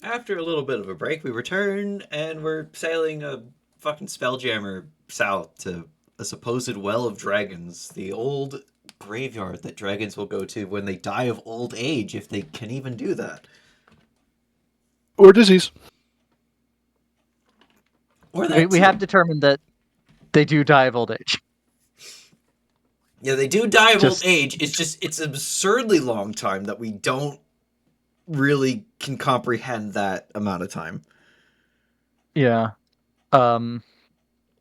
After a little bit of a break, we return and we're sailing a fucking spelljammer south to a supposed well of dragons, the old graveyard that dragons will go to when they die of old age, if they can even do that. Or disease. Or We, that we too. have determined that they do die of old age. Yeah, they do die of old Just age. It's absurdly long time that we don't really can comprehend that amount of time. yeah. Um.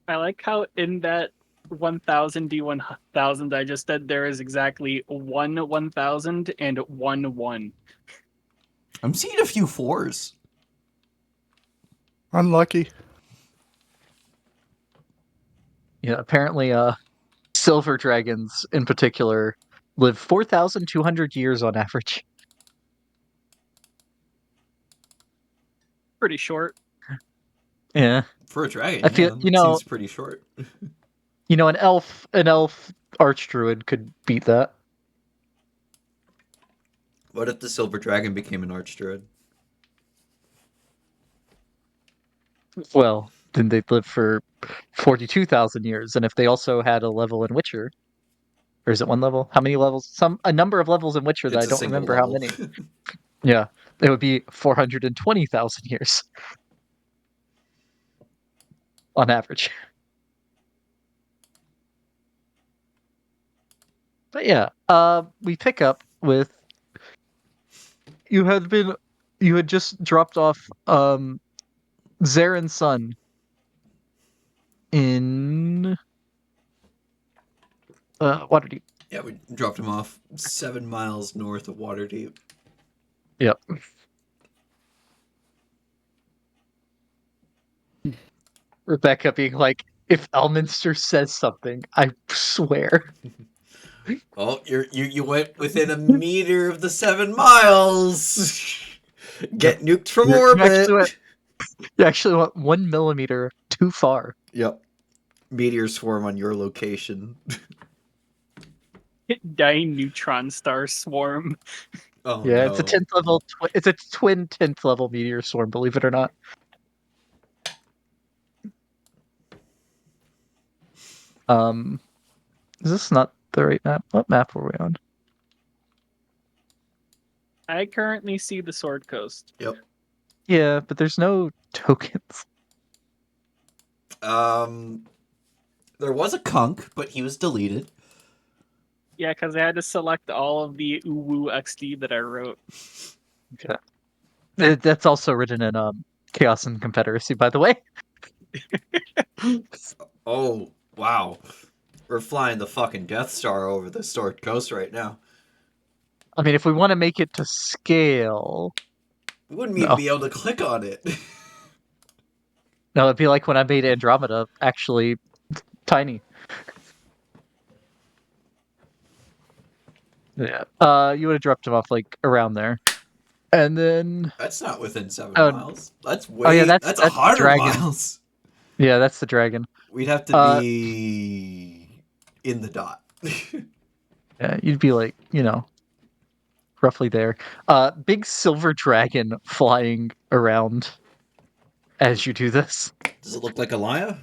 I like how in that 1000 D1000 I just said there is exactly 1000 and 1 1. I'm seeing a few fours. Unlucky. Yeah. Apparently, silver dragons in particular live 4,200 years on average. Pretty short. Yeah. For a I dragon, feel yeah, that seems pretty short. an elf archdruid could beat that. What if the silver dragon became an archdruid? Well, then they'd live for 42,000 years, and if they also had a level in Witcher, or is it one level? How many levels? A number of levels in Witcher that I It's a don't single remember how level. many. Yeah, it would be 420,000 years on average. But yeah, we pick up with you had been you had just dropped off Zaren's son in Waterdeep. Yeah, we dropped him off 7 miles north of Waterdeep. Yep. Rebecca being like, if Elminster says something, I swear. Oh, you went within a meter of the 7 miles. Get nuked from You actually went orbit. you actually went 1 millimeter too far. Yep. Meteor swarm on your location. Dying neutron star swarm. Oh Yeah, it's a no. 10th level it's a twin 10th level meteor swarm, believe it or not. Um is this not the right map? What map were we on? I currently see the Sword Coast. Yep. Yeah, but there's no tokens. Um, there was a Kunk, but he was deleted. Yeah, because I had to select all of the Uwu XD that I wrote. Okay. That's also written in Chaos and Confederacy, by the way. Oh wow, we're flying the fucking Death Star over the Sword Coast right now. I mean, if we want to make it to scale, We wouldn't even no. be able to click on it. No, it'd be like when I made Andromeda actually tiny. Yeah. You would have dropped him off like around there. And then That's not within seven oh, miles. That's oh yeah, way. That's a that's the hundred dragon. miles. Yeah, that's the dragon. We'd have to Uh be in the dot. yeah, you'd be like, roughly there. Big silver dragon flying around as you do this. Does it look like Alaya?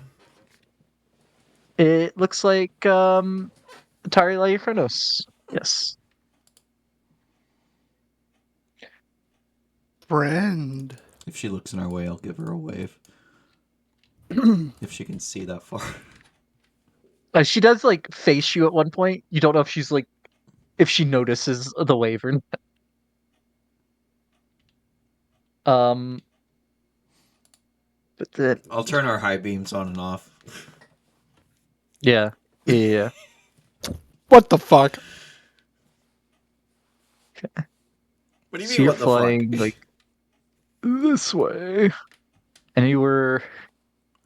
It looks like Atari Laia. Yes. Friend. If she looks in our way, I'll give her a wave. If she can see that far. She does like face you at one point. You don't know if she's like if she notices the wave or not. Um but then I'll turn our high beams on and off. yeah. Yeah. What the fuck? What do you So mean? you're What the fuck? flying like this way. And you were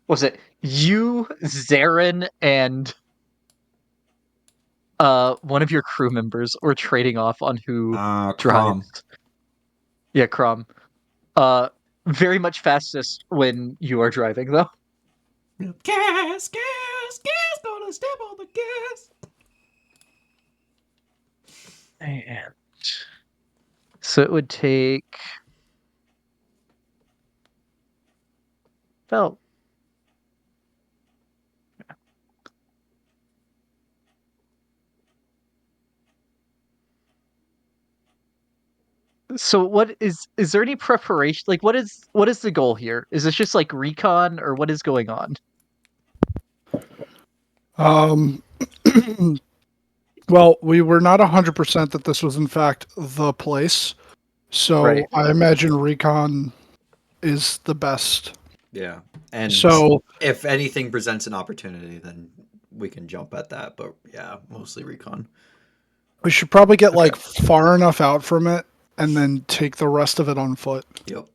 was it you, Zarin, and one of your crew members were trading off on who Crom. drives. Yeah, Crom. Uh very much fastest when you are driving though. Gas, gas, gas, gonna step on the gas. And so it would take felt. So what is there any preparation? Like what is the goal here? Is this just like recon or what is going on? Um, well, we were not 100% that this was in fact the place. So Right. I imagine recon is the best. Yeah. And So if anything presents an opportunity, then we can jump at that. But yeah, mostly recon. we should probably get like Okay. far enough out from it and then take the rest of it on foot. Yep.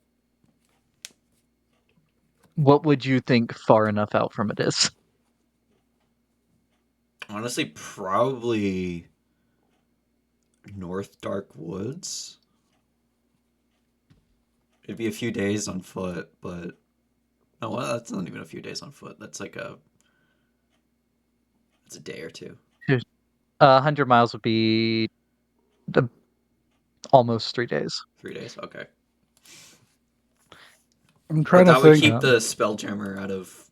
What would you think far enough out from it is? Honestly, probably North Dark Woods. It'd be a few days on foot, but no, well, that's not even a few days on foot. That's like it's a day or two. 100 miles would be the, almost 3 days. 3 days. Okay. I'm But trying to that would think. keep the Spelljammer out of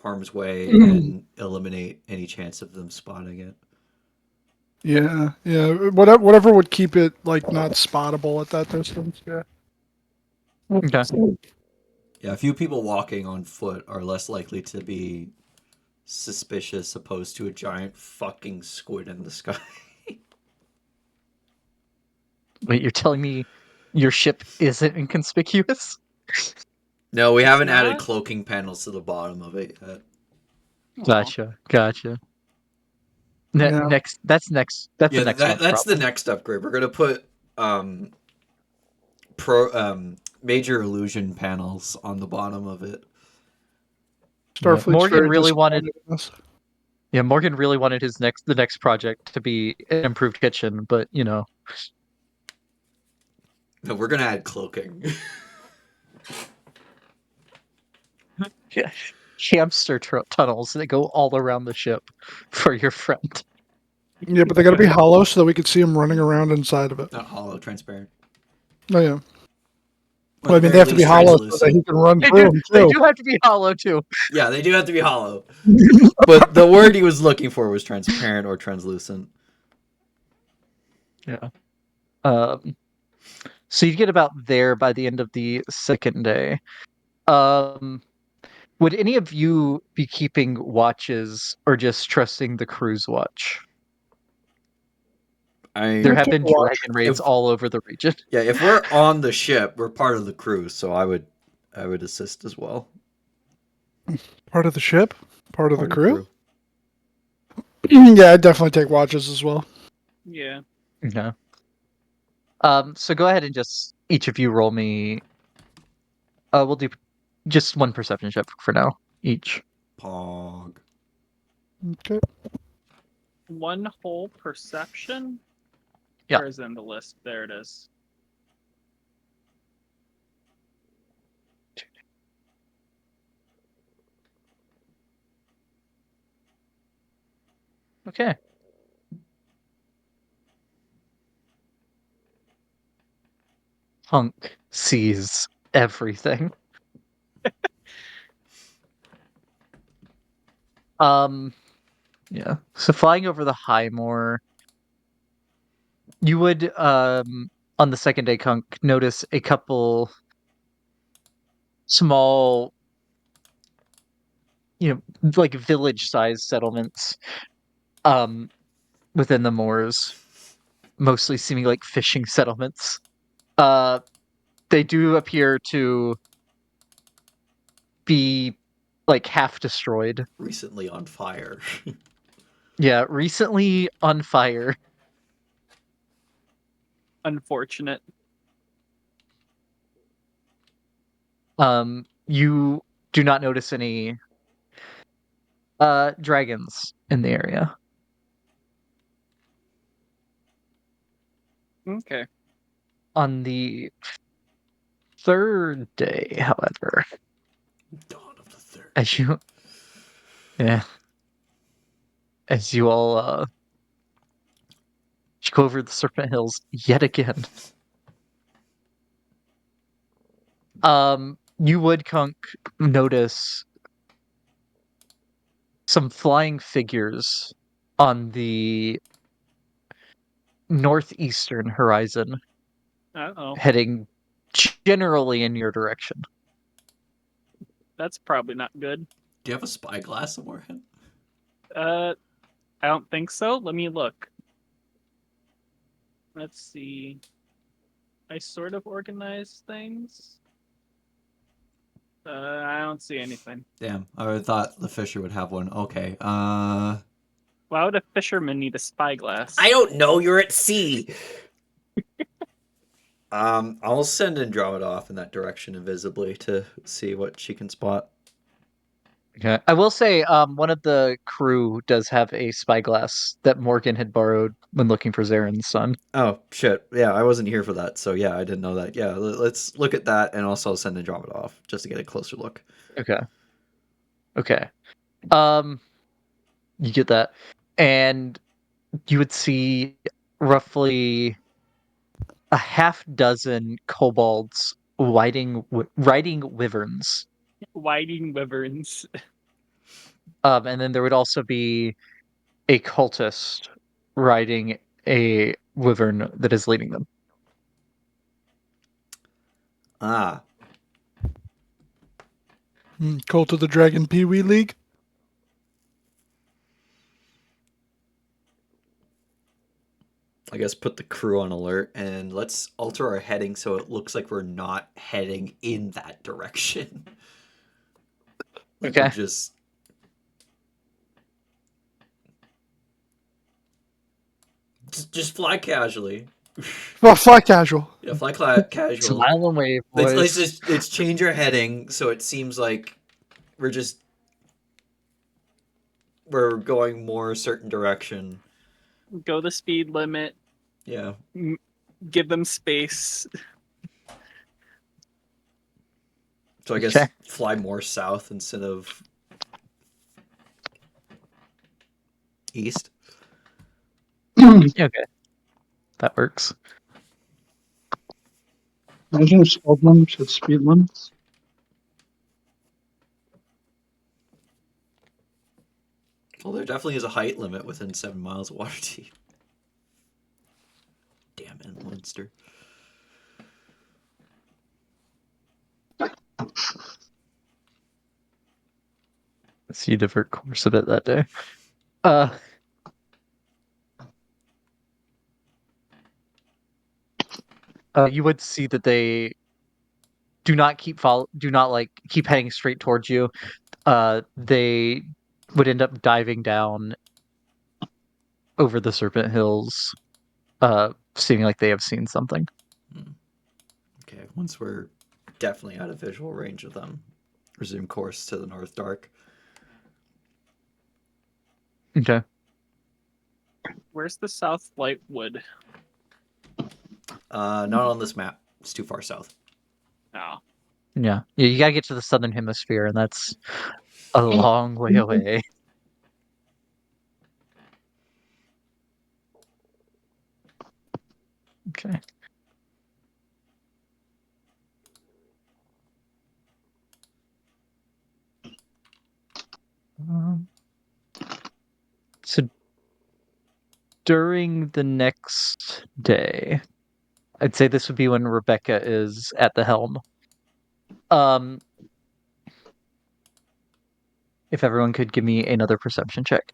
harm's way and eliminate any chance of them spotting it. Yeah, yeah. Whatever would keep it like not spottable at that distance. Yeah. Okay. Yeah, a few people walking on foot are less likely to be suspicious opposed to a giant fucking squid in the sky. Wait, you're telling me your ship isn't inconspicuous? No, we It's haven't added not? cloaking panels to the bottom of it yet. Aw. Gotcha. Yeah. That's the Yeah, next month that's the problem. next upgrade. We're gonna put um major illusion panels on the bottom of it. Yeah. Starfleet's very disappointed in us. Morgan really wanted the next project to be an improved kitchen, but No, we're gonna add cloaking. yeah, hamster tunnels that go all around the ship for your friend. Yeah, but they got to be hollow so that we could see him running around inside of it. Not hollow, transparent. Oh yeah. Or Well, I at the mean, they very have to be least, hollow so that he translucent. can run They through do them they too. do have to be hollow too. Yeah, they do have to be hollow. But the word he was looking for was transparent or translucent. Yeah. Um so you get about there by the end of the second day. Um would any of you be keeping watches or just trusting the crew's watch? I There I'll have take been a watch. dragon raids if all over the region. yeah, if we're on the ship, we're part of the crew, so I would assist as well. Part of the ship? Part of the Part of the crew? crew. Yeah, I'd definitely take watches as well. Yeah. Okay. So go ahead and just each of you roll me. We'll do just one perception check for now, each. Pog. Okay. One whole perception? Yeah. Where is it in the list? There it is. Okay. Hunk sees everything. Um, yeah. So flying over the High Moor, you would on the second day, Hunk, notice a couple small, like village-sized settlements um within the moors, mostly seeming like fishing settlements. Uh, they do appear to be like half destroyed. Recently on fire. Yeah, recently on fire. Unfortunate. You do not notice any dragons in the area. Okay. On the third day, however, Dawn of the third. as you yeah, as you all go over the Serpent Hills yet again. you would, Kunk, notice some flying figures on the northeastern horizon Uh-oh. heading generally in your direction. That's probably not good. Do you have a spyglass somewhere? I don't think so. Let me look. Let's see. I sort of organize things. I don't see anything. Damn, I thought the fisher would have one. Okay. Why would a fisherman need a spyglass? I don't know. You're at sea. I'll send Andromeda in that direction invisibly to see what she can spot. Okay. I will say, one of the crew does have a spyglass that Morgan had borrowed when looking for Zaren's son. Oh shit! Yeah, I wasn't here for that, so yeah, I didn't know that. Yeah, let's look at that, and also send Andromeda off just to get a closer look. Okay. Okay. Um, you get that, and you would see roughly a half dozen kobolds riding wyverns. Whiting wyverns. And then there would also be a cultist riding a wyvern that is leading them. Ah, Cult of the Dragon Pee Wee League. I guess put the crew on alert, and let's alter our heading so it looks like we're not heading in that direction. Like we're Okay. just fly casually. Well, fly casual. Yeah, fly casual. Smile and wave, boys. Let's change our heading so it seems like we're going more a certain direction. Go the speed limit. Yeah. Give them space. So I guess Okay. fly more south instead of east. Okay. That works. Imagine if speed limits had speed limits. Well, there definitely is a height limit within 7 miles of Waterdeep. Damn it, monster. Let's see, divert course a bit that day. Uh, you would see that they do not keep heading straight towards you. They would end up diving down over the Serpent Hills, seeming like they have seen something. Okay, once we're definitely out of visual range of them, resume course to the North Dark. Okay. Where's the South Lightwood? Not on this map. It's too far south. Oh. Yeah. Yeah, you gotta get to the southern hemisphere, and that's a long way away. Okay. So during the next day, I'd say this would be when Rebecca is at the helm. Um, if everyone could give me another perception check.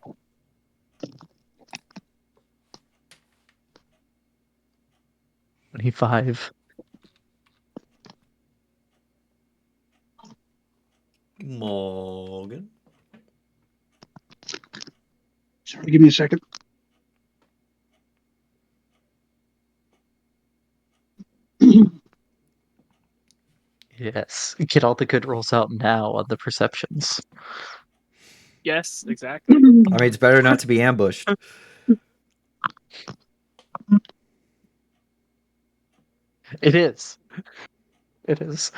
25. Morgan. Sorry, give me a second. Yes. Get all the good rolls out now on the perceptions. Yes, exactly. I mean, it's better not to be ambushed. It is. It is.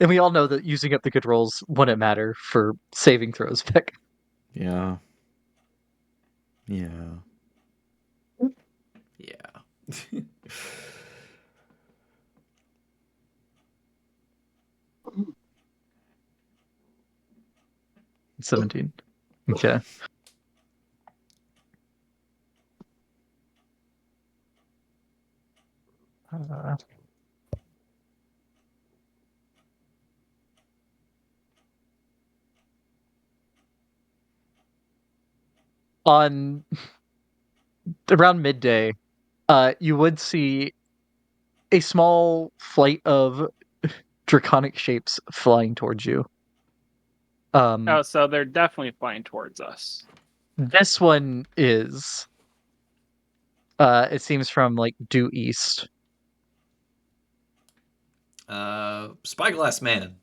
And we all know that using up the good rolls wouldn't matter for saving throws pick. Yeah. Yeah. Yeah. 17. Okay. Uh, on around midday, you would see a small flight of draconic shapes flying towards you. Oh, so they're definitely flying towards us. This one is. It seems from like due east. Spyglass Man.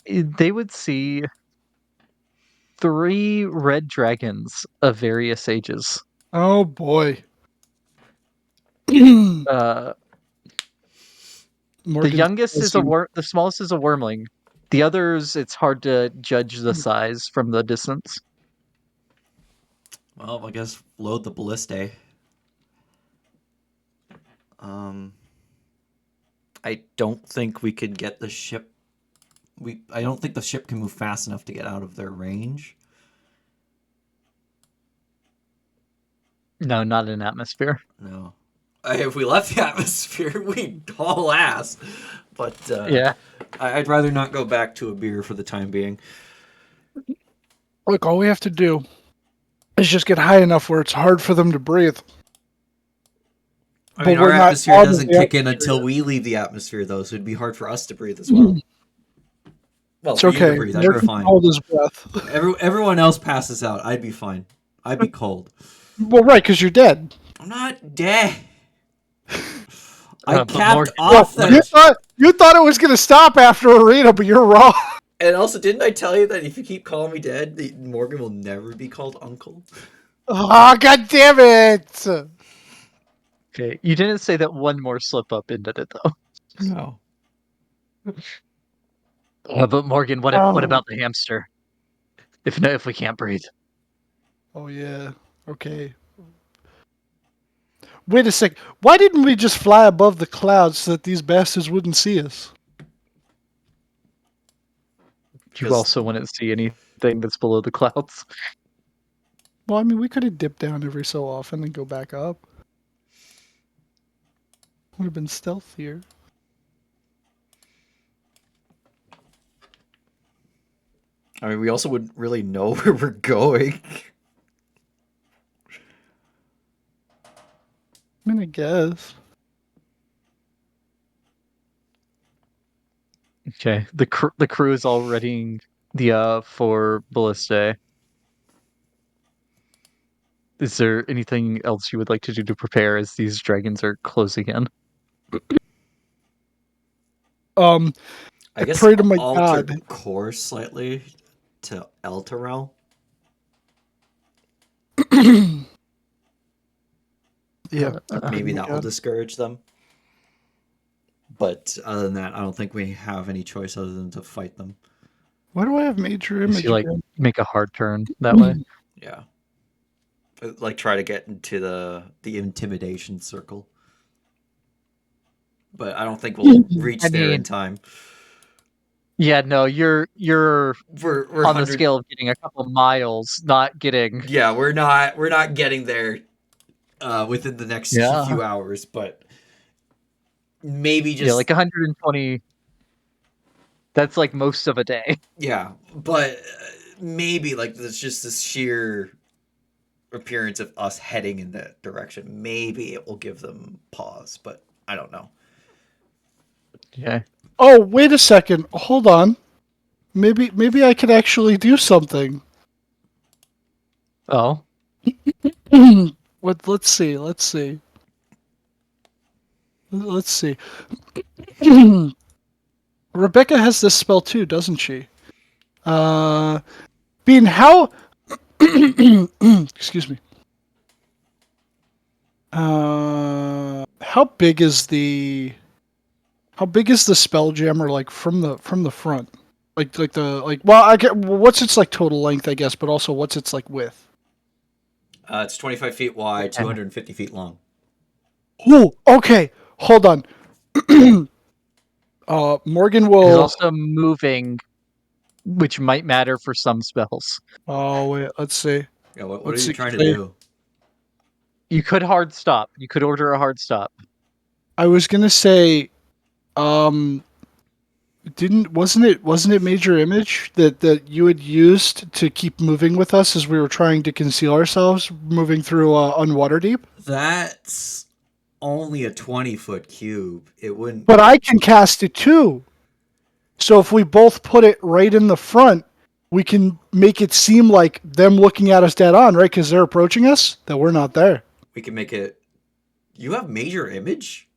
They would see 3 red dragons of various ages. Oh boy. The Morgan's youngest is a guessing. the smallest is a wormling. The others, it's hard to judge the size from the distance. Well, I guess load the ballistae. I don't think we could get the ship. I don't think the ship can move fast enough to get out of their range. No, not in atmosphere. No. If we left the atmosphere, we'd haul ass. But Yeah. I'd rather not go back to a beer for the time being. Look, all we have to do is just get high enough where it's hard for them to breathe. I mean, But our we're not atmosphere on doesn't the kick in atmosphere. until we leave the atmosphere, though, so it'd be hard for us to breathe as well. Well, It's for you to okay. breathe, I'd be Morgan can fine. hold his breath. Everyone else passes out. I'd be fine. I'd be cold. Well, right, because you're dead. I'm not dead. I But capped Morgan- off that. You thought it was going to stop after Arena, but you're wrong. And also, didn't I tell you that if you keep calling me dead, Morgan will never be called uncle? Oh, God damn it! Okay, you didn't say that one more slip up ended it though. No. But Morgan, what Oh. about the hamster? If we can't breathe. Oh, yeah. Okay. Wait a sec. Why didn't we just fly above the clouds so that these bastards wouldn't see us? You 'Cause- also wouldn't see anything that's below the clouds. Well, I mean, we could have dipped down every so often and go back up. Would have been stealthier. I mean, we also wouldn't really know where we're going. I mean, I guess. Okay, the crew is all readying the for Ballistae. Is there anything else you would like to do to prepare as these dragons are closing in? I guess pray to my alter God. course slightly to Elturel. Yeah. Maybe my that will God. discourage them. But other than that, I don't think we have any choice other than to fight them. Why do I have major So image you like again? make a hard turn that way. Yeah. Like try to get into the intimidation circle. But I don't think we'll reach I there in mean- time. Yeah, no, you're We're on the 100 scale of getting a couple miles, not getting. Yeah, we're not getting there within the next Yeah. few hours, but maybe just Yeah, like 120. That's like most of a day. yeah, but maybe like there's just this sheer appearance of us heading in that direction. Maybe it will give them pause, but I don't know. Yeah. Oh, wait a second. Hold on. Maybe I could actually do something. Oh. Let's see. Let's see. Rebecca has this spell too, doesn't she? Bean, how? Excuse me. How big is the? How big is the spell jammer like from the front? Well, I get what's its like total length, I guess, but also what's its like width? It's 25 feet wide, 250 feet long. Oh, okay. Hold on. Morgan He's will. also moving, which might matter for some spells. Oh wait, let's see. Yeah, what are Let's you see, trying to 'cause do? You could hard stop. You could order a hard stop. I was gonna say, um, wasn't it Major Image that you had used to keep moving with us as we were trying to conceal ourselves, moving through on Waterdeep? That's only a 20-foot cube. It wouldn't. But I can cast it too. So if we both put it right in the front, we can make it seem like them looking at us dead on, right? Because they're approaching us, that we're not there. We can make it. You have major image?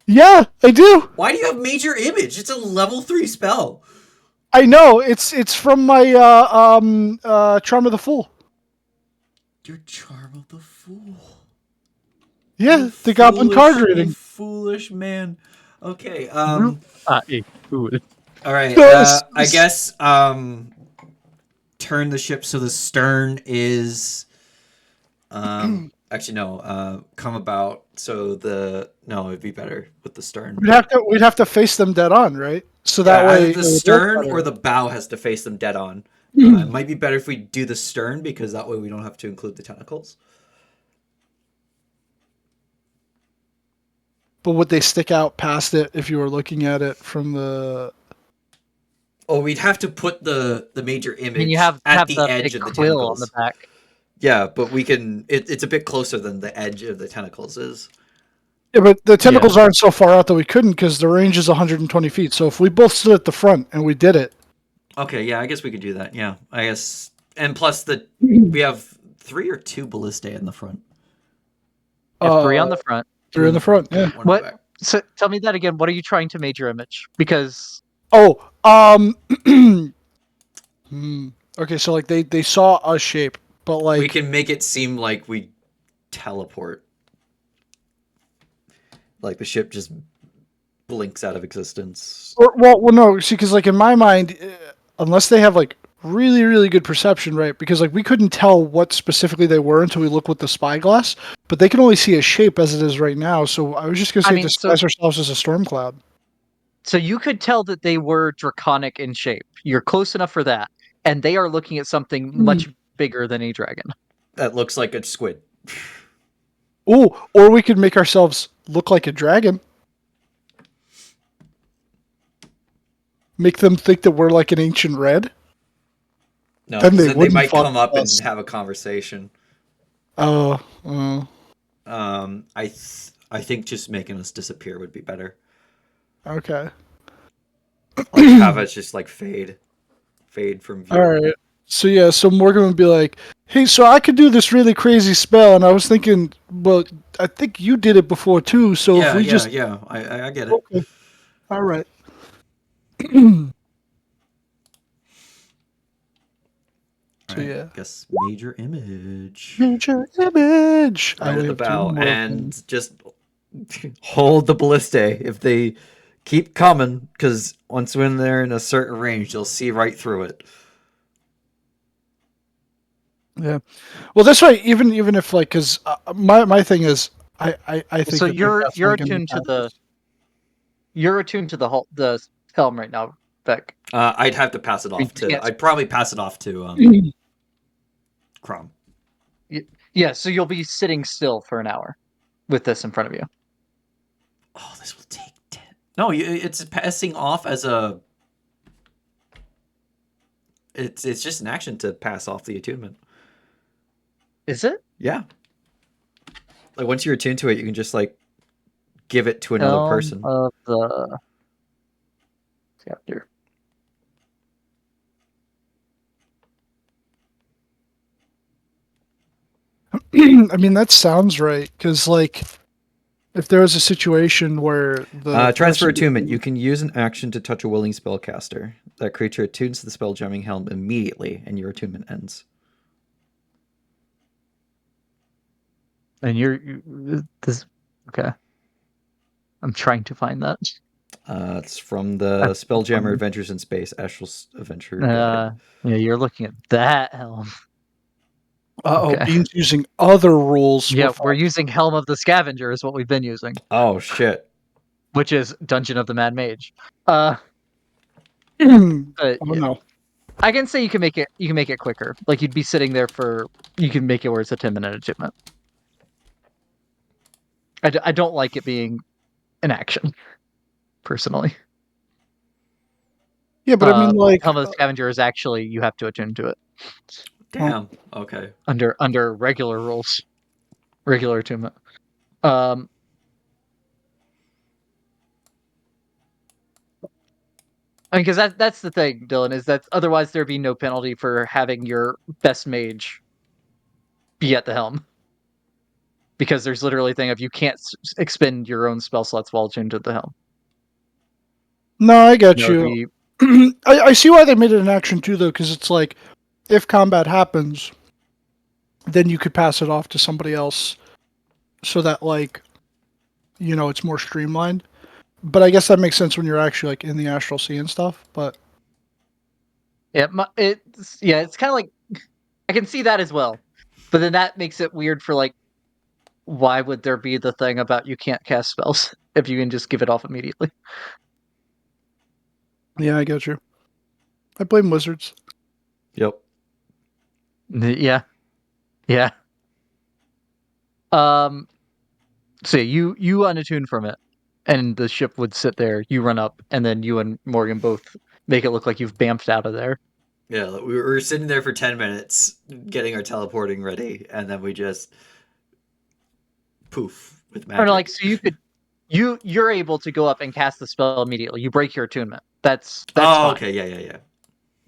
Yeah, I do. Why do you have major image? It's a level 3 spell. I know. It's from my Charm of the Fool. Your charm of the fool. Yeah, You the Goblin card foolish, reading. you foolish man. Okay. Ooh. All right. No, I guess turn the ship so the stern is actually no, come about so it'd be better with the stern. we'd have to face them dead on, right? So that Yeah, way either the stern or the bow has to face them dead on. It might be better if we do the stern because that way we don't have to include the tentacles. But would they stick out past it if you were looking at it from the? Oh, we'd have to put the major image I mean, you have at the the edge big of the quill tentacles. on the back. Yeah, but we can. It's a bit closer than the edge of the tentacles is. Yeah, but the tentacles aren't so far out that we couldn't because the range is 120 feet. So if we both stood at the front and we did it, Okay, yeah, I guess we could do that. Yeah, I guess. And plus, we have 3 or 2 ballistae in the front. You have 3 on the front. they're in the front. Yeah. One in the What? back. So tell me that again. What are you trying to major image? Because Oh, okay, so like they saw a shape, but like We can make it seem like we teleport. Like the ship just blinks out of existence. well, no, see, because like in my mind, unless they have like really really good perception, right? Because like we couldn't tell what specifically they were until we looked with the spyglass, but they can only see a shape as it is right now. So I was just gonna say disguise ourselves as a storm cloud. so you could tell that they were draconic in shape. You're close enough for that, and they are looking at something much bigger than a dragon. That looks like a squid. Oh, or we could make ourselves look like a dragon. Make them think that we're like an ancient red. No, Then 'cause they then they wouldn't might fuck come up us. and have a conversation. Oh, I think just making us disappear would be better. okay. Like have us just like fade from view. All right. So yeah, so Morgan would be like, "Hey, so I could do this really crazy spell," and I was thinking, well, I think you did it before too. So Yeah, if we just I get it. okay, all right. So Alright, yeah, guess major image. major image. Right at the wave to bow, Morgan. and just hold the ballistae. If they keep coming, because once when they're in a certain range, you'll see right through it. Yeah. Well, that's right. Even if like, because my thing is, I think So that they're you're definitely gonna attuned to attack the us. you're attuned to the helm right now, Beck. I'd have to pass it off to. Yes. I'd probably pass it off to Crom. Yeah, so you'll be sitting still for an hour with this in front of you. Oh, this will take 10. No, it's passing off as a. It's just an action to pass off the attunement. Is it? Yeah. Like once you're attuned to it, you can just like give it to another Helm person. of the chapter. I mean, that sounds right. Because like, if there was a situation where the Transfer person- attunement. You can use an action to touch a willing spellcaster. That creature attunes to the spell jamming helm immediately, and your attunement ends. And this okay. I'm trying to find that. It's from the Spelljammer Adventures in Space, Astral Adventure Guide. Yeah, you're looking at that helm. Okay. Bean's using other rules. Yeah, before- we're using Helm of the Scavenger is what we've been using. Oh shit! which is Dungeon of the Mad Mage. Oh Yeah. no. I can say you can make it quicker. Like you'd be sitting there you can make it where it's a 10-minute achievement. I don't like it being an action, personally. Yeah, but I mean, like, Helm of the Scavenger is actually you have to attune to it Damn. Okay. under regular rules, regular attunement. Um, I mean, because that's the thing, Dylan, is that otherwise there'd be no penalty for having your best mage be at the helm. Because there's literally a thing of you can't expend your own spell slots while attuned to the helm. no, I get That would you. be I see why they made it an action too, though, because it's like, if combat happens, then you could pass it off to somebody else, so that like, it's more streamlined. But I guess that makes sense when you're actually like in the astral sea and stuff. But it's kind of like I can see that as well, but then that makes it weird for like why would there be the thing about you can't cast spells if you can just give it off immediately? yeah, I get you. I blame wizards. Yep. Yeah, yeah. Um, so you unattune from it, and the ship would sit there. You run up, and then you and Morgan both make it look like you've bamfed out of there. Yeah, we were sitting there for 10 minutes getting our teleporting ready, and then we just poof with Or no, magic. like so you're able to go up and cast the spell immediately. You break your attunement. That's Oh, fine. okay, yeah.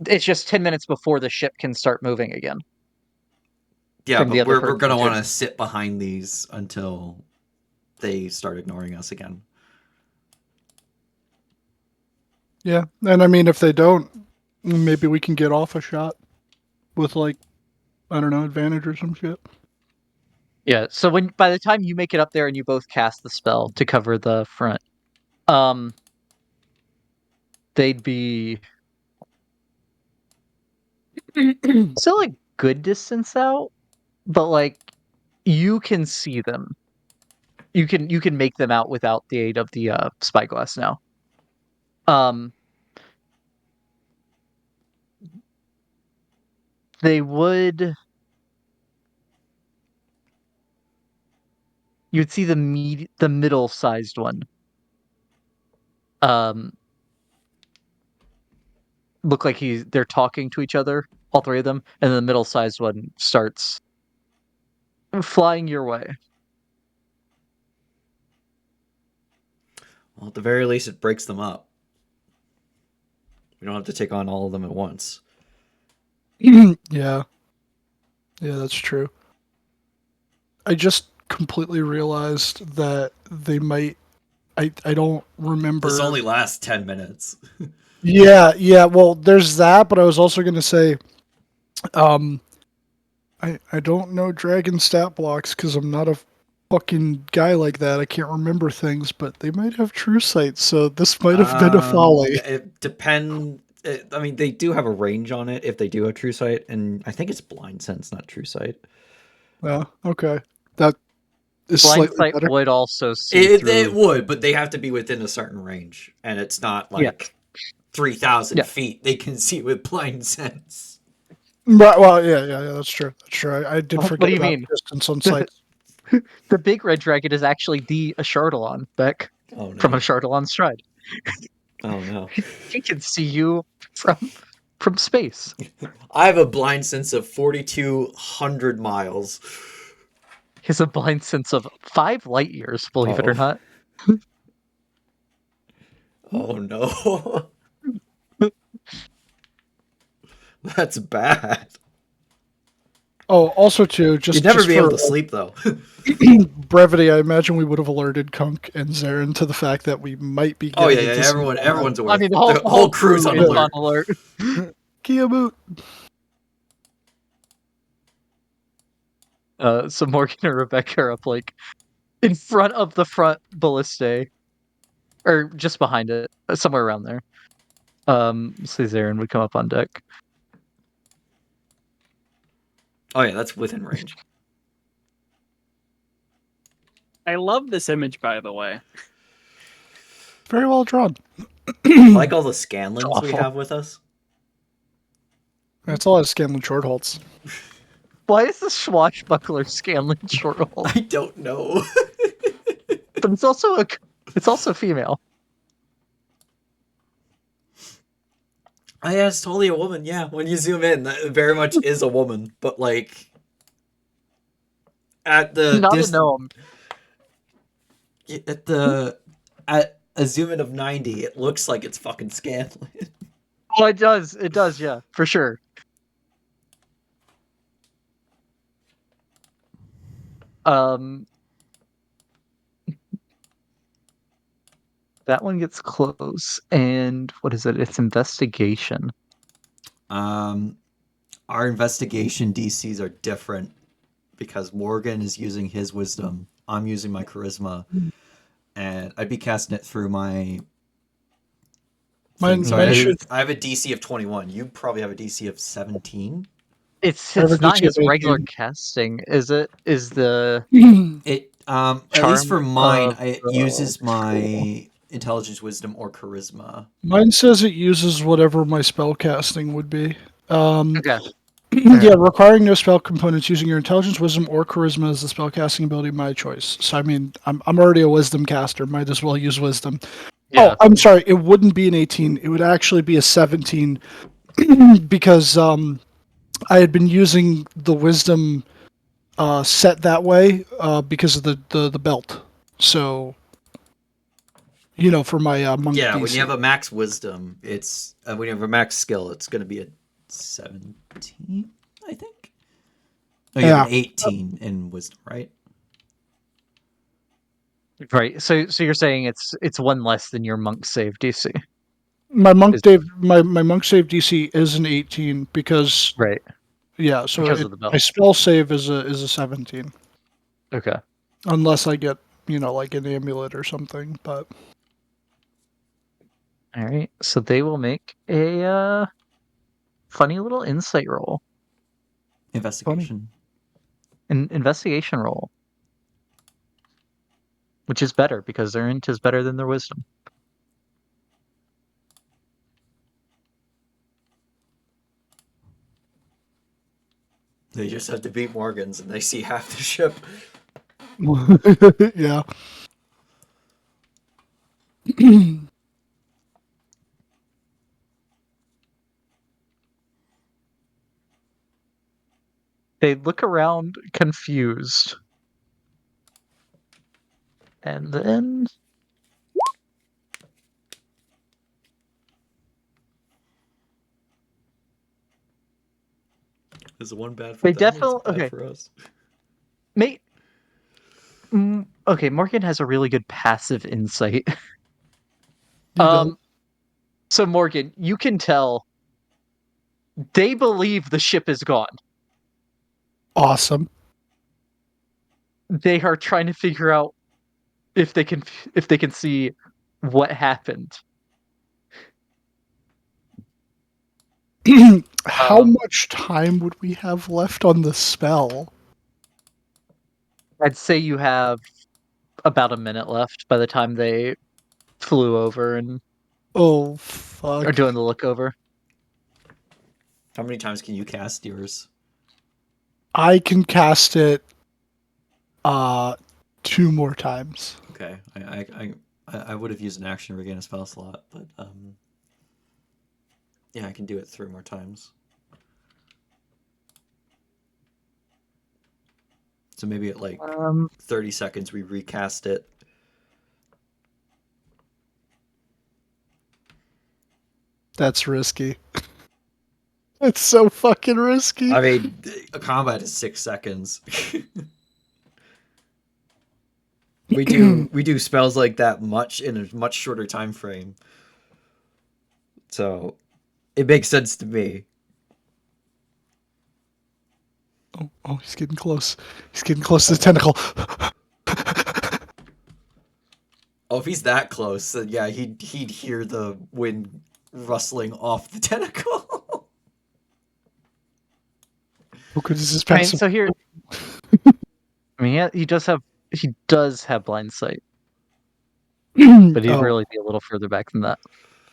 It's just 10 minutes before the ship can start moving again. Yeah, From but the other we're gonna person's want to turn. sit behind these until they start ignoring us again. Yeah, and I mean, if they don't, maybe we can get off a shot with like, I don't know, advantage or some shit. Yeah, so by the time you make it up there and you both cast the spell to cover the front, they'd be still a good distance out, but like you can see them. You can make them out without the aid of the spyglass now. Um they would you'd see the middle-sized one. Um look like they're talking to each other, all three of them, and then the middle-sized one starts flying your way. Well, at the very least, it breaks them up. We don't have to take on all of them at once. Yeah, that's true. I just completely realized that they might. I don't remember. This only lasts 10 minutes. Yeah. Well, there's that, but I was also going to say, I don't know dragon stat blocks because I'm not a fucking guy like that. I can't remember things, but they might have true sight, so this might have been a folly. It depend. I mean, they do have a range on it if they do have true sight, and I think it's blind sense, not true sight. Yeah, okay. That is Blind slightly sight better. would also see It through. would, but they have to be within a certain range, and it's not Yeah. like 3,000 Yeah. feet. They can see with blind sense. Right, well, yeah, that's true. That's true. I did What forget do you about mean? distance on sights. The big red dragon is actually the Ashardalon, Beck, Oh from no! Ashardalon's Stride. Oh no! He can see you from space. I have a blind sense of 4,200 miles. He has a blind sense of 5 light years, believe it or Oh. not. Oh no! That's bad. Oh, also too, You'd never just be for able to sleep though. brevity, I imagine we would have alerted Kunk and Zarin to the fact that we might be Oh getting yeah. into some Everyone's aware. I mean, the whole crew's on is alert. on alert. Kia boot. So Morgan and Rebecca are up like in front of the front ballistae, or just behind it, somewhere around there. Zarin would come up on deck. Oh yeah, that's within range. I love this image, by the way. Very well drawn. Like all the Scanlans we Awful. have with us. That's all I have Scanlan Shortholds. Why is the swashbuckler Scanlan Shorthold? I don't know. But it's also female. Oh, yeah, it's totally a woman. Yeah, when you zoom in, that very much is a woman. But like, at the Not a gnome. at a zoom in of 90, it looks like it's fucking Scanlan. Oh, it does. It does. Yeah, for sure. That one gets close, and what is it? It's investigation. Our investigation DCs are different because Morgan is using his wisdom. I'm using my charisma, and I'd be casting it through my. Mine, So mine I should. have a DC of 21. You probably have a DC of 17. It's I have a not DC his of regular 18. casting, is it? Is the It at least for charm mine, of it the uses my troll? intelligence, wisdom, or charisma. Mine says it uses whatever my spell casting would be. Okay. Yeah, requiring no spell components using your intelligence, wisdom, or charisma as the spell casting ability of my choice. So I mean, I'm already a wisdom caster. Might as well use wisdom. Yeah. Oh, I'm sorry. It wouldn't be an 18. It would actually be a 17 because I had been using the wisdom set that way because of the belt. So for my monk Yeah, DC. when you have a max wisdom, it's when you have a max skill, it's going to be a 17, I think. No, you have an 18 in wisdom, right? Right. So you're saying it's one less than your monk save DC. My monk Is- Dave, my monk save DC is an 18 because Right. so Because of the belt. my spell save is a 17 Okay. unless I get like an amulet or something. But All right. So they will make a funny little insight roll, Investigation. an investigation roll, which is better because their int is better than their wisdom. They just have to beat Morgan's, and they see half the ship. yeah. They look around confused. And then Is the one bad for they them? Or is definitely it bad okay. for us? Mate. Okay, Morgan has a really good passive insight. So Morgan, you can tell they believe the ship is gone. Awesome. They are trying to figure out if they can see what happened. How much time would we have left on the spell? I'd say you have about a minute left by the time they flew over and Oh are fuck! doing the look over. How many times can you cast yours? I can cast it 2 more times. Okay, I would have used an action to regain a spell slot, but yeah, I can do it 3 more times. So maybe at like 30 seconds we recast it. That's risky. It's so fucking risky. I mean, a combat is 6 seconds. we do spells like that much in a much shorter time frame. So it makes sense to me. Oh, he's getting close. He's getting close to the tentacle. Oh, if he's that close, then yeah, he'd hear the wind rustling off the tentacle. How good is his I mean, passive? so here, I mean, he does have blind sight. But he'd Oh, really be a little further back than that.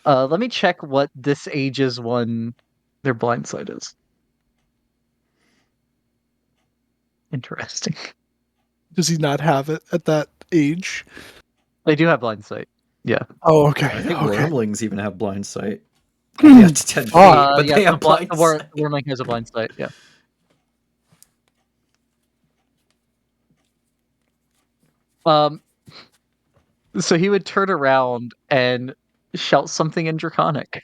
Let me check what this age's one their blind sight is. Interesting. does he not have it at that age? They do have blind sight. Yeah. Oh, okay. I think Okay. wormlings even have blind sight. Only up to 10 feet, but Yeah, they have blind the sight. Wormling has a blind sight, yeah. So he would turn around and shout something in Draconic.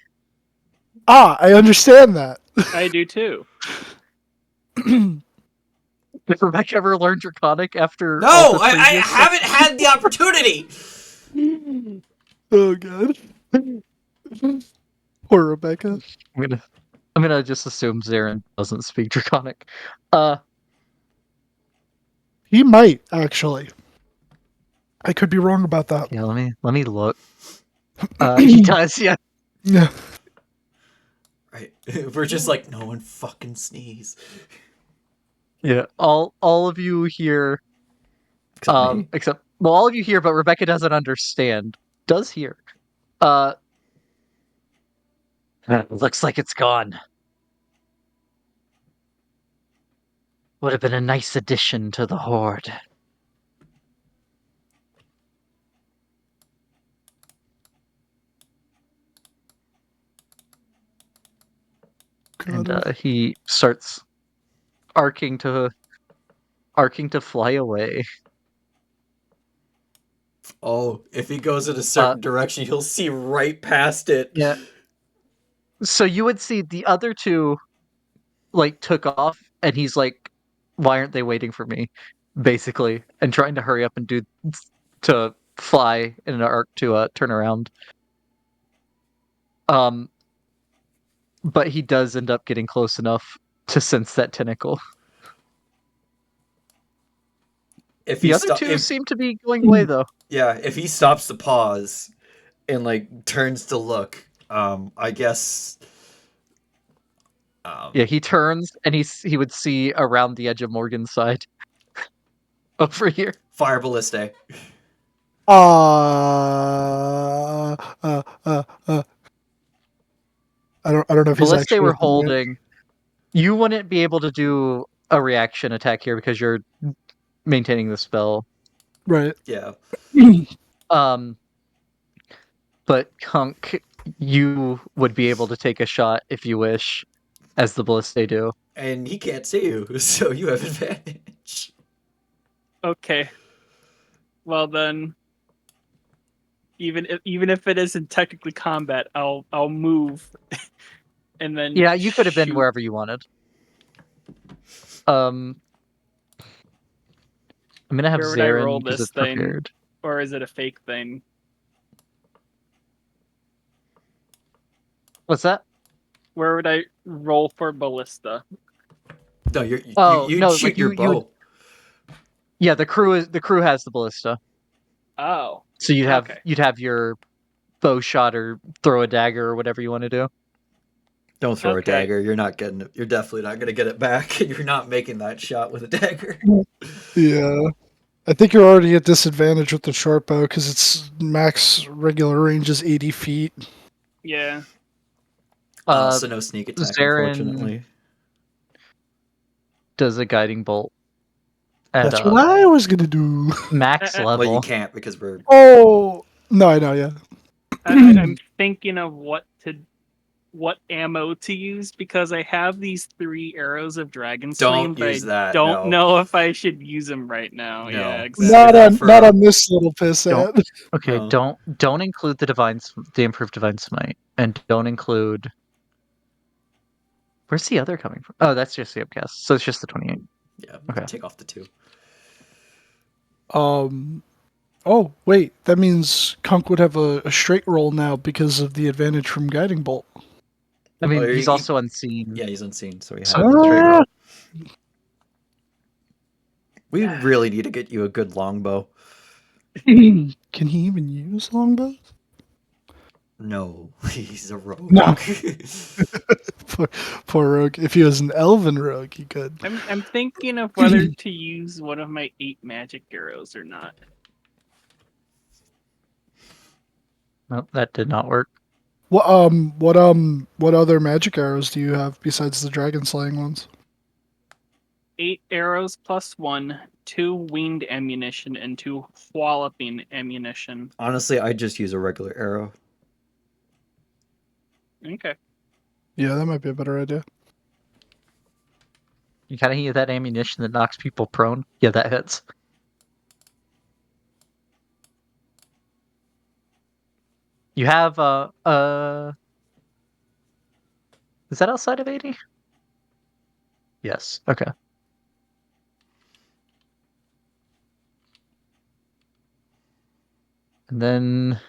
I understand that. I do too. Did Rebecca ever learn Draconic after No, all her I previous haven't had the opportunity. Oh god. Poor Rebecca. I'm gonna just assume Zarin doesn't speak Draconic. He might actually. I could be wrong about that. Yeah, let me look. He does, yeah. Yeah. Right, we're just like, no one fucking sneeze. Yeah. All of you here, Except me. except well, all of you here, but Rebecca doesn't understand. Does hear. Uh Looks like it's gone. Would have been a nice addition to the horde. God, And he starts arcing to fly away. Oh, if he goes in a certain direction, he'll see right past it. Yeah. So you would see the other two like took off, and he's like, "Why aren't they waiting for me?" Basically, and trying to hurry up and to fly in an arc to turn around. But he does end up getting close enough to sense that tentacle. If The he other two seem to be going away though. yeah, if he stops to pause and like turns to look, I guess. Yeah, he turns and he would see around the edge of Morgan's side over here. Fire ballista. uh, uh, uh, uh. I don't know if he's Unless they actually were holding, you wouldn't be able to do a reaction attack here because you're maintaining the spell. right. Yeah. But Kunk, you would be able to take a shot if you wish, as the Ballista do. And he can't see you, so you have advantage. Okay. Well then, even if it isn't technically combat, I'll move, and then Yeah, you could have been shoot. wherever you wanted. I'm gonna have Where would I roll Zarin because this it's thing? prepared. Or is it a fake thing? What's that? Where would I roll for ballista? No, you'd no, shoot like your bow. Yeah, the crew has the Ballista. Oh. So you'd Okay. have your bow shot or throw a dagger or whatever you want to do. Don't throw a Okay. dagger. You're not getting it. You're definitely not going to get it back. You're not making that shot with a dagger. Yeah. I think you're already at disadvantage with the short bow because its max regular range is 80 feet. Yeah. So no sneak attack, Zarin unfortunately. does a guiding bolt at That's what I was gonna do. max Well, level. Well, you can't because we're. Oh no, I know, yeah. I'm thinking of what ammo to use because I have these 3 arrows of dragon slain, Don't but use I that. don't No. know if I should use them right now. No. Yeah, Save exactly. that for- Not on this little pissant. Okay, No. don't include the improved divine smite, and don't include. Where's the other coming from? Oh, that's just the upcast. So it's just the 28. Yeah. Okay. Take off the 2. Oh wait, that means Kunk would have a straight roll now because of the advantage from guiding bolt. I mean, Oh, he's also unseen. Yeah, he's unseen, so he has So a straight Ah! roll. We really need to get you a good longbow. Can he even use longbows? No, he's a rogue. No. Poor rogue. If he was an elven rogue, he could. I'm thinking of whether to use one of my 8 magic arrows or not. Oh, that did not work. What other magic arrows do you have besides the dragon slaying ones? 8 arrows plus 1, 2 winged ammunition, and 2 walloping ammunition. Honestly, I just use a regular arrow. Okay. Yeah, that might be a better idea. You kind of hear that ammunition that knocks people prone? Yeah, that hits. You have is that outside of 80? Yes. Okay. And then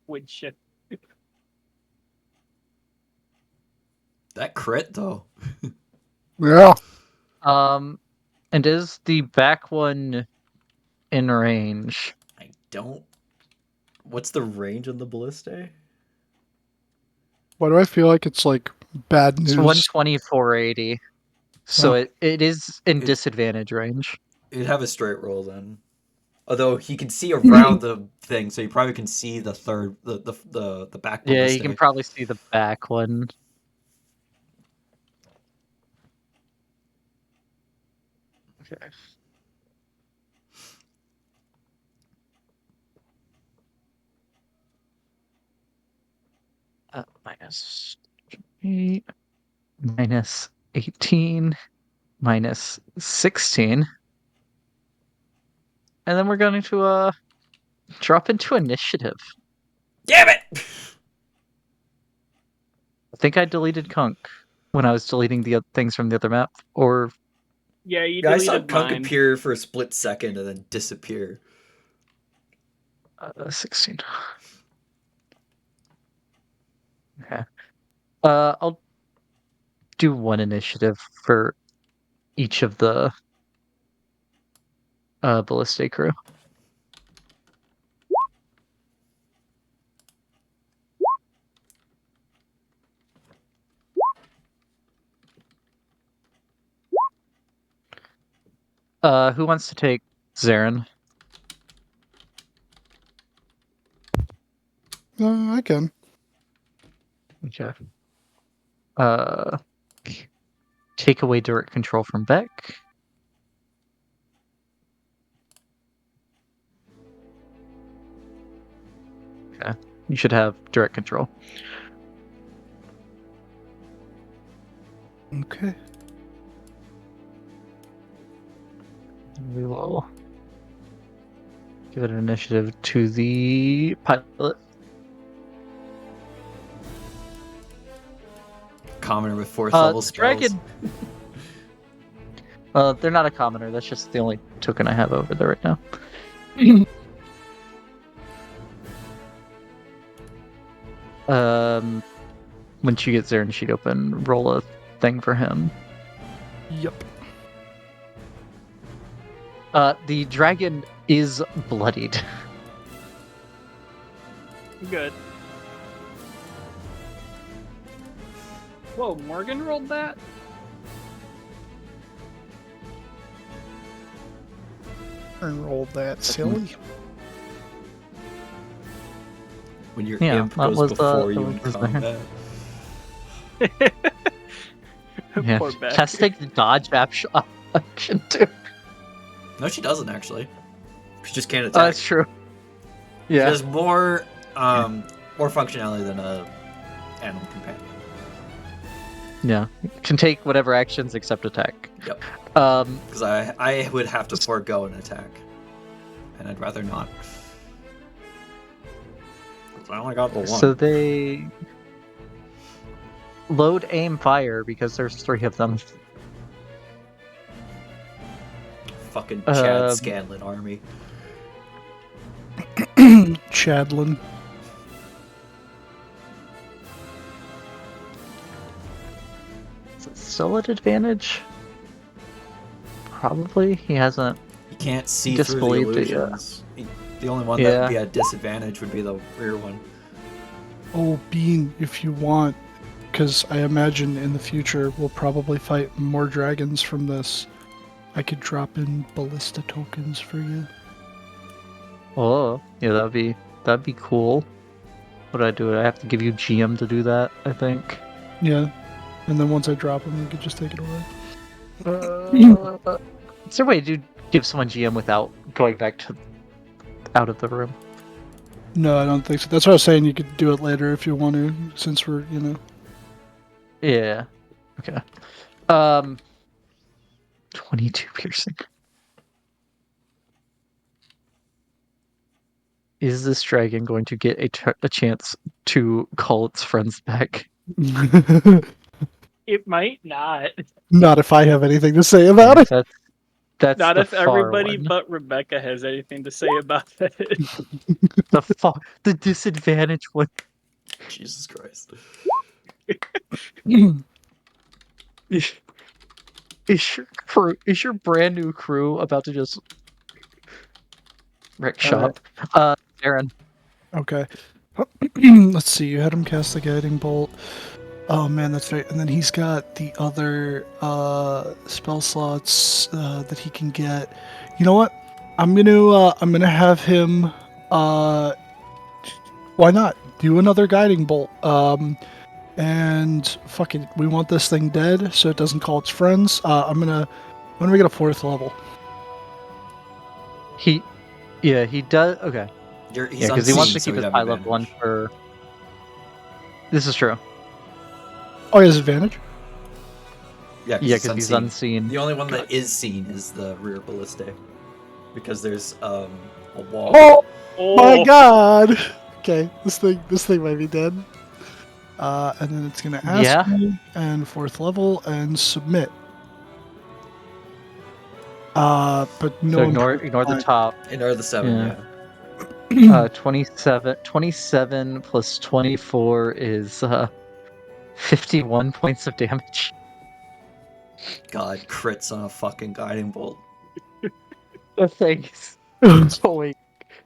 Wood shit. That crit though. Yeah. and is the back one in range? I don't. What's the range on the ballista? Why do I feel like it's like bad It's news? 120, 480. So Oh. it is in It- disadvantage range. You'd have a straight roll then. Although he can see around the thing, so you probably can see the third, the back Yeah, ballista. you can probably see the back one. Okay. Minus 8, minus 18, minus 16. And then we're going to drop into initiative. Damn it! I think I deleted Kunk when I was deleting the things from the other map. Or Yeah, you Yeah, I saw deleted Kunk mine. appear for a split second and then disappear. 16. Okay. I'll do one initiative for each of the ballistic crew. Who wants to take Zarin? I can. Okay. Take away direct control from Beck. Okay. You should have direct control. Okay. We will give it an initiative to the pilot. Commoner with 4th level spells. Dragon. They're not a commoner. That's just the only token I have over there right now. Once you get Zarin sheet open, roll a thing for him. Yep. The dragon is bloodied. Good. Whoa, Morgan rolled that? And rolled that silly. When your Yeah, imp that goes was, before you that in was combat. Yeah, Poor Beck. has to take the dodge action too. No, she doesn't actually. She just can't Oh, attack. that's true. She Yeah. has more functionality than a animal companion. Yeah. Can take whatever actions except attack. Yep. Um, Because I would have to forego an attack, and I'd rather not. 'Cause I only got the one. so they load, aim, fire because there's 3 of them. Fucking Chad Um, Scanlan army. Chadlin. Is it still at advantage? Probably. He hasn't. You can't see through the Disbelieved it, yeah. illusions. The only one that Yeah. would be at disadvantage would be the rear one. Oh, Bean, if you want, because I imagine in the future we'll probably fight more dragons from this. I could drop in ballista tokens for you. Oh, yeah, that'd be cool. What do I do? I have to give you GM to do that, I think. Yeah. And then once I drop him, you could just take it away. Is there a way to give someone GM without going back to out of the room? No, I don't think so. That's what I was saying. You could do it later if you want to, since we're, Yeah. Okay. 22 piercing. Is this dragon going to get a chance to call its friends back? It might not. Not if I have anything to say about it. That's Not the if far everybody one. but Rebecca has anything to say about it. The disadvantage one. Jesus Christ. Is your brand new crew about to just wreck shop? Aaron. Okay. Let's see. You had him cast the guiding bolt. Oh man, that's right. And then he's got the other spell slots that he can get. You know what? I'm gonna have him. Why not do another guiding bolt? And fuck it, we want this thing dead so it doesn't call its friends. I'm gonna make it a 4th level. He does. Okay. He's Yeah, because he wants to unseen, so keep he'd his have high level one advantage. for. This is true. Oh, he has advantage. Yeah, Yeah, because he's unseen. The only one that is seen is the rear ballista, because there's a wall. Oh Oh, my god! Okay, this thing might be dead. And then it's gonna ask Yeah. me and 4th level and submit. But no. So ignore the top. Ignore the 7, Yeah. yeah. 27 plus 24 is 51 points of damage. God, crits on a fucking guiding bolt. The thing falling.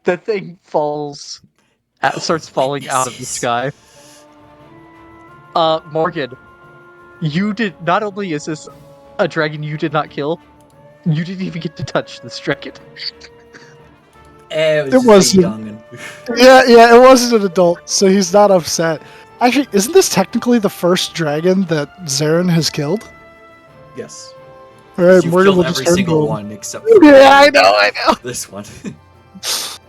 The thing starts falling out of the sky. Morgan, you did. Not only is this a dragon you did not kill, you didn't even get to touch this dragon. It It was just a wasn't. youngin'. Yeah, it wasn't an adult, so he's not upset. Actually, isn't this technically the first dragon that Zarin has killed? Yes. All right, You've Morgan killed will every just turn single to him. one except for Yeah, I know. this one.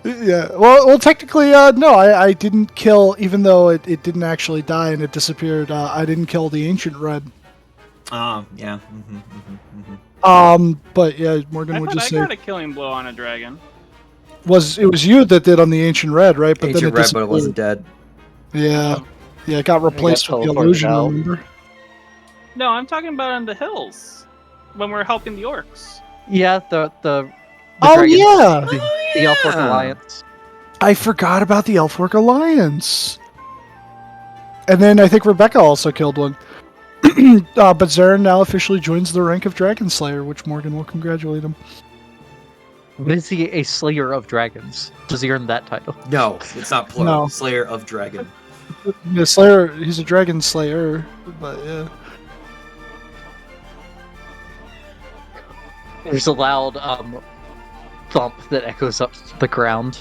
Yeah, well, technically, no, I didn't kill, even though it didn't actually die and it disappeared. I didn't kill the Ancient Red. Yeah. But yeah, Morgan I would thought just I say got a killing blow on a dragon. it was you that did on the Ancient Red, right? But Ancient then it Red, but it disappeared. wasn't dead. Yeah, it got replaced with the teleported illusion. out. Remember? No, I'm talking about on the hills when we're helping the orcs. Yeah, the Oh dragon, yeah, the Elf Orc yeah. Alliance. I forgot about the Elfwork Alliance. And then I think Rebecca also killed one. But Zarin now officially joins the rank of Dragon Slayer, which Morgan will congratulate him. Is he a slayer of dragons? Does he earn that title? No, it's not plural. No. Slayer of Dragon. Yeah, Slayer, he's a Dragon Slayer, but yeah. There's a loud thump that echoes up the ground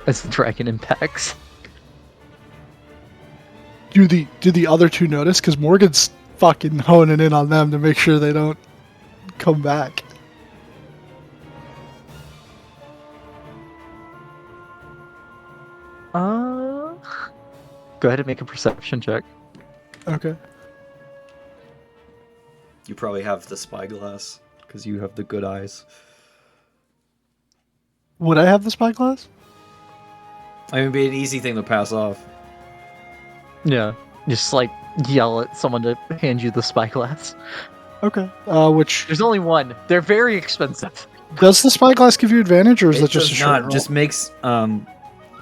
as the dragon impacts. Do the other two notice? Because Morgan's fucking honing in on them to make sure they don't come back. Go ahead and make a perception check. Okay. You probably have the spyglass, because you have the good eyes. Would I have the spyglass? I mean, it'd be an easy thing to pass off. Yeah. Just like yell at someone to hand you the spyglass. Okay. Which There's only one. They're very expensive. does the spyglass give you advantage, or is that just a does short not. roll? Just makes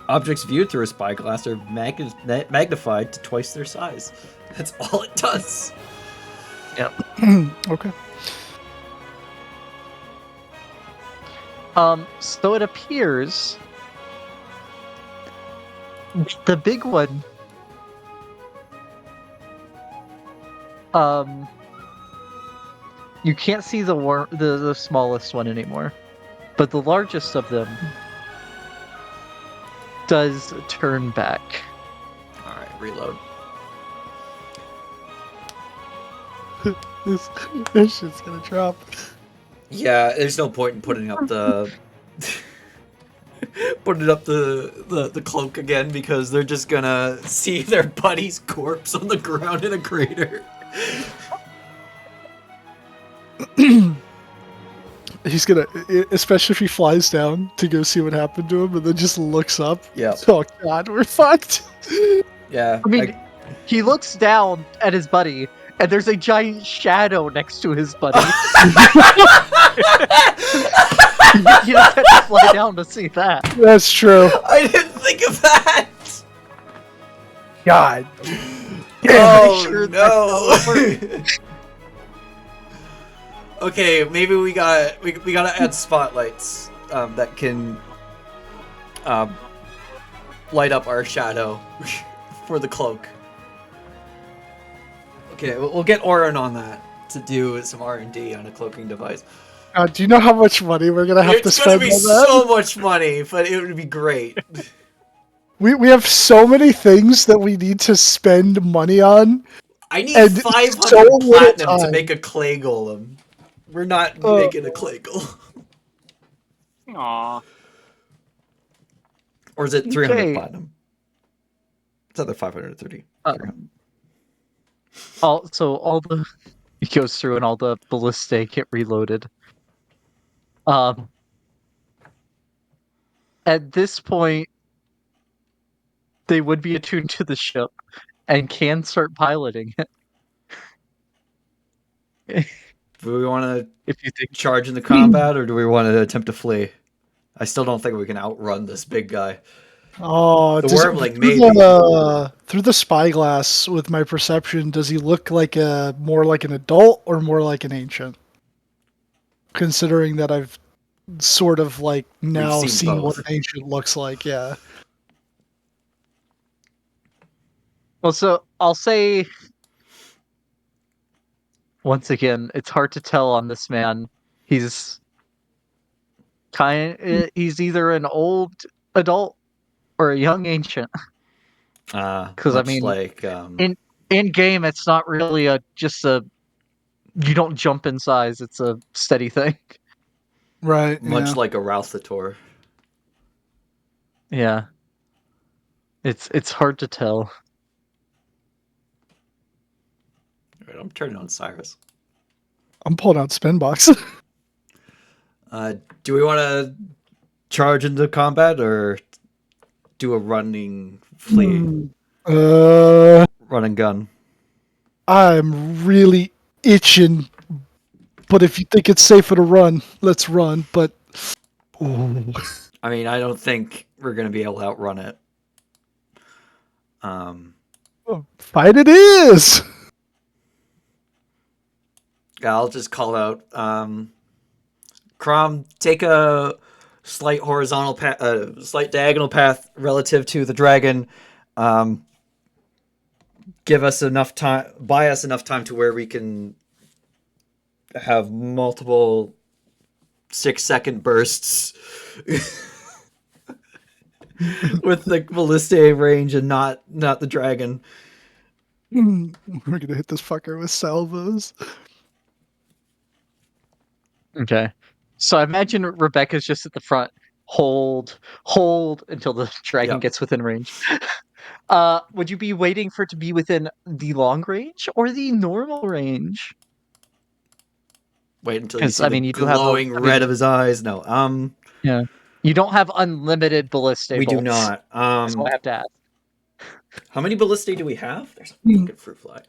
objects viewed through a spyglass are magnified to twice their size. That's all it does. Okay. So it appears the big one you can't see the smallest one anymore. But the largest of them does turn back. All right, reload. This shit's gonna drop. Yeah, there's no point in putting up the the cloak again because they're just gonna see their buddy's corpse on the ground in a crater. He's gonna, especially if he flies down to go see what happened to him, and then just looks up. Yeah. Oh god, we're fucked. Yeah. I mean, he looks down at his buddy, and there's a giant shadow next to his buddy. You don't have to fly down to see that. That's true. I didn't think of that. God. Oh sure no. Okay, maybe we gotta add spotlights that can light up our shadow for the cloak. Okay, we'll get Oren on that to do some R&D on a cloaking device. Do you know how much money we're gonna have to It's gonna spend be on that? so much money, but it would be great. We have so many things that we need to spend money on. I need And 500 so little platinum to time. make a clay golem. We're not making a clay golem. Aw. Or is it 300 Okay. platinum? It's either 530. All the it goes through and all the ballistae get reloaded. At this point, they would be attuned to the ship and can start piloting it. Do we want to If you think charge in the combat, or do we want to attempt to flee? I still don't think we can outrun this big guy. Oh, The does worm, like, through maybe. through the spyglass with my perception, does he look like more like an adult or more like an ancient? Considering that I've sort of like now seen seen what both. an ancient looks like, yeah. Well, so I'll say once again, it's hard to tell on this man. He's he's either an old adult or a young ancient. Because I mean, like in game, it's not really just a you don't jump in size. It's a steady thing. Right. much yeah. like a Routhator. Yeah, it's hard to tell. All right, I'm turning on Cyrus. I'm pulling out spin box. Do we want to charge into combat or do a running flee, run and gun? I'm really itching, but if you think it's safer to run, let's run. But ooh. I mean, I don't think we're gonna be able to outrun it. Fight it is. I'll just call out. Crom, take a slight horizontal path, slight diagonal path relative to the dragon. Give us enough time, buy us enough time to where we can have multiple 6-second bursts with the ballistae range and not the dragon. We're gonna hit this fucker with salvos. Okay. So I imagine Rebecca's just at the front. Hold until the dragon Yep. gets within range. Would you be waiting for it to be within the long range or the normal range? Wait until you 'Cause, see I mean, the you do have glowing red of his eyes. No, Yeah. You don't have unlimited ballistic we do bolts. not. That's what I have to ask. How many ballistae do we have? There's a fucking fruit fly.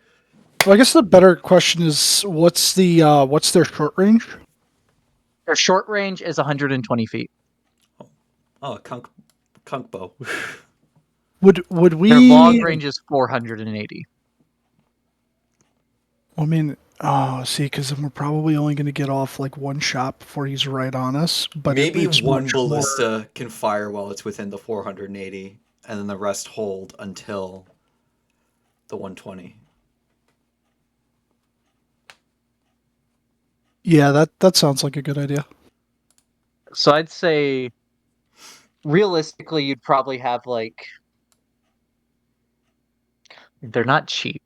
Well, I guess the better question is, what's their short range? Their short range is 120 feet. Oh, a conch bow. Would we? Their long range is 480. I mean, see, because then we're probably only going to get off like one shot before he's right on us. But Maybe it's one much more- ballista can fire while it's within the 480, and then the rest hold until the 120. Yeah, that sounds like a good idea. So I'd say realistically, you'd probably have like they're not cheap.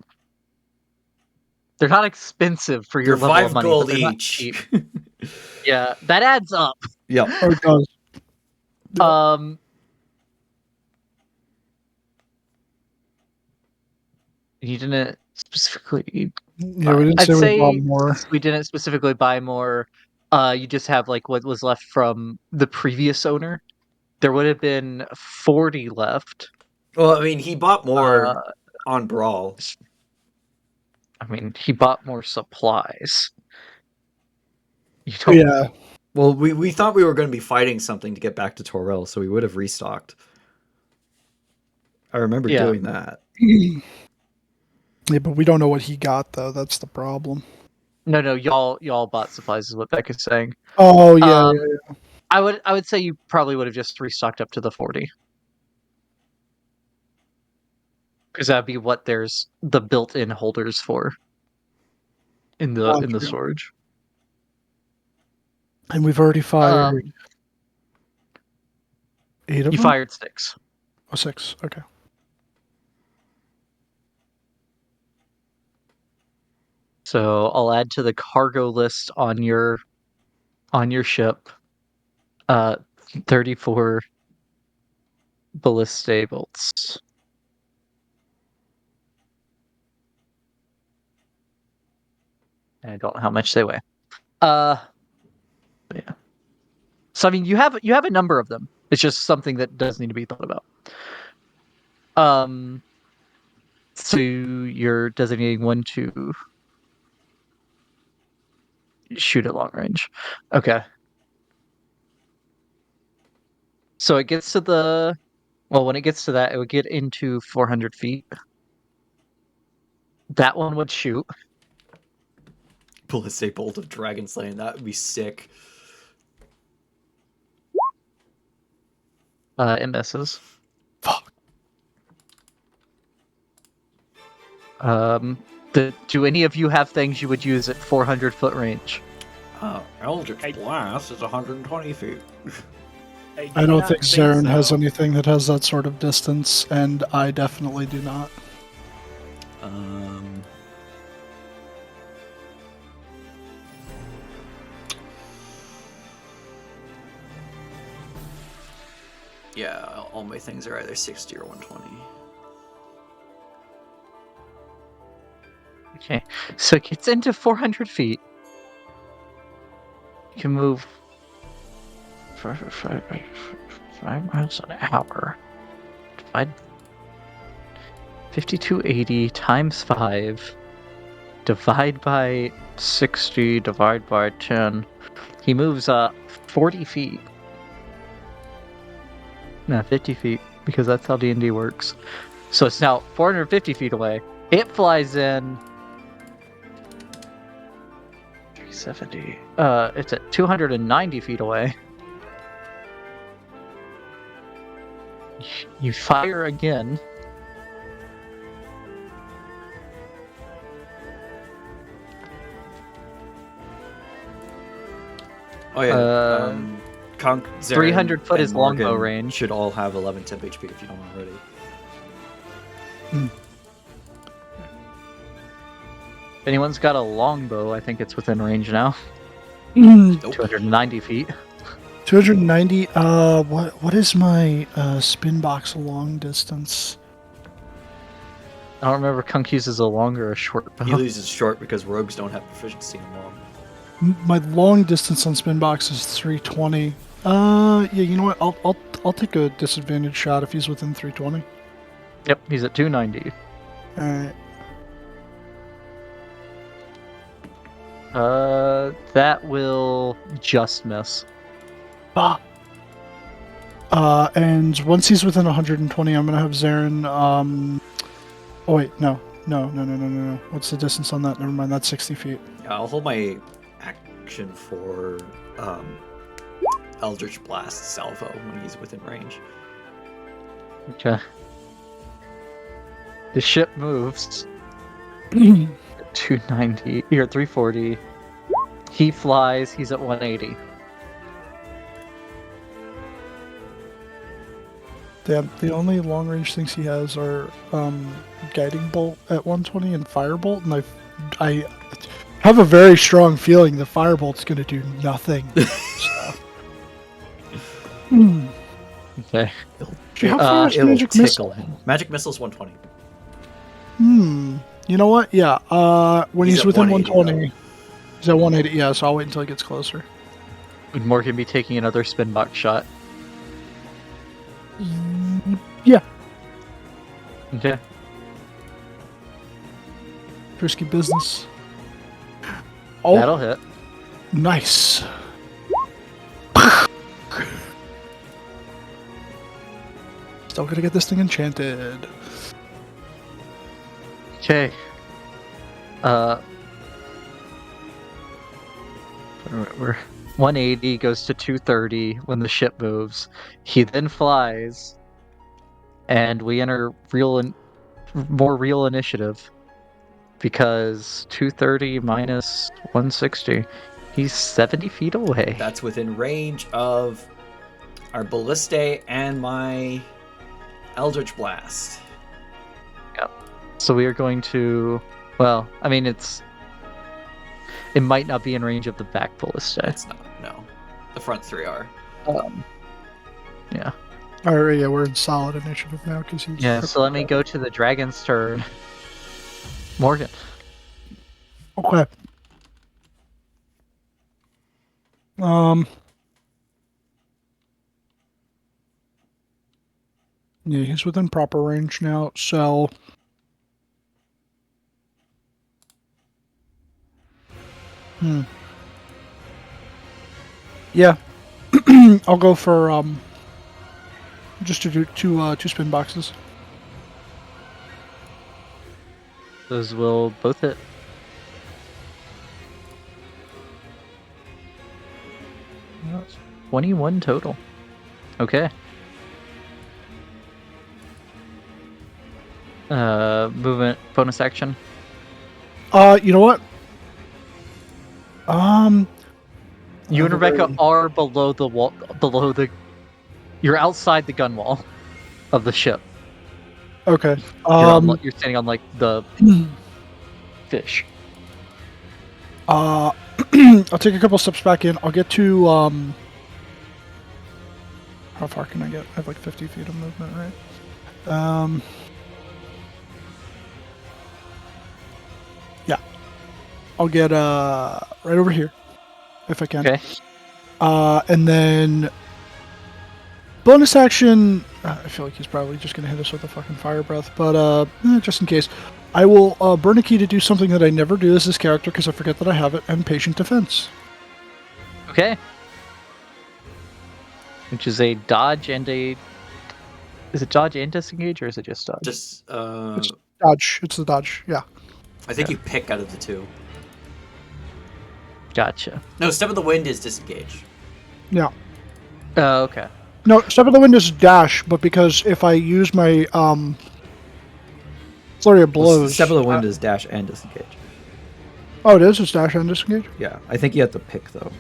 They're not expensive for your They're level of 5 money, but gold they're not each. cheap. Yeah, that adds up. Yep. Oh, it does. Yep. You didn't specifically. Yeah, we didn't I'd say we say bought more. since we didn't specifically buy more. You just have like what was left from the previous owner. There would have been 40 left. Well, I mean, he bought more Uh, on Brawl. I mean, he bought more supplies. You don't. Yeah. Well, we thought we were going to be fighting something to get back to Torrell, so we would have restocked. I remember Yeah. doing that. Yeah, but we don't know what he got though. That's the problem. No, y'all bought supplies is what Beck is saying. Oh yeah, Um, yeah. I would say you probably would have just restocked up to the 40. Because that'd be what there's the built-in holders for in Got the you. storage. And we've already fired 8 of You them. fired 6. Oh, 6. Okay. So I'll add to the cargo list on your ship 34 ballista bolts. I don't know how much they weigh. Yeah. So I mean you have a number of them. It's just something that does need to be thought about. So you're designating 1 to shoot at long range. Okay. So it gets to when it gets to that, it would get into 400 feet. That one would shoot. Ballistic bolt of Dragon Slaying, that would be sick. It misses. Fuck. Do any of you have things you would use at 400-foot range? Eldritch Blast is 120 feet. I do don't not think Zarin has so. anything that has that sort of distance, and I definitely do not. Yeah, all my things are either 60 or 120. Okay, so it gets into 400 feet. You can move 5 miles an hour. Divide 5280 times 5. Divide by 60. Divide by 10. He moves 40 feet. No, 50 feet, because that's how D&D works. So it's now 450 feet away. It flies in 370. It's at 290 feet away. You fire again. Oh yeah, Conk, Zarin, 300 foot and is longbow Morgan range. should all have 11 temp HP if you don't already. If anyone's got a longbow, I think it's within range now. Nope. 290 feet. 290. What is my spin box long distance? I don't remember if Kunk uses a long or a short bow. He loses short because rogues don't have proficiency in long. My long distance on spin box is 320. Yeah, you know what? I'll take a disadvantage shot if he's within 320. Yep, he's at 290. Alright. That will just miss. And once he's within 120, I'm gonna have Zarin. Oh wait, no. What's the distance on that? Never mind. That's 60 feet. Yeah, I'll hold my action for Eldritch Blast salvo when he's within range. Okay. The ship moves. 290. You're at 340. He flies. He's at 180. The only long range things he has are guiding bolt at 120 and firebolt, and I have a very strong feeling the firebolt's going to do nothing. So. Okay. How far is It'll magic tickle missile? him. Magic missile's 120. You know what? Yeah. When He's he's at within 180 120, he's at 180. Yeah, so I'll wait until he gets closer. Would Morgan be taking another spin box shot? Yeah. Okay. Risky business. Oh, That'll hit. nice. Still gotta get this thing enchanted. Okay. We're 180 goes to 230 when the ship moves. He then flies, and we enter more real initiative because 230 minus 160. He's 70 feet away. That's within range of our Ballistae and my Eldritch Blast. So we are going to. Well, I mean, it might not be in range of the back ballista. It's not, no. The front three are. Yeah. Alright, yeah, we're in solid initiative now because he's. Yeah. So let me go to the dragon's turn. Morgan. Okay. Yeah, he's within proper range now, so. Yeah. I'll go for just to do two spin boxes. Those will both hit. That's 21 total. Okay. Movement bonus action. You know what? You and Rebecca very- are below the wall. You're outside the gun wall of the ship. Okay. You're standing on like the fish. I'll take a couple steps back in. I'll get to how far can I get? I have like 50 feet of movement, right? Yeah. I'll get right over here if I can. Okay. And then bonus action. I feel like he's probably just gonna hit us with a fucking fire breath, but just in case, I will burn a key to do something that I never do as this character because I forget that I have it, and patient defense. Okay. Which is a dodge and a. Is it dodge and disengage, or is it just dodge? Just, It's dodge. It's the dodge. Yeah. I think you pick out of the two. Gotcha. No, Step of the Wind is disengage. Yeah. Okay. No, Step of the Wind is dash, but because if I use my flurry of blows. Step of the Wind is dash and disengage. Oh, it is. It's dash and disengage. Yeah, I think you have to pick though.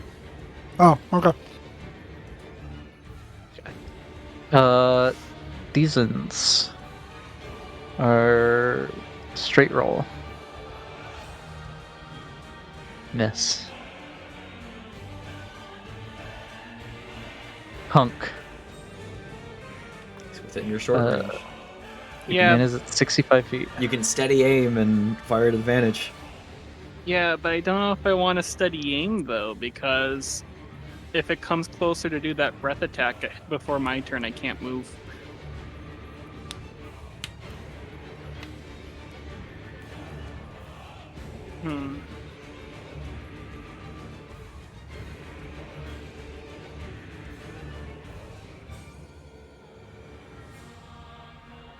Oh, okay. These ones are straight roll. Miss. Hunk. It's within your short range. Yeah, And is it 65 feet? You can steady aim and fire at advantage. yeah, but I don't know if I want to study aim though, because if it comes closer to do that breath attack before my turn, I can't move.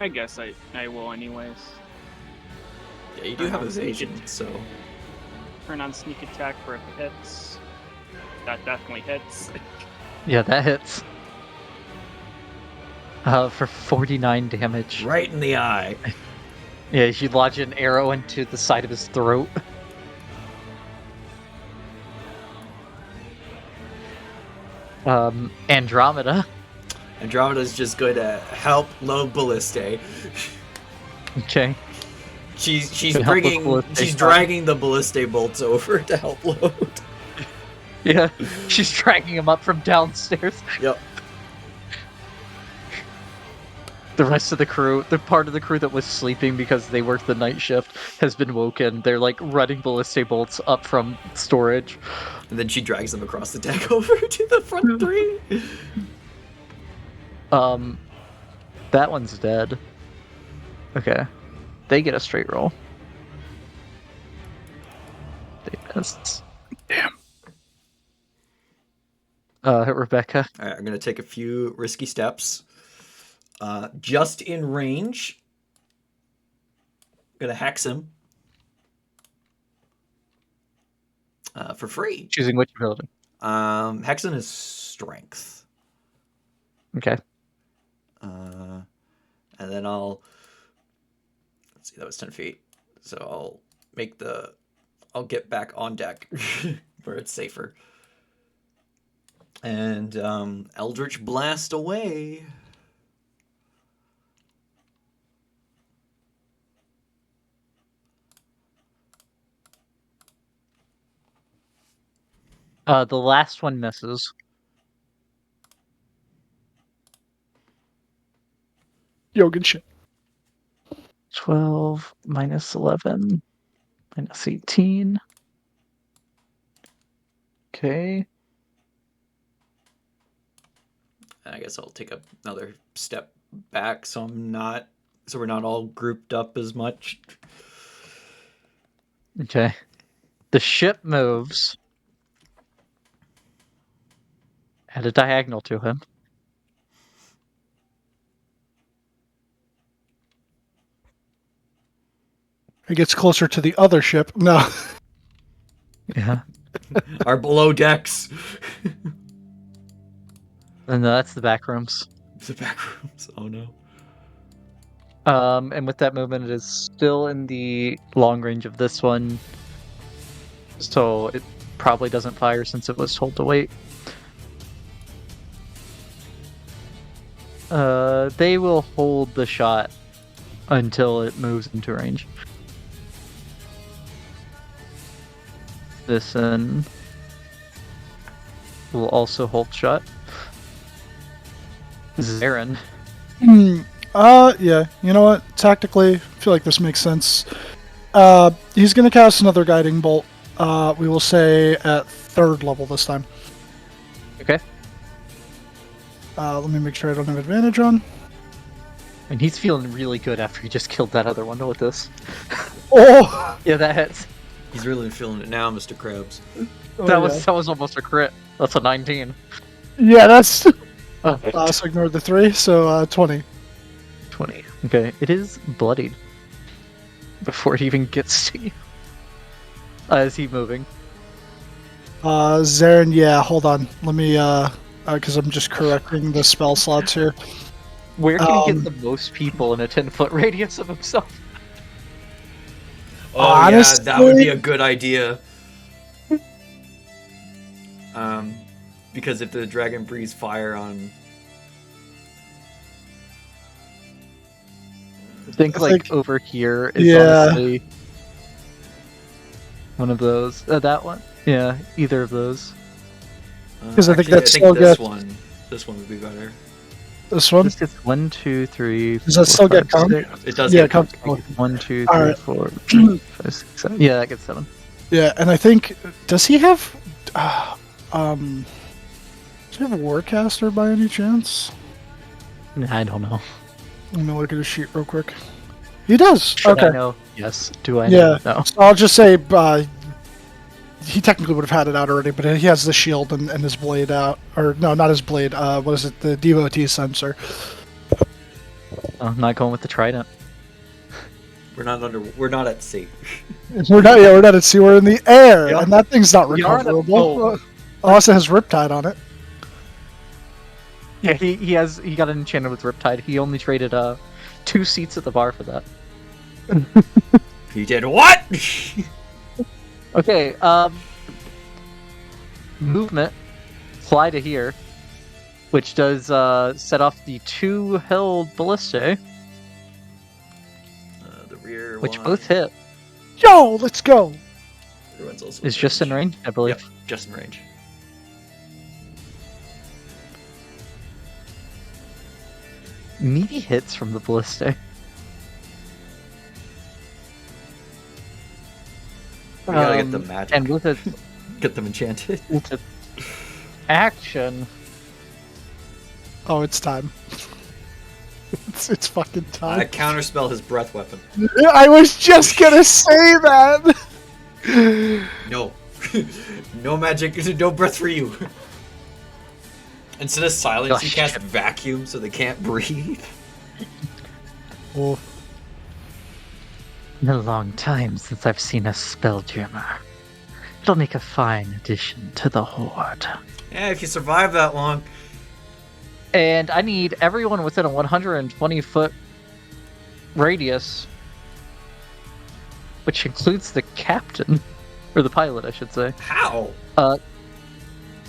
I guess I will anyways. Yeah, you do have evasion, so Turn on sneak attack for if it hits. That definitely hits. Yeah, that hits. For 49 damage. right in the eye. Yeah, you lodge an arrow into the side of his throat. Andromeda. Andromeda's just going to help load Balliste. Okay. She's Can help with bringing, Balliste she's stuff. dragging the Balliste bolts over to help load. Yeah. She's dragging him up from downstairs. Yep. The rest of the crew, the part of the crew that was sleeping because they worked the night shift, has been woken. They're like running ballistic bolts up from storage. And then she drags them across the deck over to the front three. That one's dead. Okay. They get a straight roll. They missed. Damn. Rebecca. All right, I'm going to take a few risky steps. Just in range. I'm going to hex him. For free. Choosing which ability. Hexen is strength. Okay. And then let's see, that was 10 feet. So I'll get back on deck where it's safer. And Eldritch Blast away. The last one misses. Yo, good shit. 12 minus 11 minus 18. Okay. I guess I'll take another step back so we're not all grouped up as much. Okay. The ship moves at a diagonal to him. He gets closer to the other ship. No. Yeah. Our below decks. And that's the back rooms. The back rooms. Oh no. And with that movement, it is still in the long range of this one. So it probably doesn't fire since it was told to wait. They will hold the shot until it moves into range. This one will also hold shot. Zarin. Yeah. You know what? Tactically, I feel like this makes sense. He's gonna cast another guiding bolt. We will say at 3rd level this time. Okay. Let me make sure I don't have advantage on. And he's feeling really good after he just killed that other one with this. Oh! Yeah, that hits. He's really feeling it now, Mr. Krabs. That was almost a crit. That's a 19. Yeah, that's. Oh, So ignore the 3, so 20. 20. Okay, it is bloodied before it even gets to you. Is he moving? Zarin, yeah, hold on. Let me, because I'm just correcting the spell slots here. Where can he get the most people in a 10-foot radius of himself? Oh Honestly, yeah, that would be a good idea. Because if the dragon breathes fire on, I think think- over here is Yeah. honestly one of those. That one? Yeah, either of those. 'Cause I think actually, that's still this good. this one would be better. This one? This gets 1, 2, 3. Does that still get count? It does. Yeah, get count. 1, 2, All 3, right. 4, 5, 6, 7. Yeah, that gets 7. Yeah, and I think does he have does he have a Warcaster by any chance? I don't know. Let me look at his sheet real quick. He does. Should Okay. I know? Yes. Do I Yeah. know? No. So I'll just say he technically would have had it out already, but he has the shield and his blade out. Or no, not his blade. What is it? The devotee sensor. I'm not going with the trident. We're not at sea. We're not at sea. We're in the air, Yeah. and that thing's not We are on a recoverable. boat. Unless it has Riptide on it. Yeah, he got an enchanted with Riptide. He only traded 2 seats at the bar for that. He did what? Okay, movement. Fly to here. which does set off the 2 held ballistae, The rear which one. both hit. Yo, let's go. Rear one's also Is just in range, I believe. Yep, just in range. Meaty hits from the ballistae. We gotta get the magic. And with it, Get them enchanted. with it action, Oh, it's time. It's fucking time. Counterspell his breath weapon. I was just gonna say that. No. No magic, no breath for you. Instead of silence, Gosh. you cast vacuum so they can't breathe. Oh, in a long time since I've seen a spelljammer. It'll make a fine addition to the horde. Yeah, if you survive that long. And I need everyone within a 120-foot radius, which includes the captain, or the pilot, I should say, How?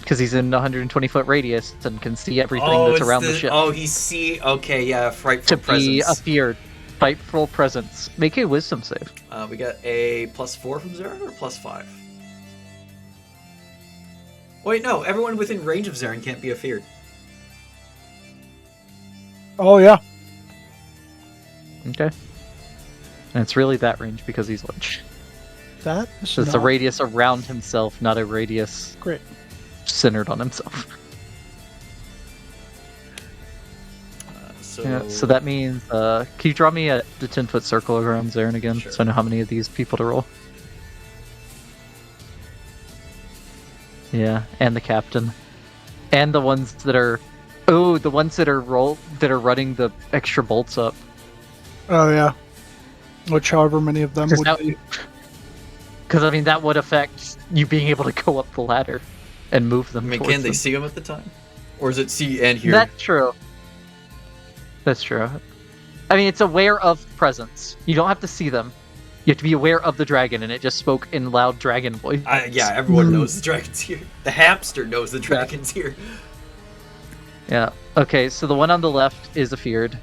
because he's in a 120-foot radius and can see everything that's it's around the ship. Oh, he see. Okay, yeah, frightful To be presence. afeared, frightful presence. Make a wisdom save. We got a +4 from Zarin or +5? Wait, no. Everyone within range of Zarin can't be afeared. oh yeah. Okay. And it's really that range because he's large. That is So it's a not radius around himself, not a radius great. centered on himself. So, Yeah, so that means, can you draw me the 10-foot circle around Zarin again, Sure. so I know how many of these people to roll? Yeah, and the captain, and the ones that are, the ones that are running the extra bolts up. Oh yeah. Which, however many of them Because would now- be. Because I mean that would affect you being able to go up the ladder and move I them. mean, towards can they them. see him at the time? Or is it see and hear? That's true. That's true. I mean, it's aware of presence. You don't have to see them. You have to be aware of the dragon, and it just spoke in loud dragon voice. Yeah, everyone Hmm. knows the dragon's here. The hamster knows the dragon's here. Yeah. Okay, so the one on the left is afeared.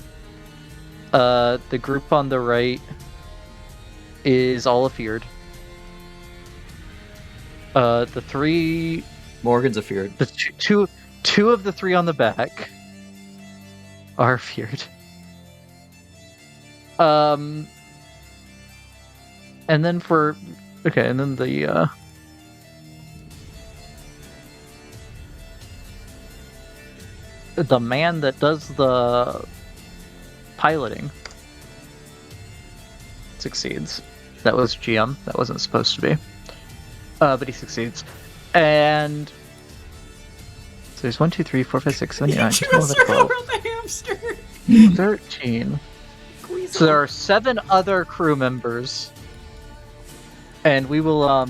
The group on the right is all afeared. The three, Morgan's afeared. the two of the three on the back are feared. And then and then the man that does the piloting succeeds. That was GM. That wasn't supposed to be. But he succeeds. And so there's 1, 2, 3, 4, 5, 6, 7, 8, 9, 10, 11, 12, around the hamster. 13. So there are 7 other crew members, and we will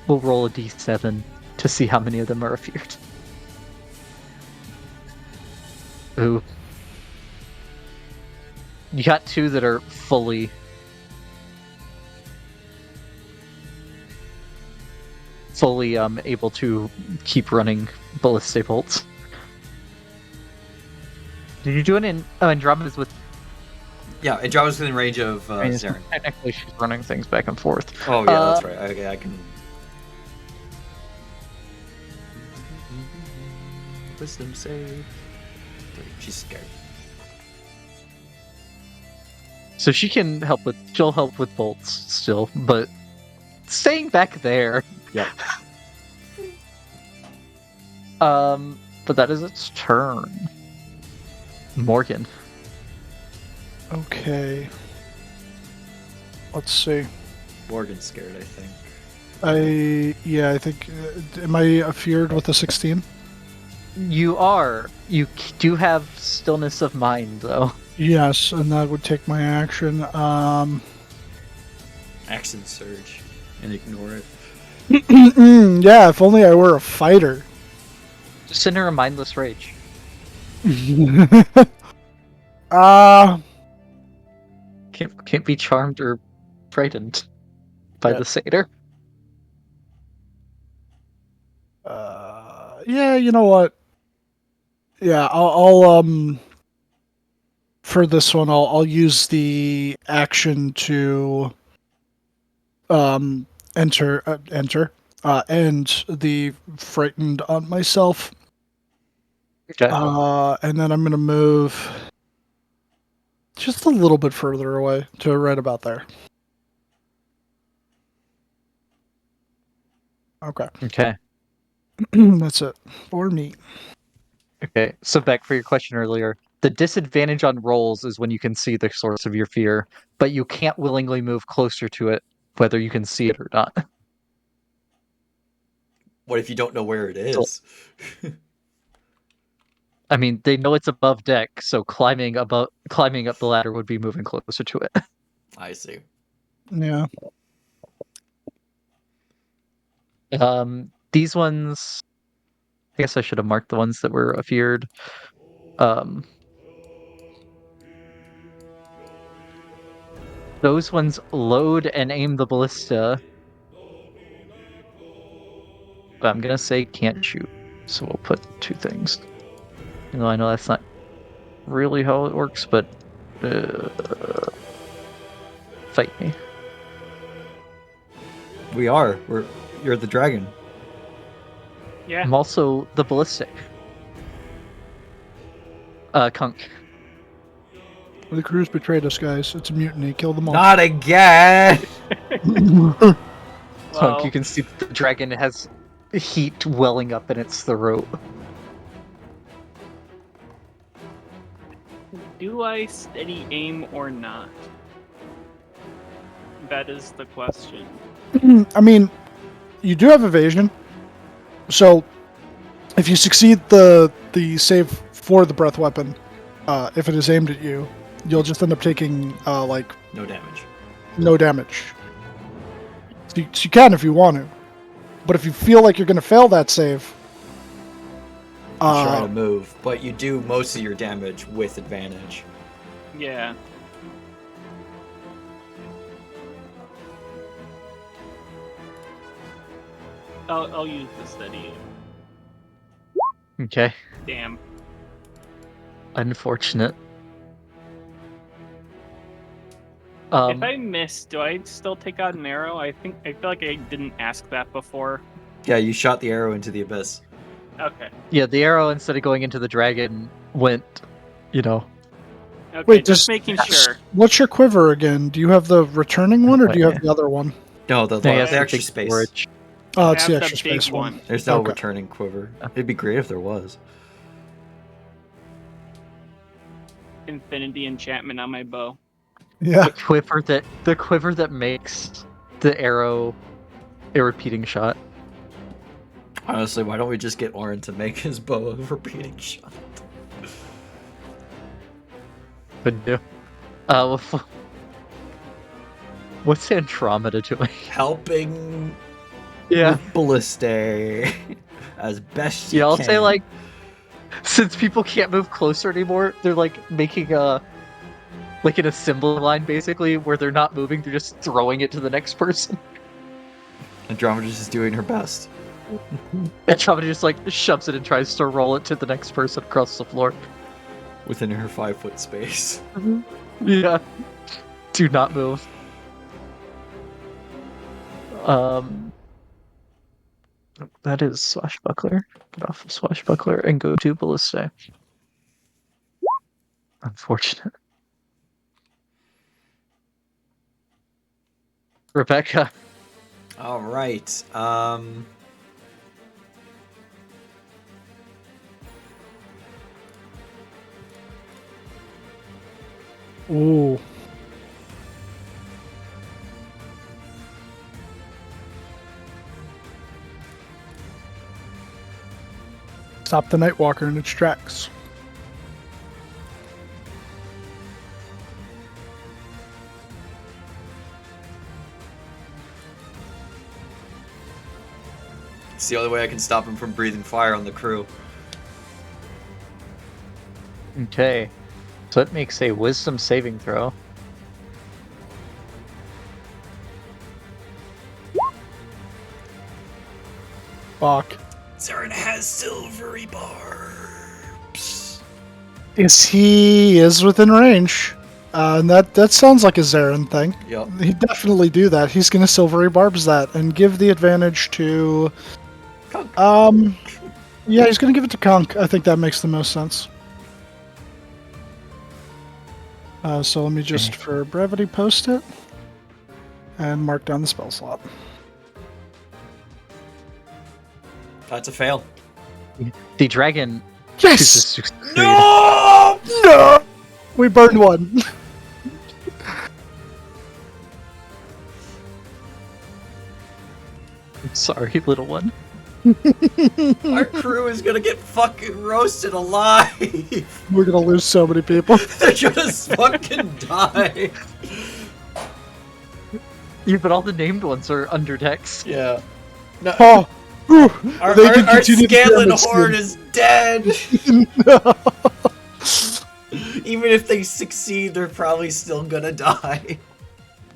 we'll roll a d7 to see how many of them are afeared. Ooh, you got 2 that are fully able to keep running ballistic bolts. Did you do it in Andromeda's with? Yeah, Andromeda's within range of I mean, Zarin. technically, she's running things back and forth. Oh yeah, that's right. Okay, I can. Wisdom save. She's scared. So she'll help with bolts still, but staying back there. Yep. But that is its turn. Morgan. Okay. Let's see. Morgan's scared, I think. I think. Am I afeared with a 16? You are. You do have stillness of mind, though. Yes, and that would take my action. Action surge and ignore it. Yeah, if only I were a fighter. Just send her a mindless rage. Can't be charmed or frightened by Yeah. the satyr. Yeah, you know what? Yeah, I'll for this one, I'll use the action to enter and the frightened on myself. Okay. And then I'm gonna move just a little bit further away to right about there. Okay, Okay. that's it for me. Okay. So back for your question earlier. The disadvantage on rolls is when you can see the source of your fear, but you can't willingly move closer to it, whether you can see it or not. What if you don't know where it So, is? I mean, they know it's above deck, so climbing up the ladder would be moving closer to it. I see. Yeah. These ones, I guess I should have marked the ones that were afeared. Um, those ones load and aim the ballista. But I'm gonna say can't shoot, so we'll put two things. Even though I know that's not really how it works, but uh, fight me. We are. You're the dragon. Yeah. I'm also the ballistic. Kunk. The crew's betrayed us, guys. It's a mutiny. Kill them all. Not again. Kunk, Well, you can see the dragon has heat welling up in its throat. do I steady aim or not? That is the question. I mean, you do have evasion, so if you succeed the save for the breath weapon, if it is aimed at you, you'll just end up taking like No damage. no damage. So you can if you want to, but if you feel like you're going to fail that save, Try to move, but you do most of your damage with advantage. Yeah. I'll use the steady aim. Okay. Damn. Unfortunate. If I miss, do I still take out an arrow? I feel like I didn't ask that before. Yeah, you shot the arrow into the abyss. Okay. Yeah, the arrow, instead of going into the dragon, went, Okay, Wait, just making sure. What's your quiver again? Do you have the returning one, or do you have Wait. the other one? No, the No, he has the the extra big space. storage. Oh, I it's have the the extra big space one. There's no Okay. returning quiver. It'd be great if there was. Infinity enchantment on my bow. Yeah. The quiver that makes the arrow a repeating shot. Honestly, why don't we just get Orin to make his bow a repeating shot? Couldn't do. What's Andromeda doing? Helping Yeah. with Ballistae as best you Yeah, I'll can. say, like, since people can't move closer anymore, they're like making an assembly line basically where they're not moving, they're just throwing it to the next person. Andromeda's just doing her best. Andromeda just like shoves it and tries to roll it to the next person across the floor. Within her 5-foot space. Yeah. Do not move. That is Swashbuckler. Get off of Swashbuckler and go to Ballistae. Unfortunate. Rebecca. All right. Ooh. Stop the Nightwalker in its tracks. It's the only way I can stop him from breathing fire on the crew. Okay. So it makes a wisdom saving throw. Fuck. Zarin has silvery barbs. He is within range. And that sounds like a Zarin thing. Yep. He'd definitely do that. He's going to Silvery Barbs that and give the advantage to... Kunk. Yeah, he's going to give it to Conk. I think that makes the most sense. So let me just, for brevity, post it. And mark down the spell slot. That's a fail. The dragon Yes! chooses to succeed. No! No! We burned one. Sorry, little one. Our crew is gonna get fucking roasted alive. We're going to lose so many people. They're gonna fucking die. Yeah, but all the named ones are under decks. Yeah. No, Oh! Whew. our They can continue to Scanlan damage horde them. is dead. No. Even if they succeed, they're probably still gonna die.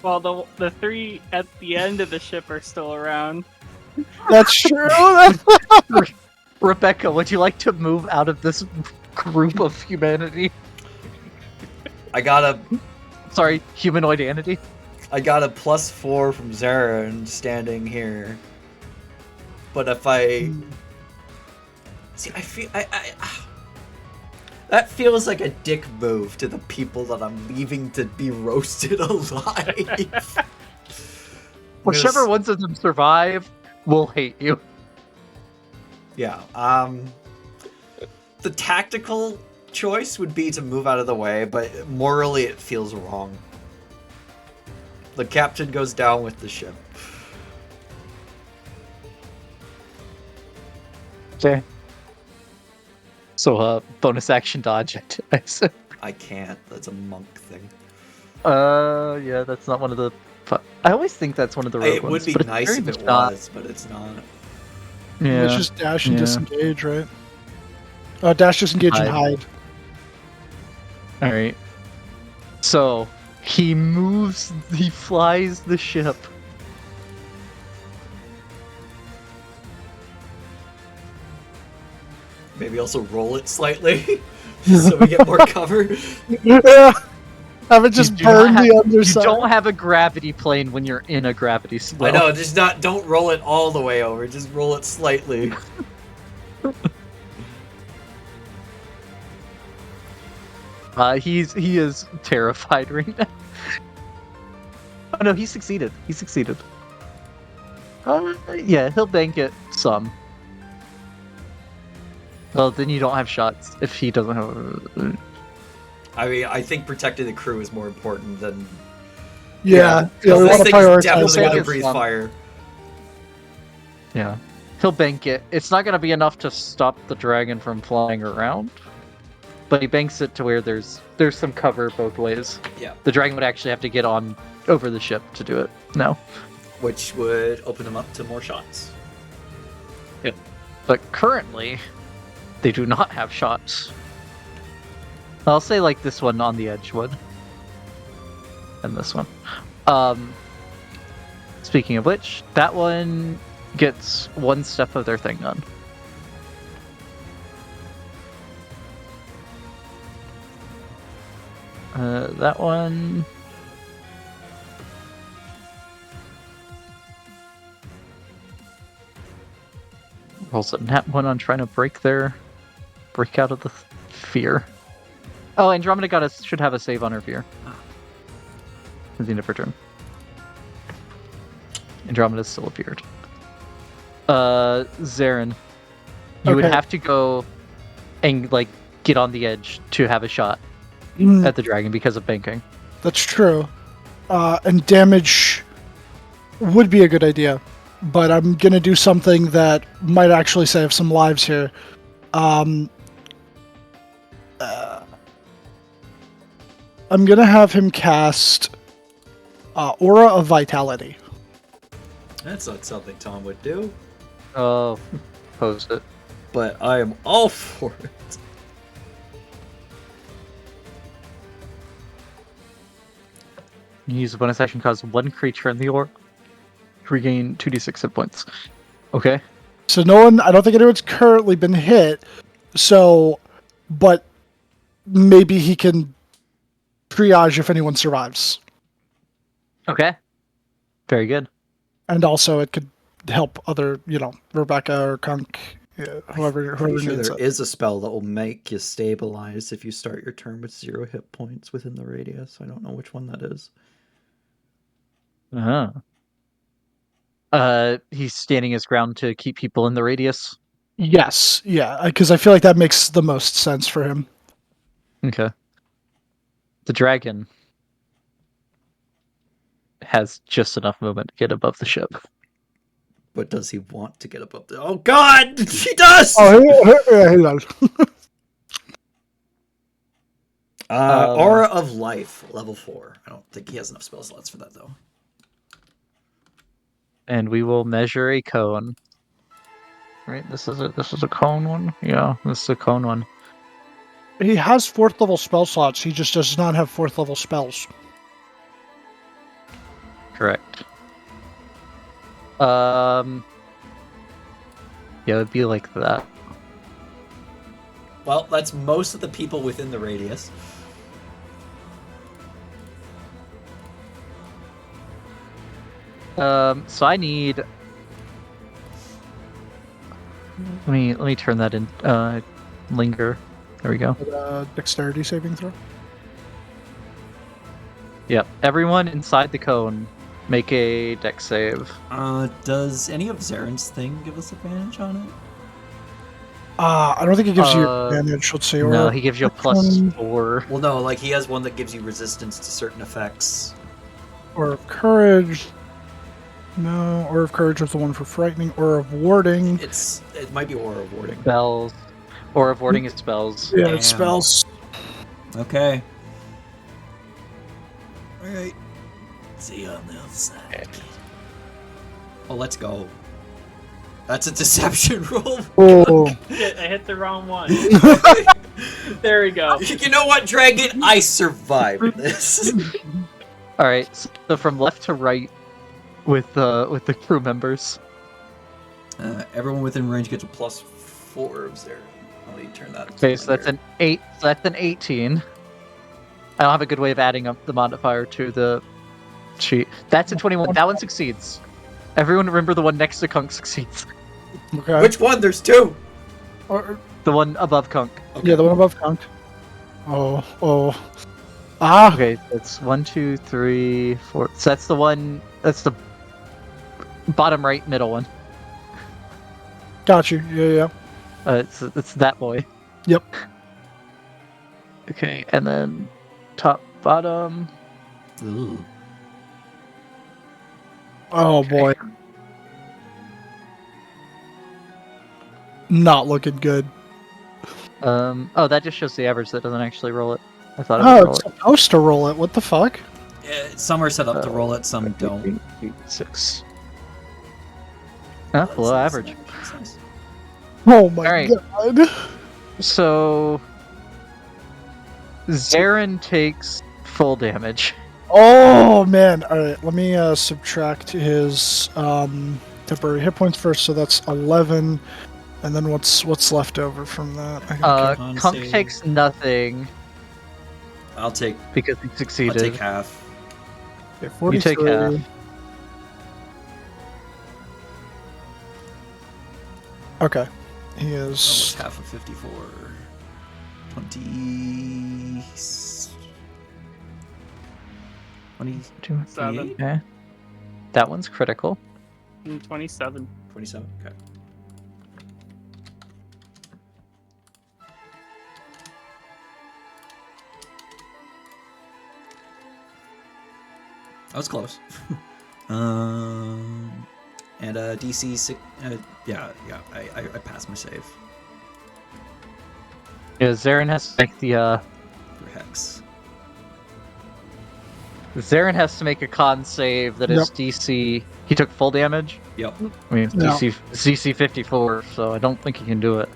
Well, the three at the end of the ship are still around. That's true. Rebecca, would you like to move out of this group of humanity? I got a Sorry, humanoidity. +4 from Zarin standing here. But if I see, I feel that feels like a dick move to the people that I'm leaving to be roasted alive. Whichever ones of them survive will hate you. Yeah. The tactical choice would be to move out of the way, but morally it feels wrong. The captain goes down with the ship. Okay. So, bonus action dodge. I can't. That's a monk thing. Yeah, that's not one of the. I always think that's one of the rogue It would ones, be but it's nice very if much it not. was, but it's not. Yeah. It's just dash and Yeah. disengage, right? Dash, disengage, and hide. All right. So he moves. He flies the ship. Maybe also roll it slightly so we get more cover. Yeah. Have it just do not burn the You underside. don't have a gravity plane when you're in a gravity spell. I know, just don't roll it all the way over, just roll it slightly. He is terrified right now. Oh no, he succeeded. He succeeded. Yeah, he'll bank it some. Well, then you don't have shots if he doesn't have. I mean, I think protecting the crew is more important than... Yeah, we this want to thing is prioritize definitely that. gonna breathe fire. Yeah, he'll bank it. It's not going to be enough to stop the dragon from flying around, but he banks it to where there's some cover both ways. Yeah. The dragon would actually have to get on over the ship to do it. No, Which would open them up to more shots. but currently they do not have shots. I'll say like this one on the edge would, and this one. Speaking of which, that one gets one step of their thing done. That one. Rolls a nat one on trying to break out of the fear. Oh, Andromeda should have a save on her fear. At the end of her turn. Andromeda still appeared. Zarin, you would Okay. have to go and like get on the edge to have a shot Mm, at the dragon because of banking. that's true. And damage would be a good idea, but I'm gonna do something that might actually save some lives here. I'm gonna have him cast Aura of Vitality. That's not something Tom would do, Oh, post it. but I am all for it. You use a bonus action, cause one creature in the aura to regain 2d6 hit points. Okay. So no one, I don't think anyone's currently been hit. So, but maybe he can triage if anyone survives. Okay. Very good. And also, it could help other, Rebecca or Kunk, whoever Pretty sure needs there it. is a spell that will make you stabilize if you start your turn with 0 hit points within the radius. I don't know which one that is. He's standing his ground to keep people in the radius. Yes, yeah, because I feel like that makes the most sense for him. Okay. The dragon has just enough movement to get above the ship. But does he want to get above the... Oh, God! He does! Yeah, he does. Aura of Life, level 4. I don't think he has enough spell slots for that, though. And we will measure a cone. Right, this is a cone one? Yeah, this is a cone one. He has 4th level spell slots. He just does not have 4th level spells. Correct. Yeah, it'd be like that. Well, that's most of the people within the radius. So I need. Let me turn that in. Linger. There we go. Dexterity saving throw. Yep. Everyone inside the cone, make a dex save. Does any of Zaren's thing give us advantage on it? I don't think it gives you advantage. Let's see. No, he gives you a +4. Well, no, like he has one that gives you resistance to certain effects. Or of courage. No, or of courage was the one for frightening, or of warding. It might be Aura of Warding. Spells. Or of warding is spells. Yeah, Damn. it's spells. Okay. Alright. See you on the other side. Oh, let's go. That's a deception roll. Oh. Shit, I hit the wrong one. There we go. You know what, Dragon? I survived this. All right. So from left to right, with the crew members. Everyone within range gets a +4 of Zaren. I'll let you turn that. Okay, so that's an 8. So that's an 18. I don't have a good way of adding up the modifier to the sheet. That's a 21. That one succeeds. Everyone remember the one next to Kunk succeeds. Okay. Which one? There's 2. The one above Kunk. Okay. Yeah, the one above Kunk. Oh. Ah. Okay, that's 1, 2, 3, 4. So that's the one. That's the bottom right middle one. Got you. Yeah. It's that boy. Yep. Okay, and then top bottom. Ooh. Oh Okay. boy. Not looking good. Oh, that just shows the average. That doesn't actually roll it. I thought it would roll It's supposed to roll it. What the fuck? Some are set up to roll it, some don't. 6. Below average. Oh my All right. god. So Zarin takes full damage. Oh man. Alright, let me subtract his temporary hit points first, so that's 11. And then what's left over from that? Con Kunk save. takes nothing I'll take because he succeeded. I'll take half. Okay, You take 43. half. Okay. He Almost is half of 54. 20. 7. Okay. That one's critical. 27. 27? Okay. That was close. And DC 6. Yeah, I passed my save Yeah, Zarin has to make the for Hex. Zarin has to make a con save that is Yep. DC. He took full damage. Yep. I mean, No. DC 54, so I don't think he can do it.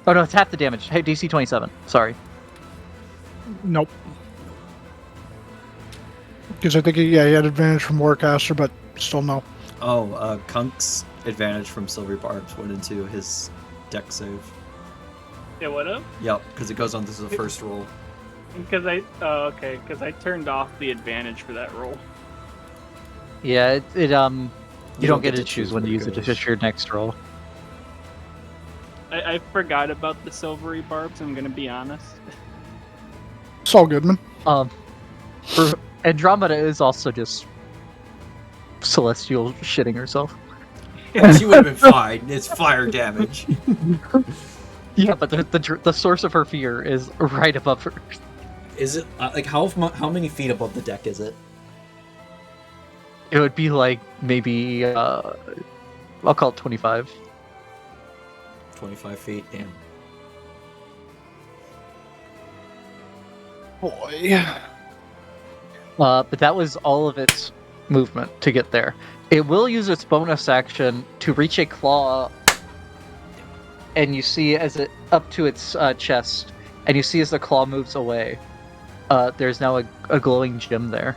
Oh no, it's half the damage. Hey, DC 27. Sorry. nope. Because I think he had advantage from Warcaster, but still no. Oh, Kunk's advantage from Silvery Barbs went into his deck save. It would have? Yep, because it goes on. This is the first roll. Because because I turned off the advantage for that roll. Yeah, you don't get to choose choose when to where it use it. It's goes. just your next roll. I forgot about the silvery barbs, I'm gonna be honest. It's all good, man. For Andromeda is also just celestial shitting herself. She would have been fine. It's fire damage. Yeah, but the source of her fear is right above her. Is it like how many feet above the deck is it? It would be like maybe I'll call it 25. 25 feet. Damn. Boy. But that was all of its movement to get there. It will use its bonus action to reach a claw, and you see as it up to its chest, and you see as the claw moves away, there's now a glowing gem there,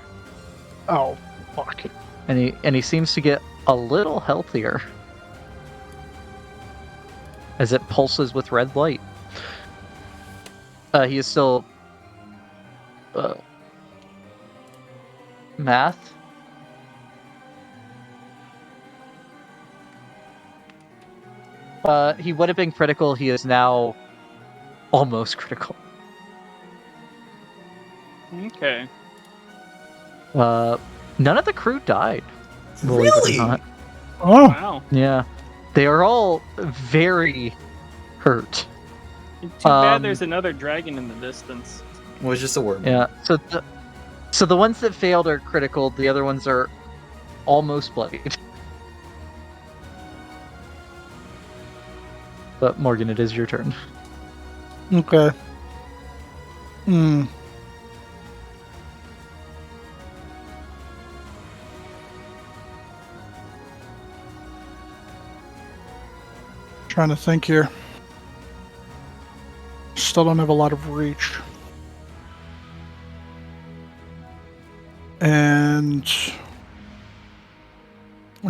Oh, fuck. and he seems to get a little healthier as it pulses with red light. He is still math. He would have been critical. He is now almost critical. Okay. None of the crew died. believe it or Really? not. Oh, Wow. Yeah, they are all very hurt. Too bad Um, there's another dragon in the distance. Well, it's just a worm. Yeah, so the ones that failed are critical. The other ones are almost bloodied. But Morgan, it is your turn. okay. Hmm. Trying to think here. Still don't have a lot of reach. And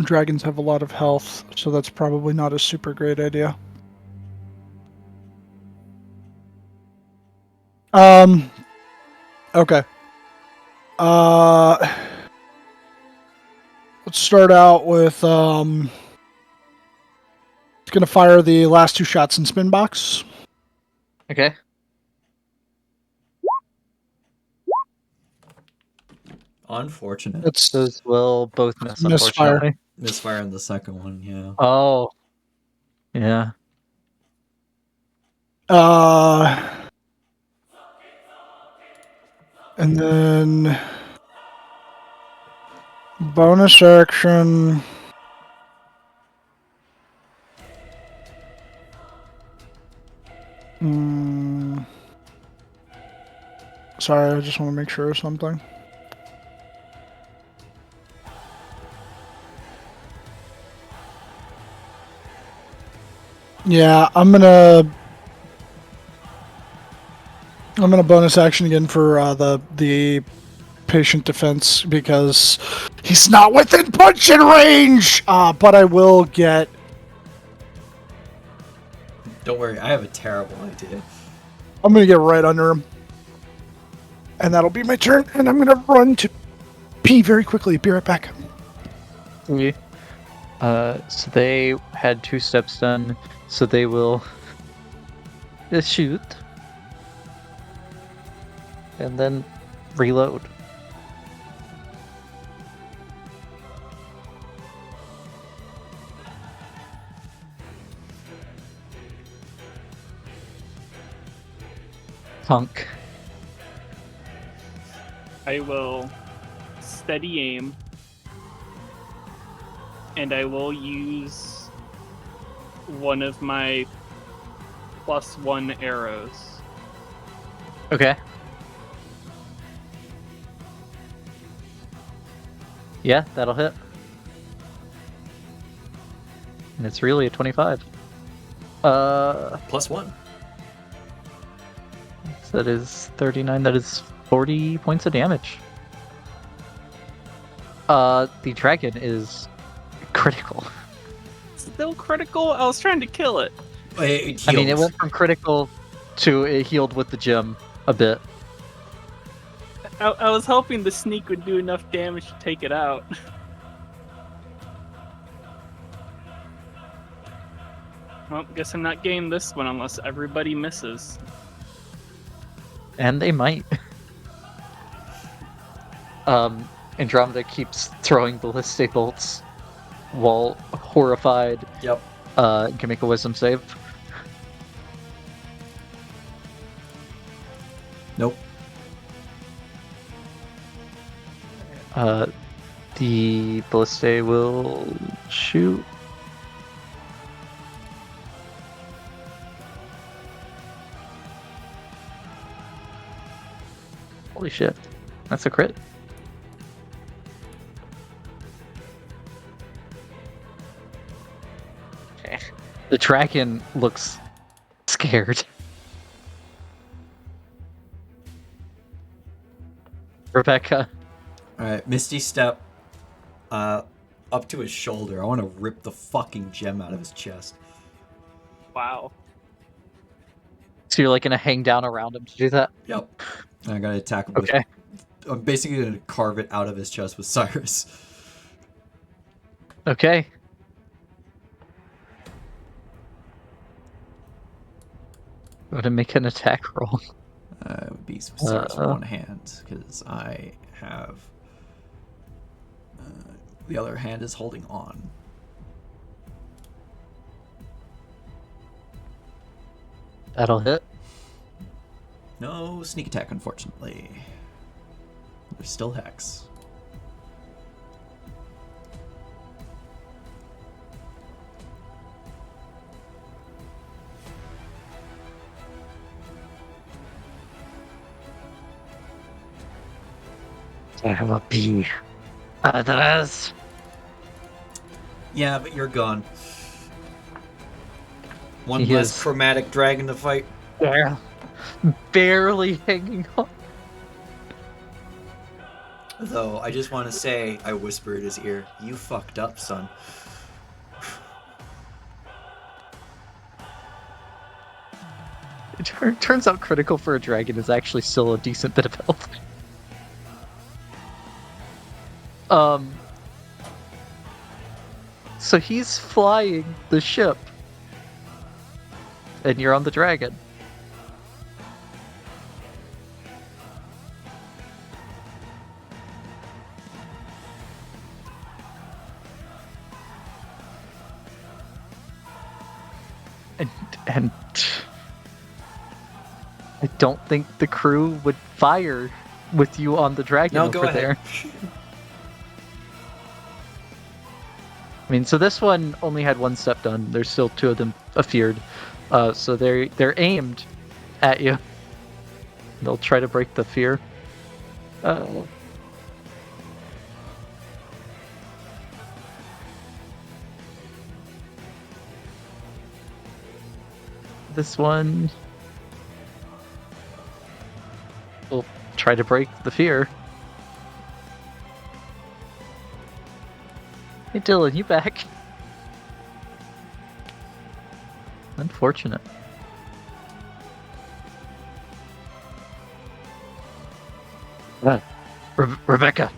dragons have a lot of health, so that's probably not a super great idea. Okay. Let's start out with, it's gonna fire the last 2 shots in spin box. Okay. Unfortunate. It's Those will both miss, Misfire. unfortunately. Misfire on the second one, yeah. Oh. Yeah. And then bonus action. Sorry, I just want to make sure of something. Yeah, I'm gonna bonus action again for the patient defense because he's not within punching range. But I will get. Don't worry, I have a terrible idea. I'm gonna get right under him, and that'll be my turn. And I'm gonna run to pee very quickly. Be right back. Okay. So they had 2 steps done, so they will shoot. And then reload. Punk. I will steady aim, and I will use one of my +1 arrows. Okay. Yeah, that'll hit. And it's really a 25. +1. So that is 39. That is 40 points of damage. The dragon is critical. Still critical? I was trying to kill it. It I mean, it heals. went from critical to it healed with the gem a bit. I was hoping the sneak would do enough damage to take it out. Well, guess I'm not getting this one unless everybody misses. And they might. Andromeda keeps throwing ballistic bolts while horrified. Yep. Can make a wisdom save. Nope. The ballista will shoot. Holy shit. That's a crit. Okay. The dragon looks scared. Rebecca. Alright, Misty Step up to his shoulder. I want to rip the fucking gem out of his chest. Wow. So you're like gonna hang down around him to do that? Yep. And I gotta attack him Okay. I'm basically gonna carve it out of his chest with Cyrus. Okay. Go ahead and make an attack roll. It would be with Cyrus with one hand, because I have... the other hand is holding on. That'll hit. No sneak attack, unfortunately. There's still Hex. I have a B. Atrás. Yeah, but you're gone. One He less is- chromatic dragon to fight. There. Barely hanging on. Though, I just want to say, I whispered in his ear, you fucked up, son. It turns out critical for a dragon is actually still a decent bit of health. So he's flying the ship. And you're on the dragon. And I don't think the crew would fire with you on the dragon No, over go ahead. there. I mean, so this one only had one step done. There's still two of them afeared, so they're aimed at you. They'll try to break the fear. This one will try to break the fear. Hey Dylan, you back? Unfortunate. Rebecca.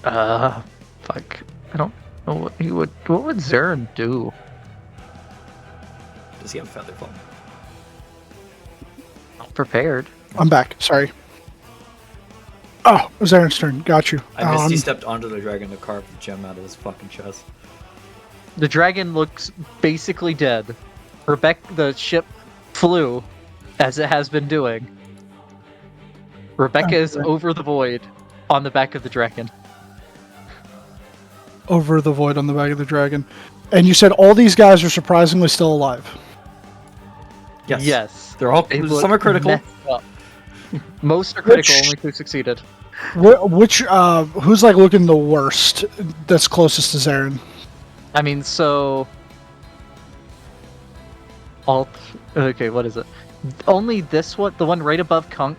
Fuck. I don't know what he would. What would Zarin do? Does he have feather fall? Not prepared. I'm back. Sorry. Oh, it was Aaron's turn. Got you. I misty stepped onto the dragon to carve the gem out of his fucking chest. The dragon looks basically dead. The ship flew, as it has been doing. Rebecca is over the void on the back of the dragon. Over the void on the back of the dragon. And you said all these guys are surprisingly still alive. Yes. Yes. They're all They look some are critical. messed up. Most are critical, Which- only 2 succeeded. Who's like looking the worst that's closest to Zarin? I mean, so... Okay, what is it? Only this one, the one right above Kunk,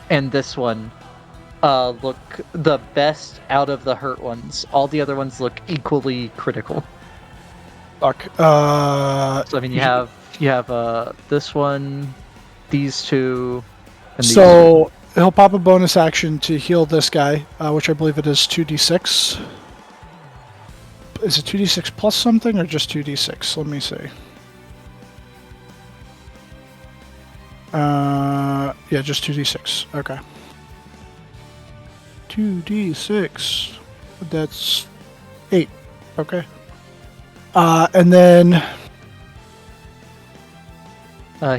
and this one look the best out of the hurt ones. All the other ones look equally critical. Fuck. So, I mean, you have You have this one, these two, and these two. So he'll pop a bonus action to heal this guy, which I believe it is 2d6. Is it 2d6 plus something or just 2d6? Let me see. Yeah, just 2d6. Okay. 2d6. That's 8. Okay. And then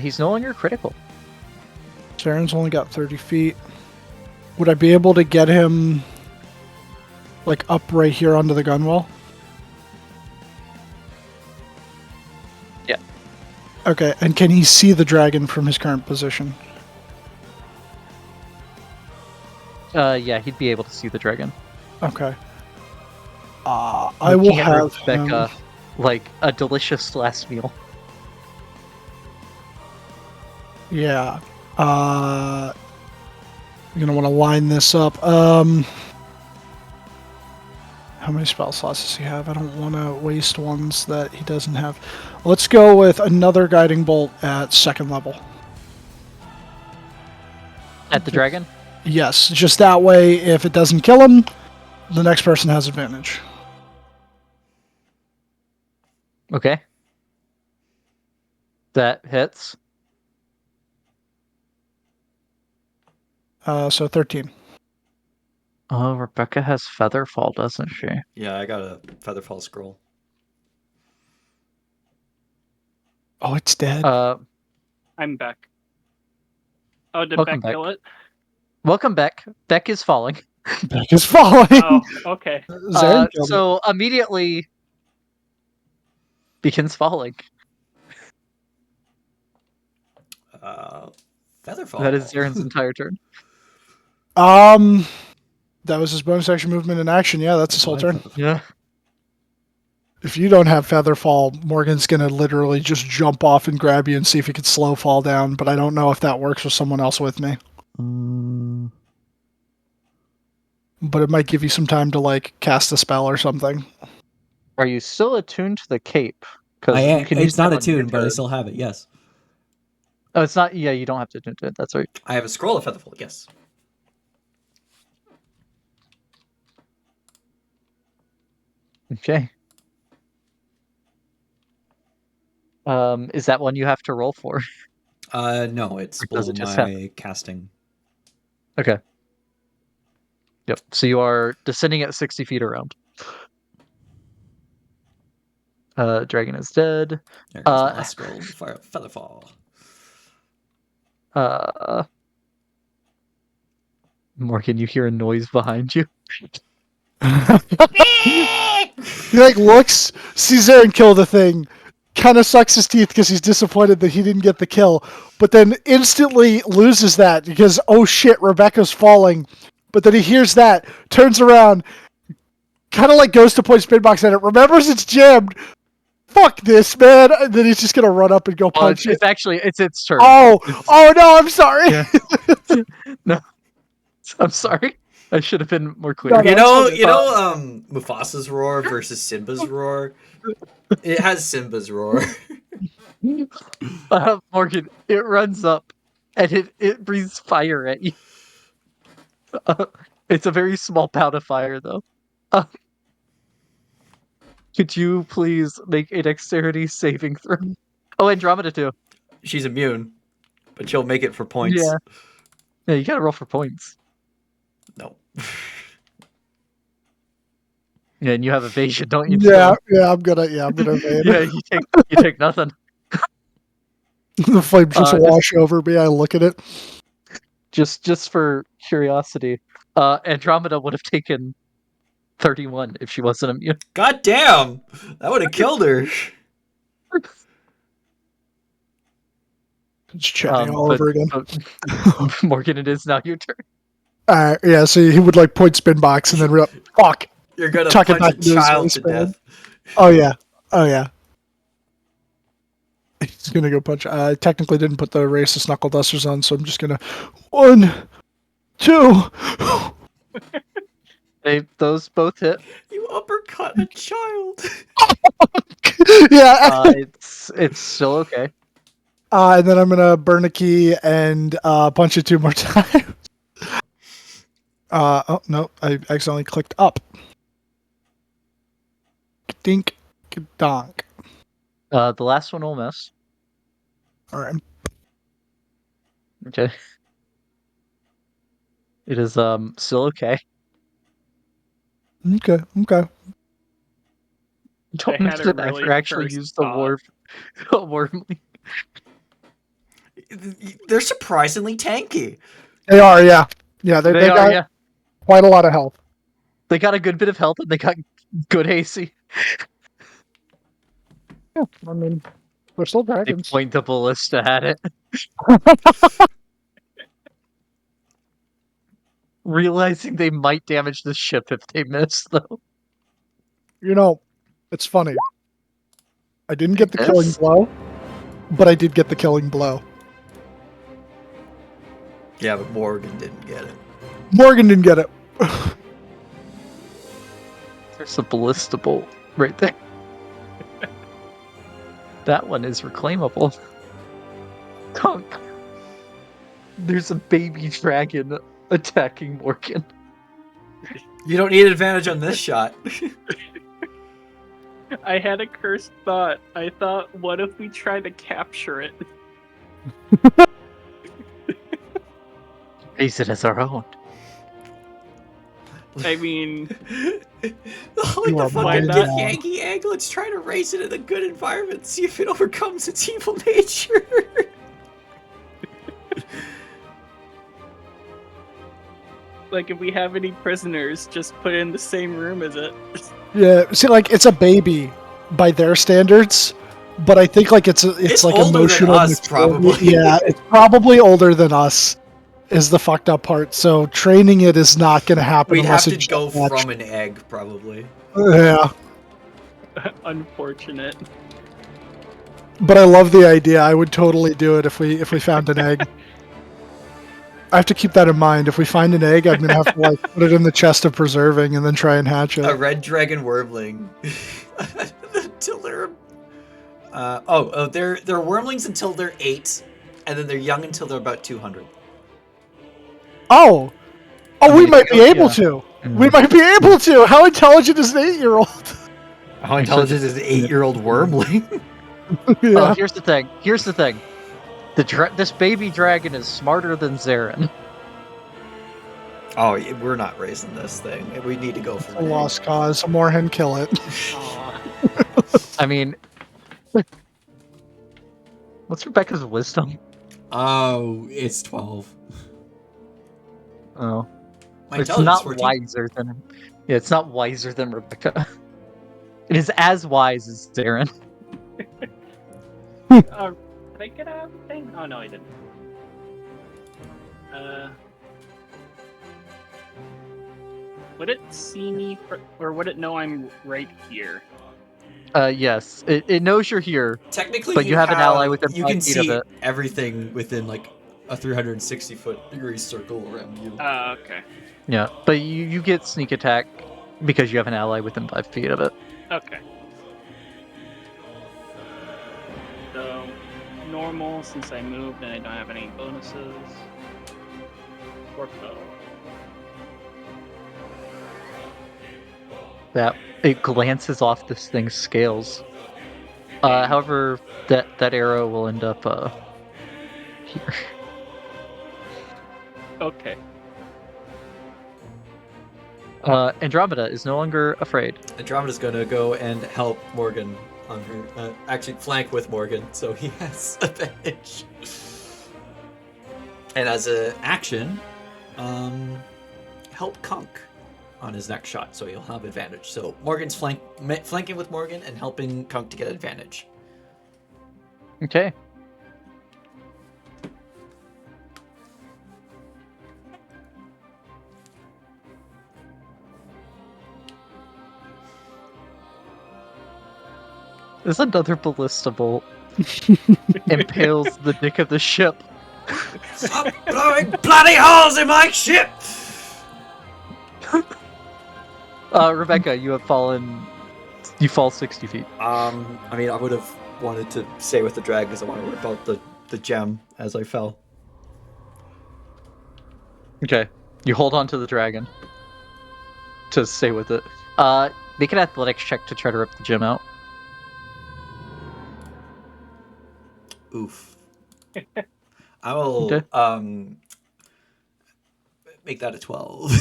He's no longer critical. Saren's only got 30 feet. Would I be able to get him like up right here onto the gunwale? Yeah. Okay, and can he see the dragon from his current position? Yeah, he'd be able to see the dragon. Okay. I will Looking at have Rebecca him... like a delicious last meal. Yeah. I'm gonna want to line this up. How many spell slots does he have? I don't want to waste ones that he doesn't have. Let's go with another guiding bolt at 2nd level. At the dragon? Yes, just that way, if it doesn't kill him, the next person has advantage. Okay. That hits. So 13. Oh, Rebecca has Featherfall, doesn't she? Yeah, I got a Featherfall scroll. Oh, it's dead. I'm back. Oh, did Welcome Beck back. kill it? Welcome, Beck. Beck is falling. Beck is falling. Oh, okay. Zaren killed it. So immediately begins falling. Featherfall. That is Zaren's entire turn. That was his bonus action movement in action. Yeah, that's his whole turn. Yeah. If you don't have Featherfall, Morgan's gonna literally just jump off and grab you and see if he could slow fall down, but I don't know if that works with someone else with me. But it might give you some time to like cast a spell or something. Are you still attuned to the cape? I am. you can use It's not that on your attuned, but I turn. still have it. Yes. Oh, it's not. Yeah, you don't have to attune to it. That's right. I have a scroll of Featherfall, yes. Okay. Is that one you have to roll for? No, it's Or does below it just my casting. Okay. Yep. So you are descending at 60 feet around. Dragon is dead. There goes my last scroll, Featherfall. Morgan, you hear a noise behind you. He like looks, sees Aaron kill the thing, kind of sucks his teeth because he's disappointed that he didn't get the kill, but then instantly loses that because, oh shit, Rebecca's falling. But then he hears that, turns around, kind of like goes to point spin box at it, remembers it's jammed. Fuck this, man. And then he's just going to run up and go Well, punch it. it's actually its turn. Oh, oh no, I'm sorry. Yeah. No, I'm sorry. I should have been more clear. No, no. You know, Mufasa's roar versus Simba's roar? It has Simba's roar. Morgan, it runs up and it breathes fire at you. It's a very small pout of fire, though. Could you please make a dexterity saving throw? Oh, Andromeda too. She's immune, but she'll make it for points. Yeah. Yeah, you gotta roll for points. No. Yeah, and you have evasion, don't you? Yeah, I'm gonna evade. Yeah, you take nothing. The flames just wash over me. I look at it. Just for curiosity, Andromeda would have taken 31 if she wasn't immune. God damn! That would have killed her. It's chatting all over again. Morgan, it is now your turn. Yeah, so he would like point spin box and then fuck. You're gonna Chuck it punch back a into his child to waistband. death. Oh yeah. He's gonna go punch. I technically didn't put the racist knuckle dusters on, so I'm just gonna 1, 2. Those both hit. You uppercut a child. Yeah. It's still okay. And then I'm gonna burn a key and punch it 2 more times. Oh no, I accidentally clicked up. Dink, donk. The last one will miss. All right. Okay. It is still okay. Okay. Don't I miss had a it really after actually cursed use the thought. wormling. They're surprisingly tanky. They are, yeah. Yeah, they They are, got yeah. quite a lot of health. They got a good bit of health and they got good AC. Yeah, I mean, they're still They dragons. point the ballista at it. Realizing they might damage the ship if they miss, though. You know, it's funny. I didn't get the killing Yes. blow, but I did get the killing blow. Yeah, but Morgan didn't get it. Morgan didn't get it. There's a ballista bolt right there. That one is reclaimable. Conk. There's a baby dragon attacking Morgan. You don't need advantage on this shot. I had a cursed thought. I thought, what if we try to capture it? Raise it as our own. I mean, Like You the are fucking my Gith Yankee egg. Let's try to raise it in a good environment. See if it overcomes its evil nature. like if we have any prisoners, just put it in the same room as it. Yeah, see, like it's a baby by their standards, but I think like it's like older than emotional. us, maturity. probably. Yeah, it's probably older than us. Is the fucked up part. So training it is not going to happen We'd have unless to it go just from an egg, probably. Yeah, Unfortunate. but I love the idea. I would totally do it if we found an egg. I have to keep that in mind. If we find an egg, I'm gonna have to like put it in the chest of preserving and then try and hatch A it. red dragon wormling. Until they're they're wormlings until they're 8, and then they're young until they're about 200. Oh, I mean, we if might you be go- able yeah. to. Mm. We might be able to. How intelligent is an 8-year-old? How intelligent is an 8-year-old wormling? Oh, Yeah. here's the thing. This baby dragon is smarter than Zarin. Oh, we're not raising this thing. We need to go for A lost cause. Morhen, kill it. Aw. I mean, what's Rebecca's wisdom? Oh, it's 12. Oh, My it's intelligence not 14. wiser than. Yeah, it's not wiser than Rebecca. It is as wise as Zarin. Did I get out of the thing? Oh no, I didn't. Would it see me, or would it know I'm right here? Yes, it knows you're here. Technically, But you have an ally within you 5 can feet of see it. everything within like a 360-foot degree circle around you. Okay. Yeah, but you get sneak attack because you have an ally within 5 feet of it. Okay. So, normal, since I moved and I don't have any bonuses. Orco. That it glances off this thing's scales. However, that arrow will end up here. Okay. Andromeda is no longer afraid. Andromeda's gonna go and help Morgan on her. Actually, flank with Morgan, so he has advantage. And as an action, help Kunk on his next shot, so he'll have advantage. So Morgan's flanking with Morgan and helping Kunk to get advantage. Okay. There's another ballista bolt. Impales the dick of the ship. Stop blowing bloody holes in my ship! Rebecca, you have fallen. You fall 60 feet. I mean, I would have wanted to stay with the drag because I want to rip out the the gem as I fell. Okay. You hold on to the dragon to stay with it. Make an athletics check to try to rip the gem out. Oof. I will Okay. make that a 12.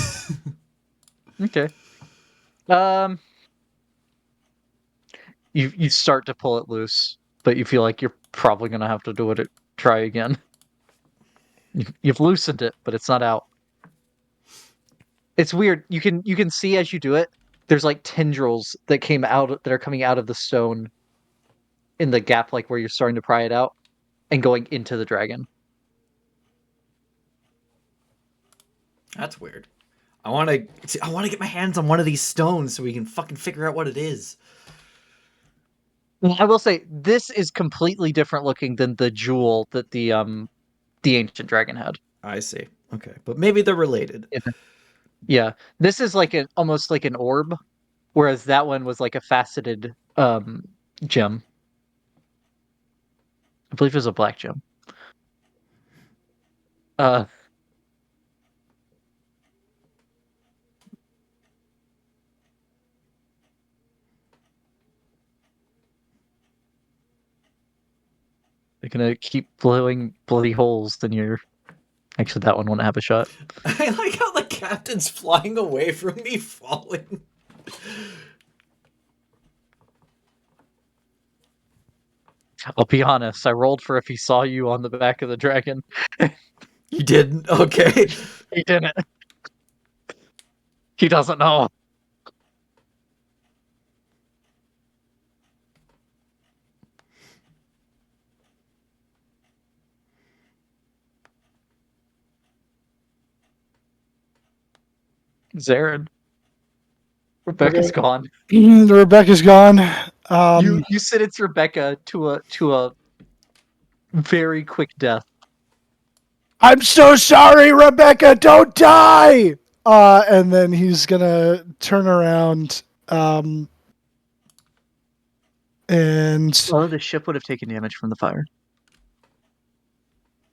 Okay. Um, you start to pull it loose, but you feel like you're probably gonna have to do it. Try again. You've loosened it, but it's not out. It's weird. You can see as you do it. There's like tendrils that are coming out of the stone in the gap, like where you're starting to pry it out, and going into the dragon. That's weird. I want to get my hands on one of these stones so we can fucking figure out what it is. I will say this is completely different looking than the jewel that the ancient dragon had. I see. Okay, but maybe they're related. Yeah, this is like almost like an orb, whereas that one was like a faceted gem. I believe it was a black gem. Uh, they're gonna keep blowing bloody holes. Then you're actually that one won't have a shot. I like how the captain's flying away from me, falling. I'll be honest. I rolled for if he saw you on the back of the dragon. You didn't? Okay. He didn't. He doesn't know. Zarin. Rebecca's Okay. gone. Rebecca's gone. You sentenced Rebecca to a very quick death. I'm so sorry, Rebecca. Don't die. And then he's gonna turn around. And Oh, the ship would have taken damage from the fire.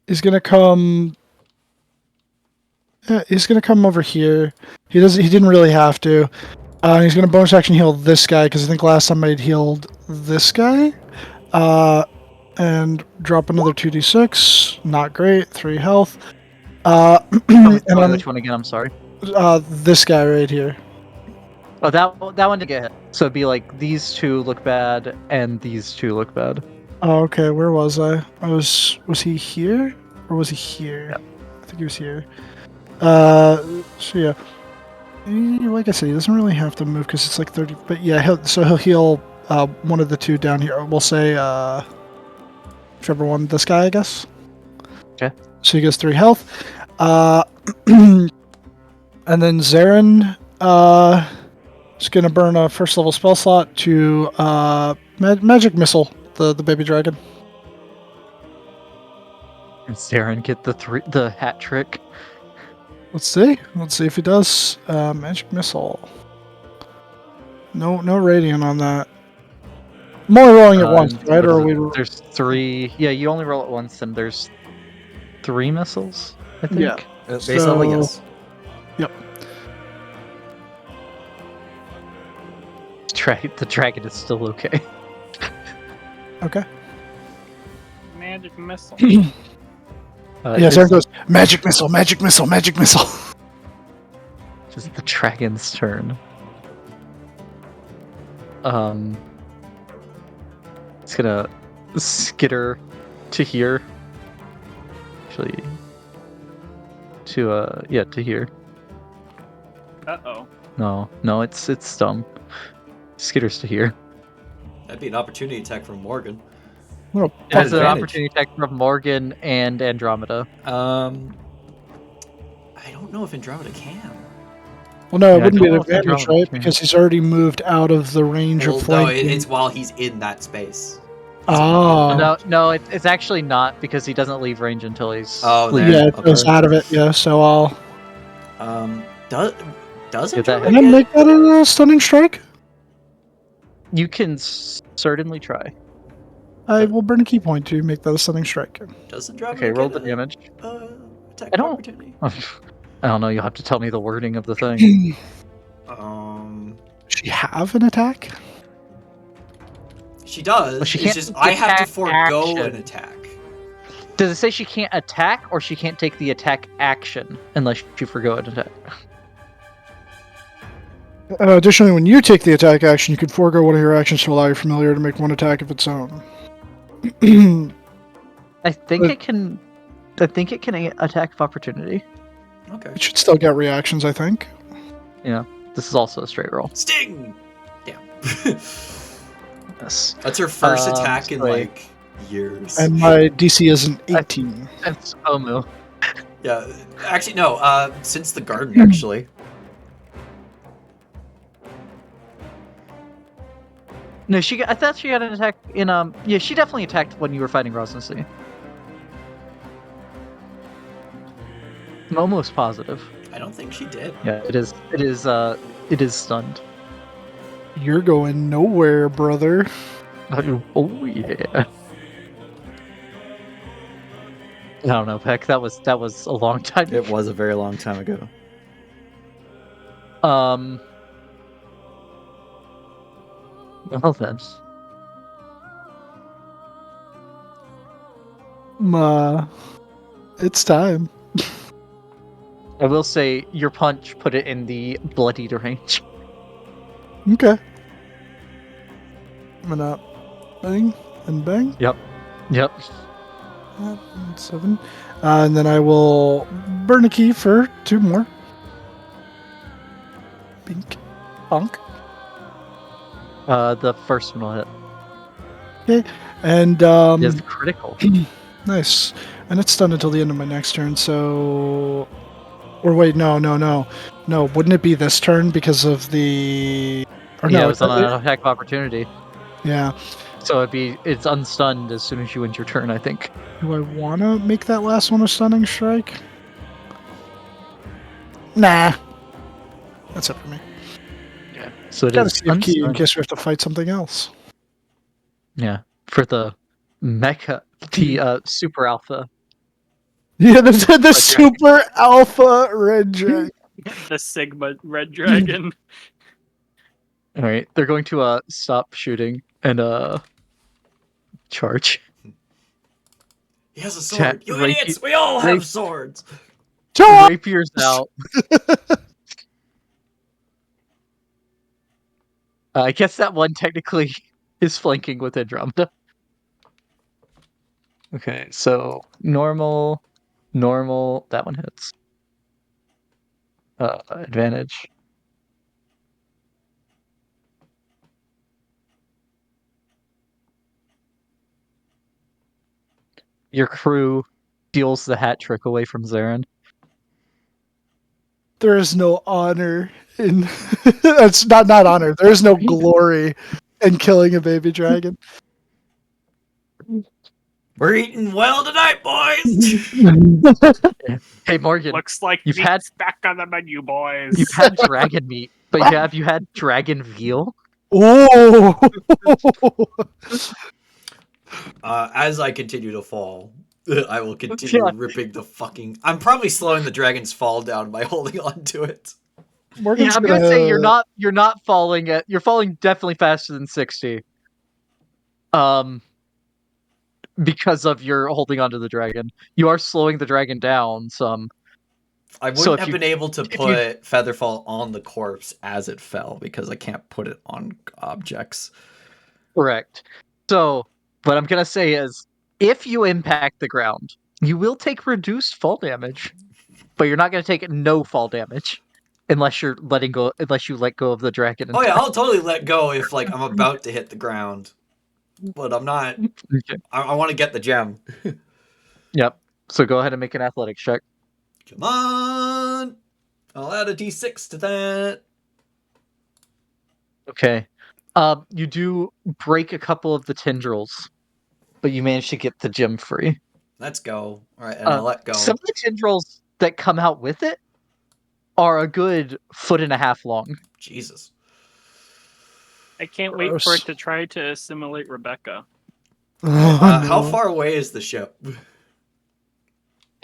he's gonna come. He's gonna come over here. He doesn't. He didn't really have to. He's gonna bonus action heal this guy because I think last time I'd healed this guy. And drop another 2d6. Not great. 3 health. Tell And me I'm which one again? I'm sorry. this guy right here. Oh, that one didn't get hit. So it'd be like these two look bad and these two look bad. Oh, okay. Where was I? Was he here or was he here? Yeah. I think he was here. So yeah. Like I said, he doesn't really have to move because it's like 30. But yeah, he'll heal one of the two down here. We'll say whichever one. This guy, I guess. Okay. So he gets 3 health. And then Zarin is gonna burn a first level spell slot to magic missile the baby dragon. And Zarin get the hat trick. Let's see. Let's see if he does. Magic missile. No radiant on that. I'm only rolling it once, right? Or are we? There's 3. Yeah, you only roll it once, and there's 3 missiles. I think. Yeah. Base level, yes. Yep. The dragon is still okay. Okay. Magic missile. Yeah, It's Zarin goes magic missile, magic missile, magic missile. just the dragon's turn. It's gonna skitter to here. Actually, to here. Uh-oh. No, it's dumb. Skitters to here. That'd be an opportunity attack from Morgan. What a It's Has an advantage. opportunity attack from Morgan and Andromeda. I don't know if Andromeda can. Well, no, it Yeah, I wouldn't be don't an know if advantage, Andromeda right? can. Because he's already moved out of the range Well, of no, flanking. it's while he's in that space. Oh. No, it's actually not because he doesn't leave range until he's. Oh, there. Yeah, it goes Okay. out of it. Yeah, so I'll. Does Get that Andromeda Can I get- make that a stunning strike? You can certainly try. I will burn a key point to make that a stunning strike. Doesn't Draco Okay, roll the get damage. attack I of don't- opportunity? I don't know. You'll have to tell me the wording of the thing. She have an attack? She does. Well, she It's can't just take the I have to attack forego action. an attack. Does it say she can't attack, or she can't take the attack action unless you forgo an attack? Additionally, when you take the attack action, you can forego one of your actions to allow your familiar to make one attack of its own. I think But- it can. I think it can attack of opportunity. Okay. It should still get reactions, I think. Yeah, this is also a straight roll. Sting. Damn. Yes, That's her first attack in so- like years. And my DC is an 18. that's Omu. Yeah. Actually, no. Since the garden, actually. No, I thought she got an attack in Yeah, she definitely attacked when you were fighting Rosnacy. I'm almost positive. I don't think she did. Yeah, it is. It is. It is stunned. You're going nowhere, brother. Oh yeah. I don't know, Peck. That was a long time. It was a very long time ago. Well then. It's time. I will say your punch put it in the blood eater range. Okay. I'm gonna bang and bang. Yep. And 7. And then I will burn a key for 2 more. Bink. Bonk. The first one will hit. And It's critical. nice. And it's done until the end of my next turn, so or wait, no. No, wouldn't it be this turn because of the or Yeah, no, it was on an attack of opportunity. yeah. So it's unstunned as soon as you end your turn, I think. Do I wanna make that last one a stunning strike? Nah. That's it for me. Yeah. So it Gotta is save key in unstunned. case we have to fight something else. Yeah. For the the super alpha. Yeah, the dragon. super alpha red dragon. The Sigma Red Dragon. All right, they're going to stop shooting and charge. He has a sword. You Rapier- idiots! We all have swords. Rapiers out. I guess that one technically is flanking with Andromeda. Okay, so normal, that one hits. Advantage. Your crew steals the hat trick away from Zarin. There is no honor in that's not honor. There is no glory in killing a baby dragon. We're eating well tonight, boys. Hey Morgan, Looks like You've meat's had- back on the menu, boys. you've had dragon meat, but have you had dragon veal? Oh, As I continue to fall, I will continue Yeah. ripping the fucking. I'm probably slowing the dragon's fall down by holding on to it. Morgan's Yeah, I'm gonna say you're not falling you're falling definitely faster than 60. Because of your holding onto the dragon. You are slowing the dragon down some. I wouldn't So if have you- been able to if you- put Featherfall on the corpse as it fell because I can't put it on objects. Correct. So what I'm gonna say is if you impact the ground, you will take reduced fall damage. But you're not gonna take no fall damage. Unless you let go of the dragon. Oh yeah, I'll totally let go if like I'm about to hit the ground, but I'm not. Okay. I want to get the gem. Yep. So go ahead and make an athletics check. Come on! I'll add a d6 to that. Okay. You do break a couple of the tendrils, but you manage to get the gem free. Let's go. All right, and I'll let go. Some of the tendrils that come out with it are a good 1.5 feet long. Jesus. I can't wait for Gross. it to try to assimilate Rebecca. How No. far away is the ship?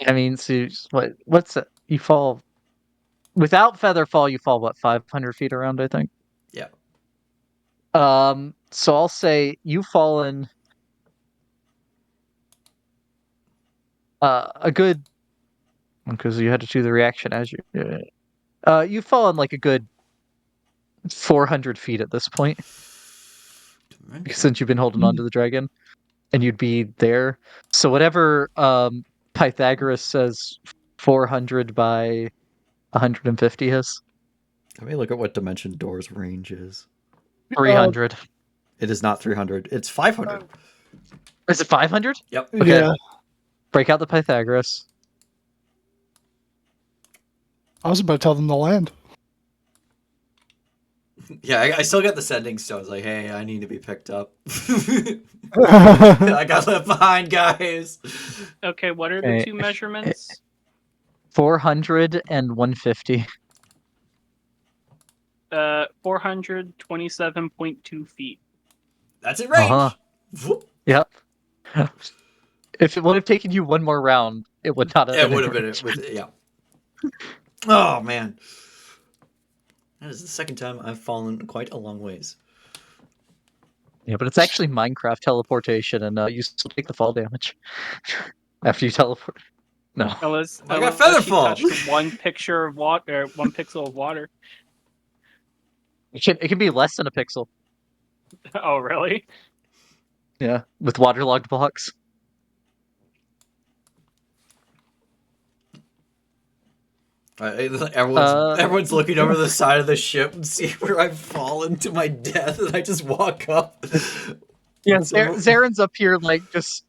I mean, so what's it? You fall without feather fall. You fall what 500 feet around, I think. Yeah. So I'll say you've fallen a good because you had to do the reaction as you. You've fallen like a good 400 feet at this point since you've been holding on to the dragon, and you'd be there. So whatever Pythagoras says, 400 by 150 is Let me look at what dimension door's range is. 300. It is not 300. It's 500. Is it 500? Yep. Okay. Yeah, Break out the Pythagoras. I was about to tell them to land. Yeah, I still get the sending stones. Like, hey, I need to be picked up. I got left behind, guys. Okay, what are the Okay. two measurements? 400 and 150. 427.2 feet. That's in range. Uh-huh. Whoop. Yep. If it would have taken you one more round, it would not have It been would in have been range. it with yeah. Oh man, that is the second time I've fallen quite a long ways. Yeah, but it's actually Minecraft teleportation, and you still take the fall damage after you teleport. No. Unless, I got unless you featherfall. touched one picture of water, 1 pixel of water. It can be less than a pixel. Oh, really? Yeah, with waterlogged blocks. Everyone's looking over the side of the ship and see where I've fallen to my death, and I just walk up. Yeah, So- Zaren's up here like just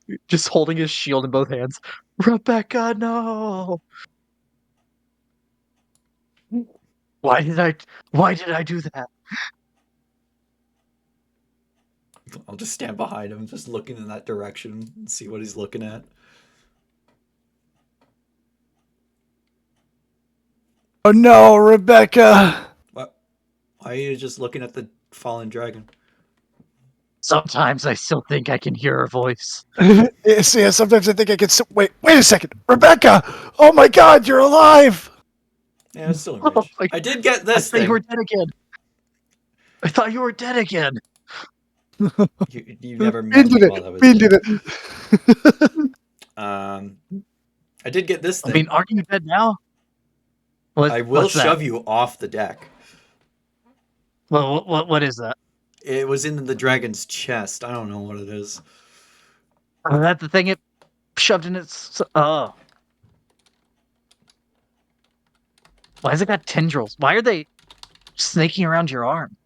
holding his shield in both hands. Rebecca, no. Why did I do that? I'll just stand behind him, just looking in that direction and see what he's looking at. Oh no, Rebecca! What? Why are you just looking at the fallen dragon? Sometimes I still think I can hear her voice. Yes, yeah, sometimes I think I can. Wait a second, Rebecca! Oh my God, you're alive! Yeah, it's still in Oh range. my- I did get I this thought you thing. were dead again. I thought you were dead again. You never met Bean me did while I it. was Bean dead. did it. I did get this I thing. mean, aren't you dead now? I will what's that? shove you off the deck. Well, what is that? It was in the dragon's chest. I don't know what it is. Oh, that the thing it shoved in its. Oh, why has it got tendrils? Why are they snaking around your arm?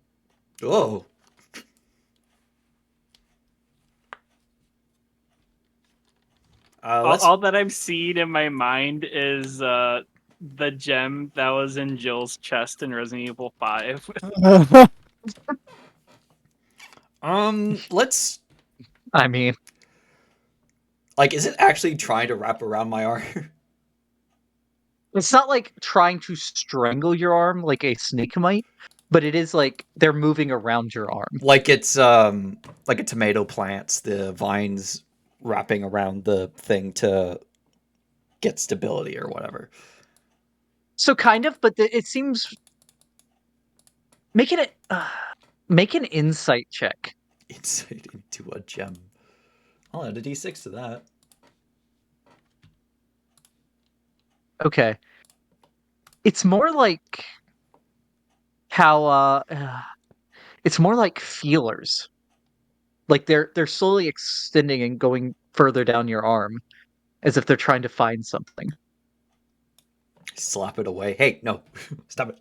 Oh. Let's. All that I'm seeing in my mind is the gem that was in Jill's chest in Resident Evil 5. Let's. I mean, Like, is it actually trying to wrap around my arm? it's not like trying to strangle your arm like a snake might, but it is like they're moving around your arm. Like it's like a tomato plants, the vines wrapping around the thing to get stability or whatever. So kind of, but it seems making it make an insight check. Insight into a gem. I'll add a d6 to that. Okay. It's more like how it's more like feelers. Like they're slowly extending and going further down your arm as if they're trying to find something. Slap it away. Hey, no. Stop it.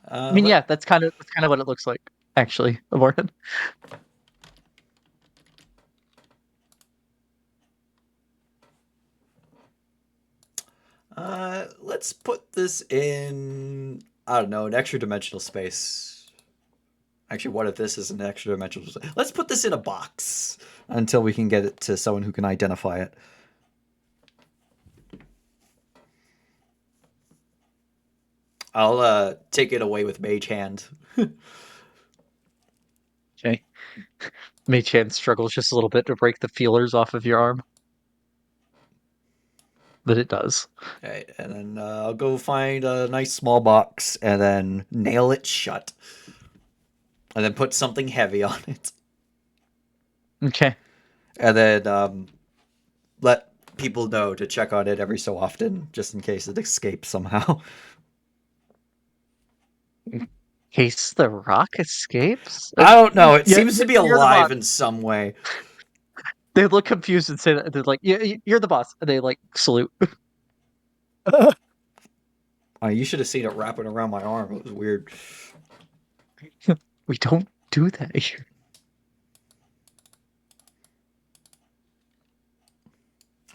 I mean, yeah, that's kind of what it looks like, actually, Morton. Let's put this in, I don't know, an extra dimensional space. Actually, what if this is an extra dimensional space? Let's put this in a box until we can get it to someone who can identify it. I'll take it away with Mage Hand. Okay. Mage hand struggles just a little bit to break the feelers off of your arm. But it does. Okay, and then I'll go find a nice small box and then nail it shut. And then put something heavy on it. Okay. And then let people know to check on it every so often, just in case it escapes somehow. In case the rock escapes? I don't know. It Yeah, seems to be you're the alive boss. in some way. They look confused and say that. They're like, yeah, you're the boss. And they like salute. You should have seen it wrapping around my arm. It was weird. We don't do that here.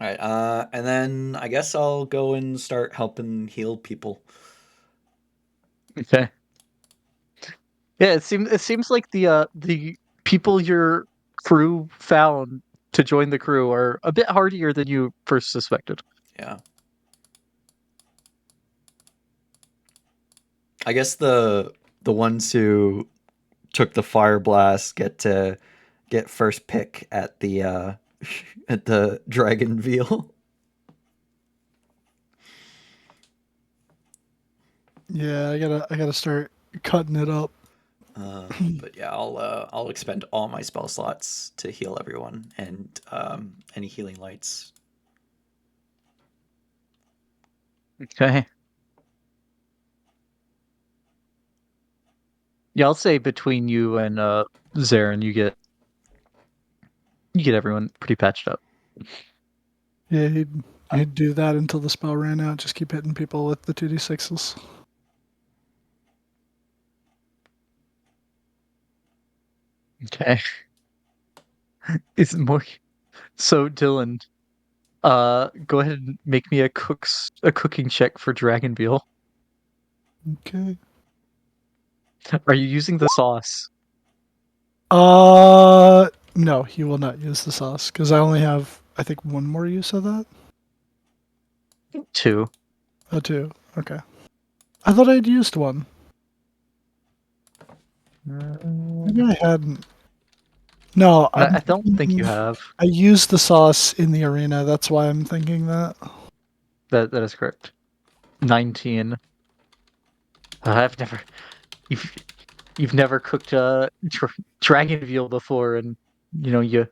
All right, and then I guess I'll go and start helping heal people. Okay. Yeah, it seems like the people your crew found to join the crew are a bit hardier than you first suspected. Yeah. I guess the ones who took the fire blast get to get first pick at the at the dragon veal. Yeah, I gotta start cutting it up. But yeah, I'll expend all my spell slots to heal everyone and any healing lights. Okay. Yeah, I'll say between you and Zarin, you get everyone pretty patched up. Yeah, he'd do that until the spell ran out. Just keep hitting people with the 2d6s. Okay. It's more so Dylan. Go ahead and make me a cooking check for Dragon Veal. Okay. Are you using the sauce? No, he will not use the sauce because I only have, I think, one more use of that. 2. Oh, two. Okay. I thought I'd used one. Maybe I hadn't. No, I don't think you have. I used the sauce in the arena. That's why I'm thinking that. That is correct. 19. I've never you've never cooked dragon veal before, and you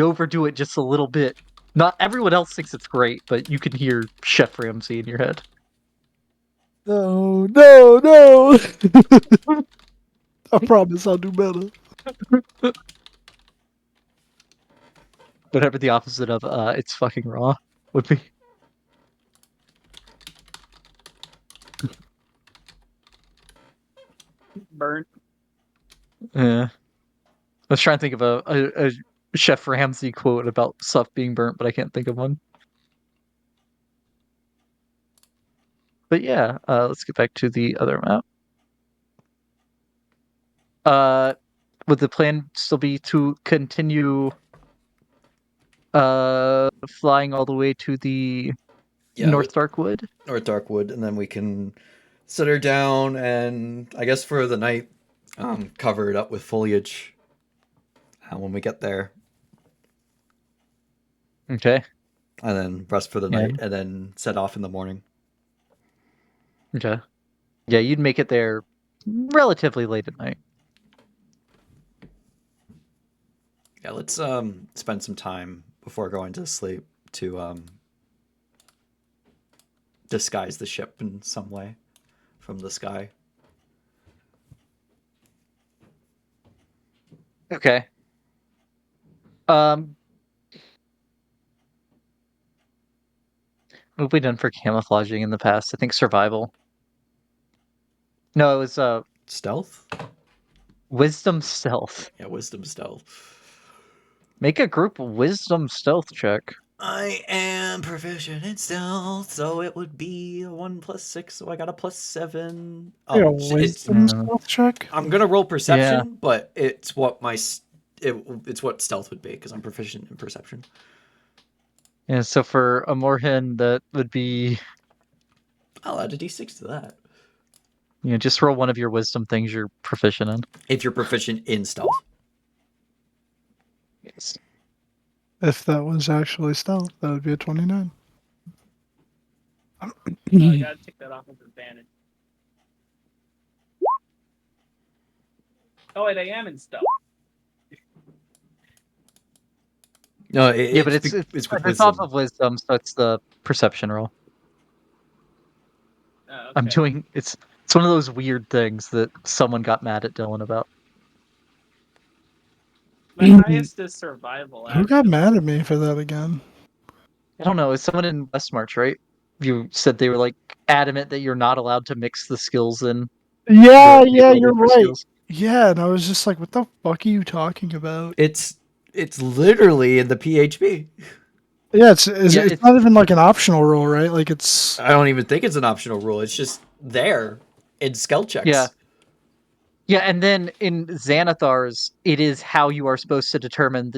overdo it just a little bit. Not everyone else thinks it's great, but you can hear Chef Ramsay in your head. No, no, no. I promise I'll do better. Whatever the opposite of it's fucking raw would be. Burnt. Yeah. I was trying to think of a Chef Ramsay quote about stuff being burnt, but I can't think of one. But yeah, let's get back to the other map. Would the plan still be to continue flying all the way to the Yeah, North Darkwood? North Darkwood, and then we can set her down and I guess for the night, cover it up with foliage when we get there, Okay. and then rest for the Yeah. night, and then set off in the morning. Okay. Yeah, you'd make it there relatively late at night. Yeah, let's spend some time before going to sleep to disguise the ship in some way from the sky. Okay. Um, what have we done for camouflaging in the past? I think survival. No, it was Stealth? wisdom stealth. Yeah, wisdom stealth. Make a group wisdom stealth check. I am proficient in stealth, so it would be a 1 + 6, so I got a +7. Yeah, Oh, it's wisdom stealth check. I'm gonna roll perception, but it's what it's what stealth would be because I'm proficient in perception. Yeah, so for a Morhen, that would be I'll add a d6 to that. just roll one of your wisdom things you're proficient in. If you're proficient in stealth. Yes. If that was actually stealth, that would be a 29. Oh, I gotta take that off with advantage. Oh wait, I am in stealth. No, Yeah, but it's it's with it's off wisdom. of wisdom, so it's the perception roll. Oh, I'm okay. doing it's one of those weird things that someone got mad at Dylan about. My highest is survival. Who got Actually. mad at me for that again? I don't know, it's someone in Westmarch, right? You said they were like adamant that you're not allowed to mix the skills in Yeah, the yeah, ability you're for right. skills. Yeah, and I was just like, what the fuck are you talking about? It's literally in the PHP. Yeah, Yeah, it's not even like an optional rule, right? Like it's I don't even think it's an optional rule. It's just there in skill yeah. checks. Yeah, and then in Xanathar's, it is how you are supposed to determine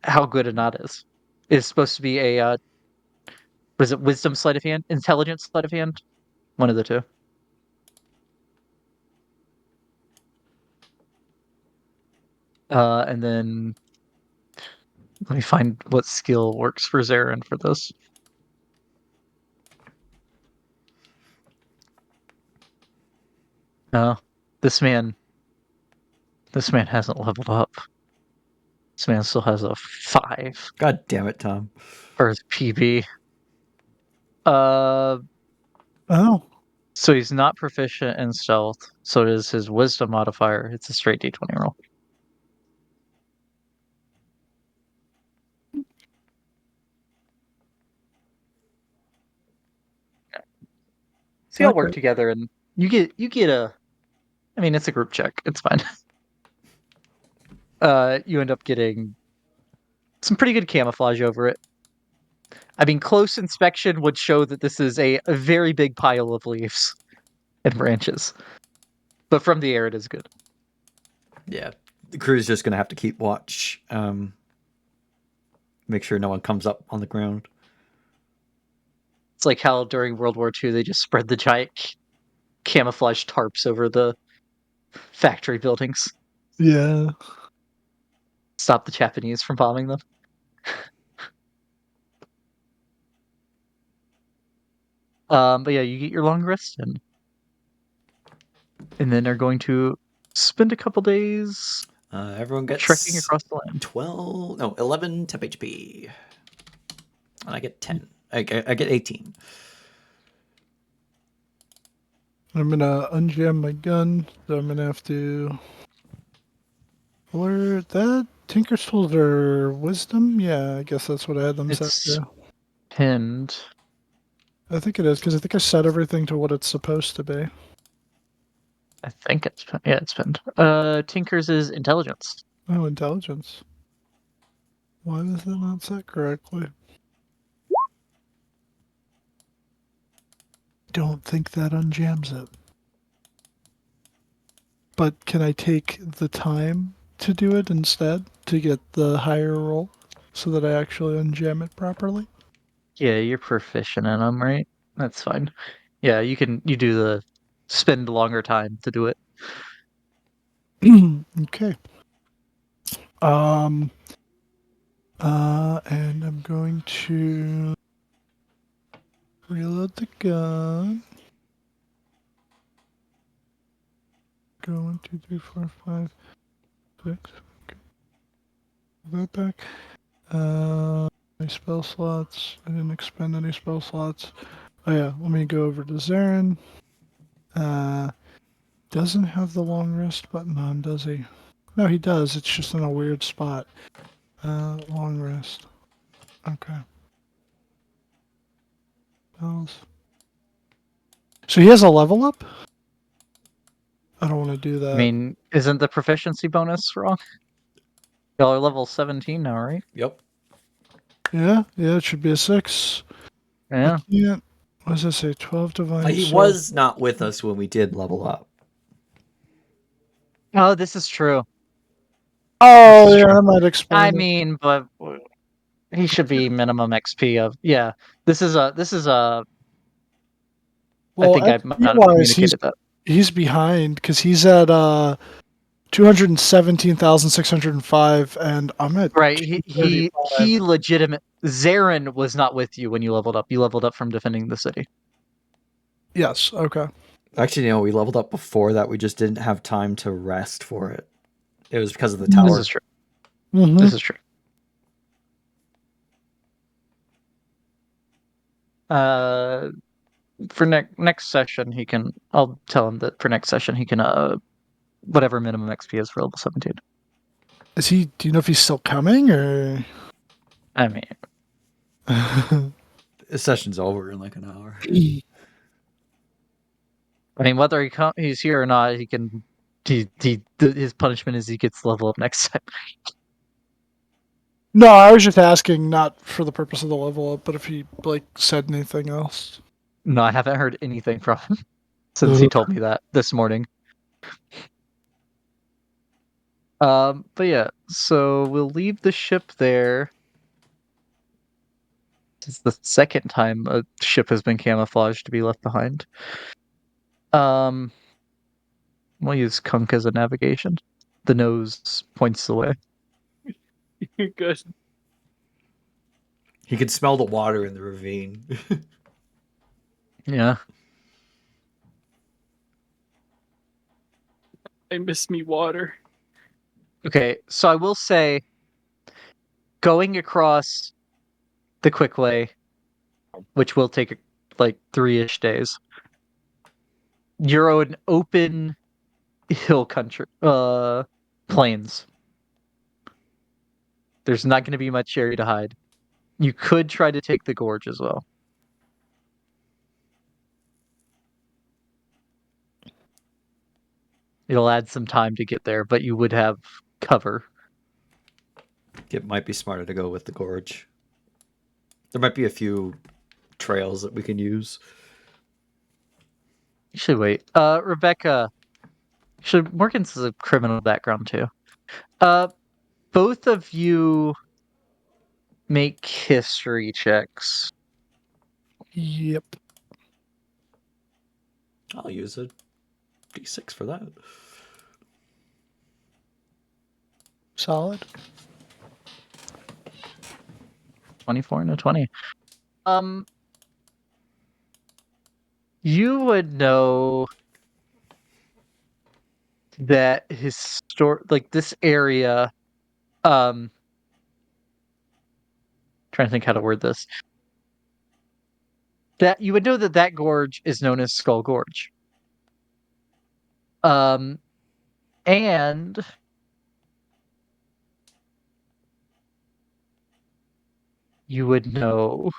how good a knot is. It's supposed to be a was it wisdom sleight of hand, intelligence sleight of hand, one of the two. And then let me find what skill works for Zarin for this. No, this man, this man hasn't leveled up. This man still has a 5 God damn it, Tom. for his PB. Uh, oh. so he's not proficient in stealth. So it is his wisdom modifier. It's a straight D20 roll. So y'all work Okay. together, and you get a. I mean, it's a group check. It's fine. You end up getting some pretty good camouflage over it. I mean, close inspection would show that this is a very big pile of leaves and branches, but from the air, it is good. Yeah, the crew's just gonna have to keep watch. Make sure no one comes up on the ground. It's like how during World War II they just spread the giant camouflage tarps over the factory buildings, Yeah. stop the Japanese from bombing them. But yeah, you get your long rest and then are going to spend a couple days Everyone trekking gets across the land. 11 temp HP, and I get 10. I get 18. I'm gonna unjam my gun, so I'm gonna have to alert that. Tinker's tools are wisdom? Yeah, I guess that's what I had them set It's to. pinned. I think it is, because I think I set everything to what it's supposed to be. I think it's it's pinned. Tinker's is intelligence. Oh, intelligence. Why is that not set correctly? Don't think that unjams it. But can I take the time to do it instead to get the higher roll so that I actually unjam it properly? Yeah, you're proficient in them, right? That's fine. Yeah, you do the spend longer time to do it. Okay. And I'm going to reload the gun. Go 1, 2, 3, 4, 5, 6. Okay. That back. My spell slots. I didn't expend any spell slots. Oh yeah, let me go over to Zarin. Doesn't have the long rest button on, does he? No, he does. It's just in a weird spot. Long rest. Okay. Spells. So he has a level up? I don't want to do I that. mean, isn't the proficiency bonus wrong? Y'all are level 17 now, right? Yep. Yeah, it should be a 6. Yeah. I can't. What does that say? 12 divine He soul. was not with us when we did level up. Oh, this is true. Oh, This is yeah, true. that might I explain it. mean, but he should be minimum XP of yeah. This is a. I Well, think I might XP not have wise, communicated that. he's behind because he's at 217,605, and I'm at Right. He 235. legitimate. Zarin was not with you when you leveled up. You leveled up from defending the city. Yes. Okay. Actually, no, we leveled up before that. We just didn't have time to rest for it. It was because of the This tower. is true. Mm-hmm. This is true. For next session, he can. I'll tell him that for next session he can. Whatever minimum XP is for level 17. Is he? Do you know if he's still coming or? I mean, The session's over in like an hour. whether he's here or not, he can. His punishment is he gets level up next time. No, I was just asking, not for the purpose of the level up, but if he like said anything else. No, I haven't heard anything from him since he told me that this morning. But yeah, so we'll leave the ship there. It's the second time a ship has been camouflaged to be left behind. Um, we'll use Kunk as a navigation. The nose points the way. Good. He could smell the water in the ravine. Yeah. I miss me water. Okay, so I will say, going across the quick way, which will take like 3-ish days, you're an open hill country, plains. There's not going to be much area to hide. You could try to take the gorge as well. It'll add some time to get there, but you would have cover. It might be smarter to go with the gorge. There might be a few trails that we can use. Actually, wait. Rebecca. Actually, Morgan's has a criminal background too. Both of you make history checks. Yep. I'll use a D6 for that. Solid. 24 and a 20. You would know that like this area, trying to think how to word this. That you would know that gorge is known as Skull Gorge. And you would know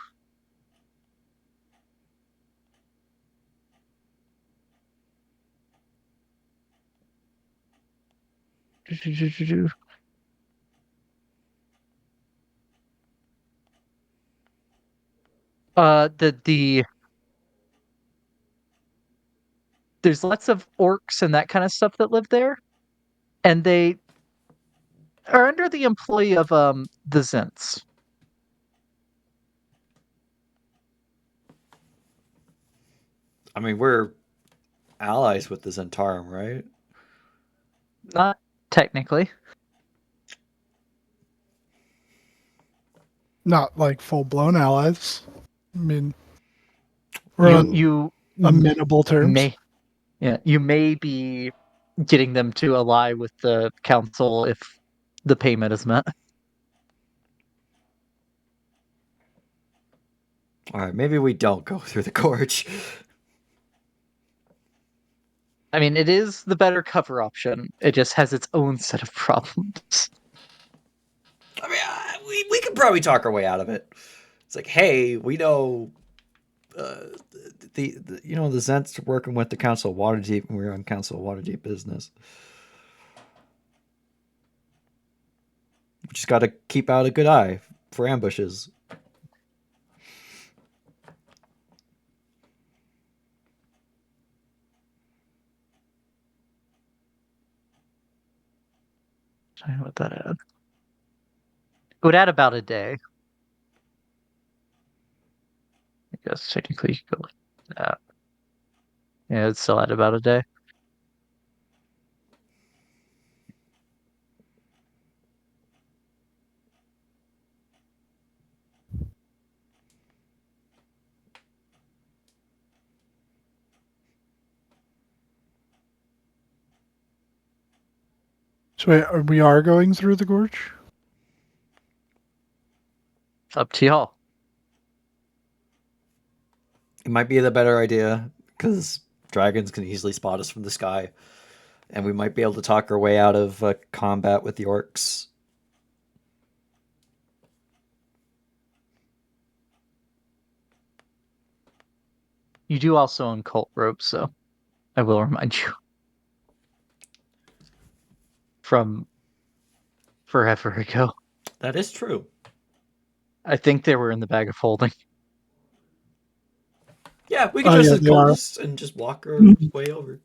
the there's lots of orcs and that kind of stuff that live there, and they are under the employ of the Zents. I mean, we're allies with the Zentarum, right? Not technically. Not like full blown allies. I mean, we're on You amenable terms. you may be getting them to ally with the council if the payment is met. All right, maybe we don't go through the gorge. I mean, it is the better cover option. It just has its own set of problems. I mean, we could probably talk our way out of it. It's like, hey, we know the the Zents working with the Council of Waterdeep, and we're on Council of Waterdeep business. We just got to keep out a good eye for ambushes. Tell you what that add. It would add about a day. I guess technically you could go like that. Yeah, it'd still add about a day. So wait, we are going through the gorge? Up to y'all. It might be the better idea because dragons can easily spot us from the sky, and we might be able to talk our way out of combat with the orcs. You do also own cult robes, so I will remind you. From forever ago. That is true. I think they were in the bag of holding. Yeah, we could Oh, dress yeah, as they are. ghosts and just walk our way over.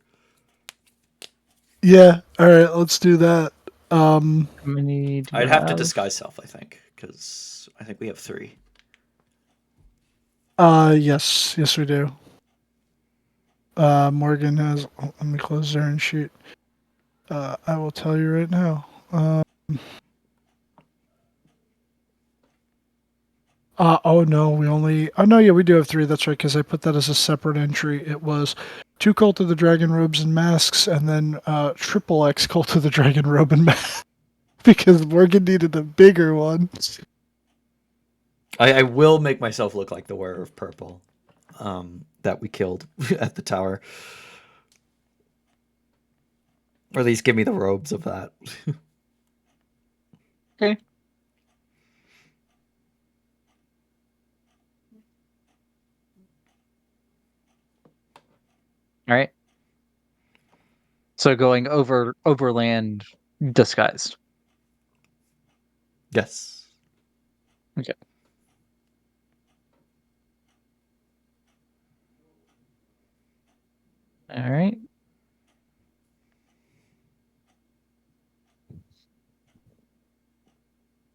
Yeah. All right. Let's do that. How many do you I'd have to disguise self, I think, because I think we have 3. Yes. Yes, we do. Morgan has. Oh, let me close there and shoot. I will tell you right now. Oh no, we only. Oh no, yeah, we do have 3. That's right, because I put that as a separate entry. It was 2 Cult of the Dragon robes and masks, and then triple X Cult of the Dragon robe and mask, because Morgan needed a bigger one. I will make myself look like the wearer of purple that we killed at the tower. Or at least give me the robes of that. Okay. All right. So going overland disguised. Yes. Okay. All right.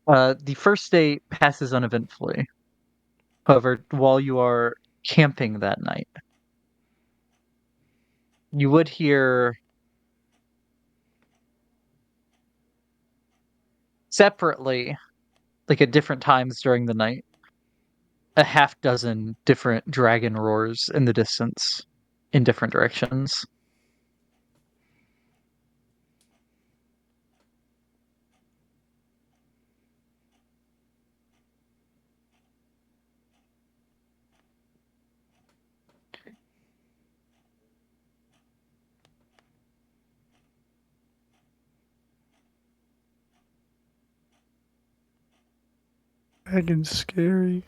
The first day passes uneventfully. However, while you are camping that night, you would hear separately, like at different times during the night, a half dozen different dragon roars in the distance in different directions. Dragon's scary.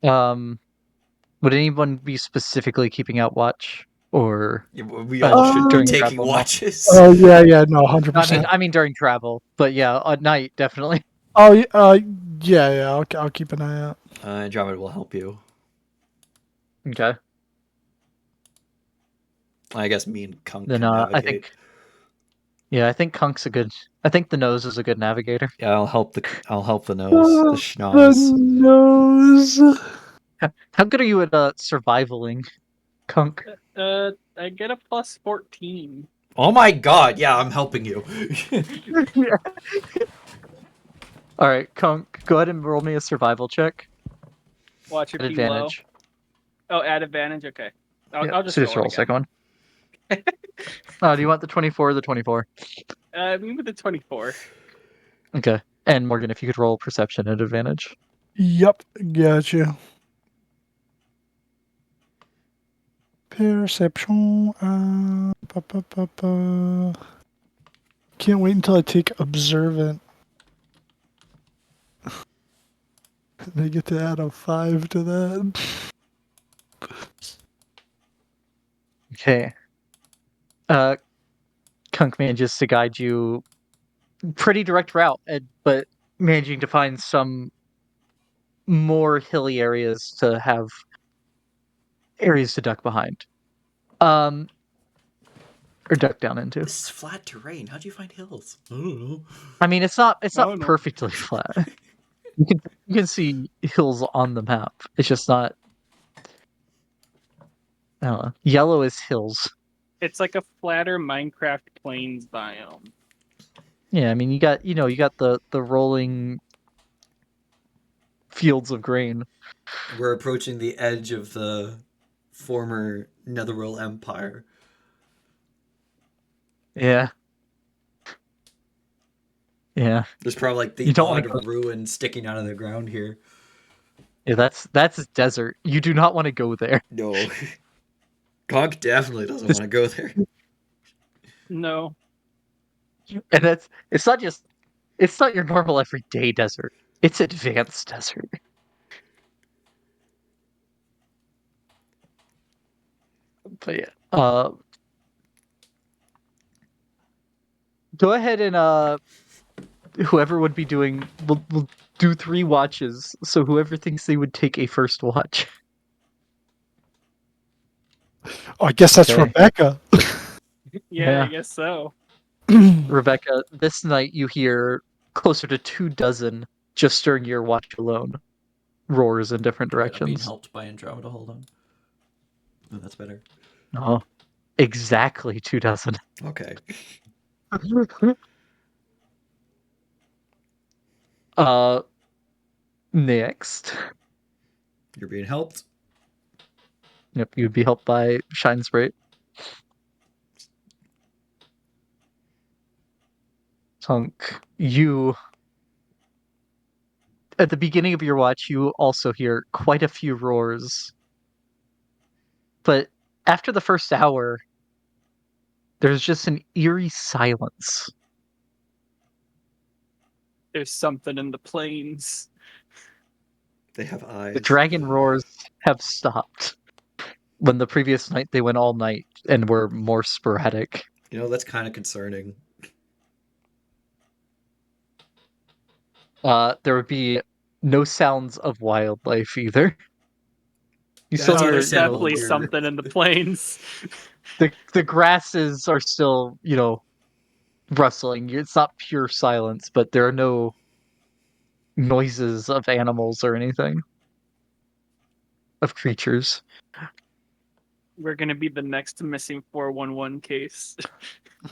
Would anyone be specifically keeping out watch or We all should be during taking travel? watches. Oh yeah, no, 100%. I mean during travel, but yeah, at night definitely. Oh, yeah. I'll keep an eye out. Andromeda will help you. Okay. I guess me and Kunk Then can I navigate. think I think Kunk's a good. I think the nose is a good navigator. Yeah, I'll help the nose, the The schnoz. nose. How good are you at survivaling, Kunk? I get a plus 14. Oh my god, yeah, I'm helping you. All right, Kunk, go ahead and roll me a survival check Watch it at be low. advantage. Oh, at advantage. Okay, Yeah, I'll just so just roll roll a again. second one. Oh, do you want the 24 or the 24? Me with the 24. Okay. And Morgan, if you could roll perception at advantage. Yep, gotcha. Perception. Can't wait until I take observant. They get to add a 5 to that. Okay. Kunk manages to guide you pretty direct route, but managing to find some more hilly areas to have areas to duck behind. Or duck down into. This is flat terrain. How'd you find hills? I don't know. I mean, it's not Oh, no. perfectly flat. You can see hills on the map. It's just not. I don't know. Yellow is hills. It's like a flatter Minecraft plains biome. Yeah, I mean you got the rolling fields of grain. We're approaching the edge of the former Netherrealm Empire. Yeah. Yeah. There's probably like the You don't wanna odd go- ruin sticking out of the ground here. Yeah, that's desert. You do not want to go there. No. Conk definitely doesn't This- want to go there. No. And it's not your normal everyday desert. It's advanced desert. But yeah. Go ahead and whoever would be doing we'll do 3 watches. So whoever thinks they would take a first watch. Oh, I guess that's Okay. Rebecca. Yeah, I Yeah. guess so. Rebecca, this night you hear closer to 24 just during your watch alone. Roars in different Right, I'm being directions. helped by Andromeda. Hold on. Oh, that's better. Oh, exactly 24. Okay. uh, next. You're being helped. Yep, you'd be helped by Shine Sprite. Tunk, you at the beginning of your watch, you also hear quite a few roars. But after the first hour, there's just an eerie silence. There's something in the plains. They have The eyes. dragon roars have stopped. When the previous night they went all night and were more sporadic. You know, that's kind of concerning. There would be no sounds of wildlife either. You still That's hear, There's understandable definitely here. something in the plains. the grasses are still, rustling. It's not pure silence, but there are no noises of animals or anything. Of creatures. We're gonna be the next missing 411 case.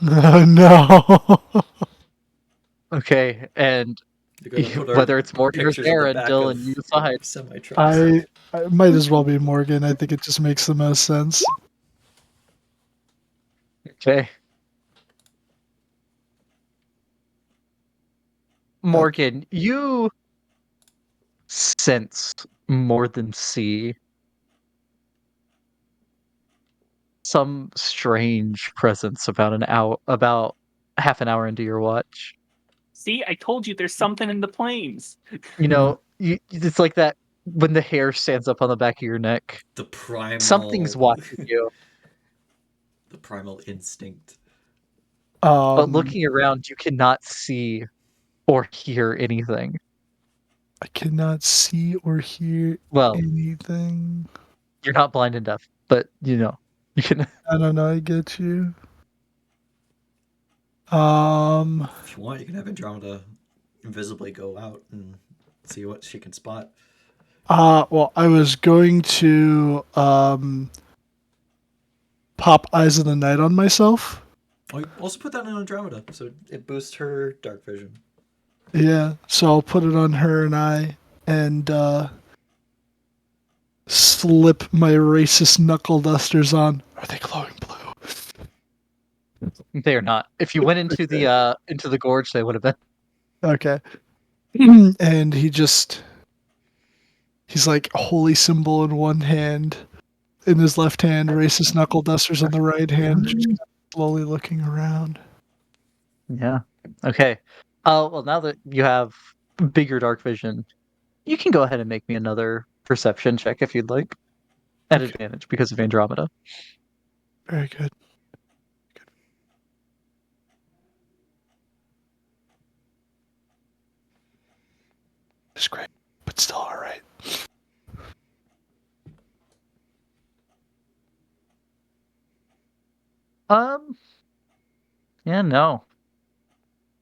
No. Okay, and They're gonna put our whether it's Morgan or pictures of the Sarah, back Dylan, of you decide. semi trucks. I might as well be Morgan. I think it just makes the most sense. Okay. Morgan, you sense more than see some strange presence about half an hour into your watch. See, I told you there's something in the plains. It's like that when the hair stands up on the back of your neck. The primal. Something's watching you, The primal instinct. but looking around, you cannot see or hear anything. I cannot see or hear Well, anything. you're not blind and deaf, but you can. I don't know. I get you. If you want, you can have Andromeda invisibly go out and see what she can spot. Well, I was going to pop Eyes of the Night on myself. Oh, you also put that in Andromeda, so it boosts her dark vision. Yeah, so I'll put it on her and and slip my racist knuckle dusters on. Are they glowing blue? They're not. If you went into the gorge, they would have been. Okay. And he's like holy symbol in one hand, in his left hand, racist knuckle dusters on the right hand, just slowly looking around. Yeah. Okay. Well, now that you have bigger dark vision, you can go ahead and make me another perception check if you'd like, at Okay. advantage because of Andromeda. Very good. It's great, but still all right. Yeah, no.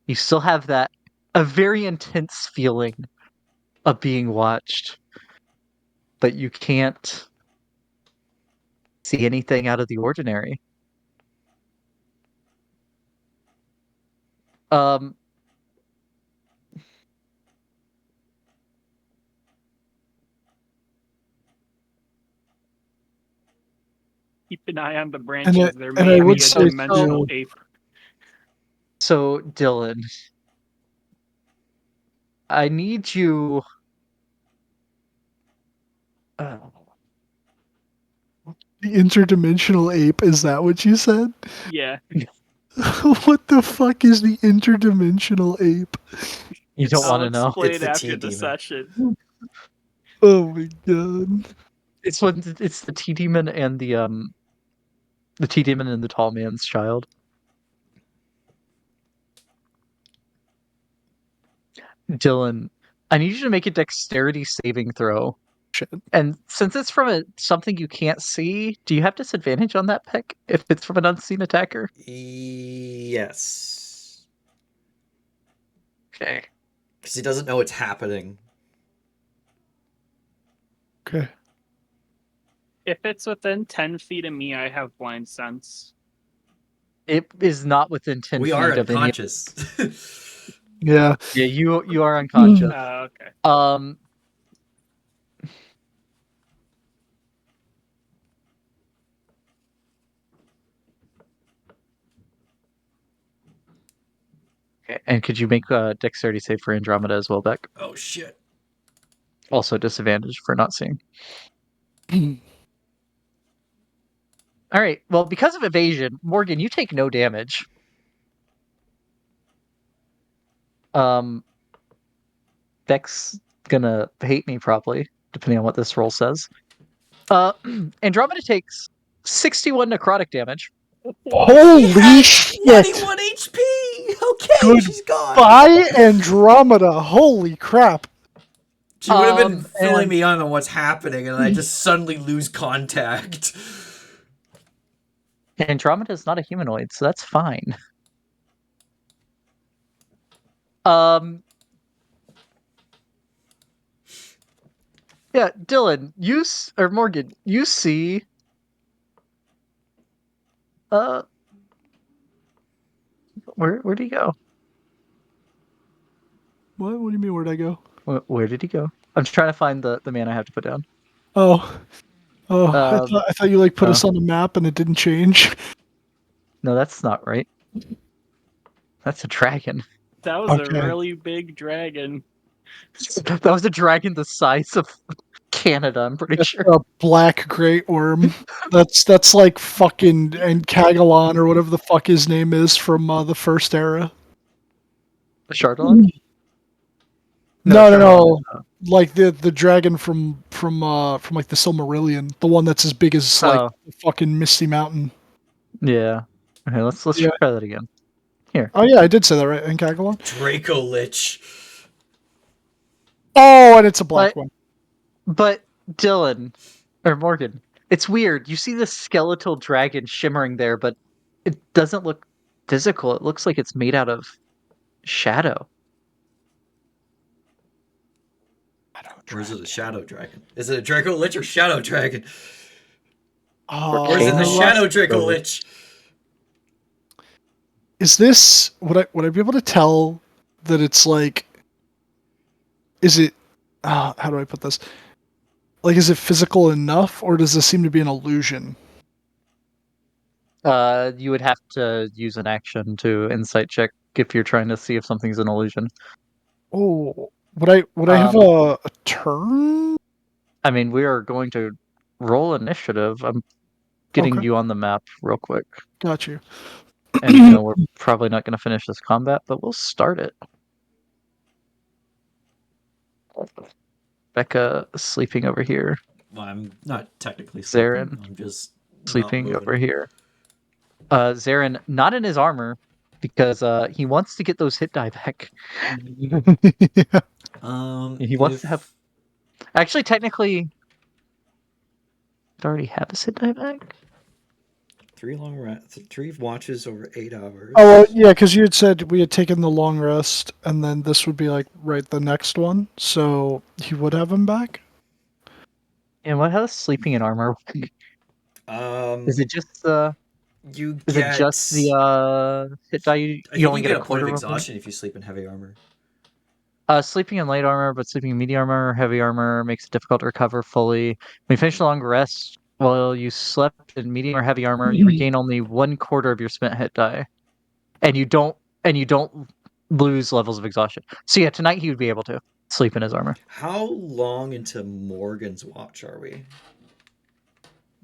You still have a very intense feeling of being watched, but you can't see anything out of the ordinary. Um, Keep an eye on the And branches. There I may would be a say dimensional too, ape. So, Dylan, I need you. Uh, The interdimensional ape, is that what you said? Yeah. What the fuck is the interdimensional ape? you don't It's- want I'll to know. explain It's the after tea the demon. session. Oh my god. It's the T demon and the T demon and the tall man's child. Dylan, I need you to make a dexterity saving throw. Shit. And since it's from something you can't see, do you have disadvantage on that pick if it's from an unseen attacker? Yes. Okay. Because he doesn't know it's happening. Okay. If it's within 10 feet of me, I have blind sense. It is not within 10 We feet are of any. unconscious. Yeah. Yeah, you are unconscious. Okay. Um. Okay, and could you make a dexterity save for Andromeda as well, Beck? Oh shit. Also disadvantage for not seeing. All right. Well, because of evasion, Morgan, you take no damage. Beck's gonna hate me probably, depending on what this roll says. Andromeda takes 61 necrotic damage. Holy She had shit! 21 HP! Okay, she's gone. Goodbye, Andromeda. Holy crap. She would have been filling and- me in on what's happening, and I just suddenly lose contact. Andromeda is not a humanoid, so that's fine. Um. Yeah, Dylan, or Morgan, you see. Where did he go? What do you mean, where'd I go? Where did he go? I'm just trying to find the man I have to put down. Oh. Oh, Uh, I thought you like put oh. us on the map and it didn't change. No, that's not right. That's a dragon. That was a Okay. really big dragon. That was a dragon the size of Canada, I'm pretty That's sure. a black great worm. That's like fucking and Kagalon or whatever the fuck his name is from the first era. The Chardon? No, no, Chardon no. is, Like the dragon from like the Silmarillion, the one that's as big as like Oh. the fucking Misty Mountain. Yeah. Okay, let's Yeah. try that again. Here. Oh yeah, I did say that right, in Kagalon. Draco-Lich. Oh, and it's a black one. But Dylan or Morgan, it's weird. You see this skeletal dragon shimmering there, but it doesn't look physical. It looks like it's made out of shadow. Or is it a shadow dragon? Is it a Draco-Lich or shadow dragon? Oh, Or is it the Kano? shadow Draco-Lich? is this would I be able to tell that it's like? Is it? How do I put this? Like, is it physical enough, or does this seem to be an illusion? You would have to use an action to insight check if you're trying to see if something's an illusion. Oh, would I have a turn? I mean, we are going to roll initiative. I'm getting Okay. you on the map real quick. Got you. And you know, we're probably not going to finish this combat, but we'll start it. Becca sleeping over here. Well, I'm not technically Zarin sleeping. I'm just not sleeping moving. over here. Zarin not in his armor because he wants to get those hit die back. Yeah. He wants to have. Actually, technically, it already have his hit die back. 3 watches over 8 hours. Oh, well, yeah, because you had said we had taken the long rest, and then this would be like right the next one, so he would have him back. And what has sleeping in armor? Is it just the? You Is get it just the hit die? You I think only you get get a point of quarter them? exhaustion if you sleep in heavy armor. Sleeping in light armor, but sleeping in medium armor or heavy armor makes it difficult to recover fully. When you finish a long rest while you slept in medium or heavy armor, you regain only 1/4 of your spent hit die. And you don't and you don't lose levels of exhaustion. So yeah, tonight he would be able to sleep in his armor. How long into Morgan's watch are we?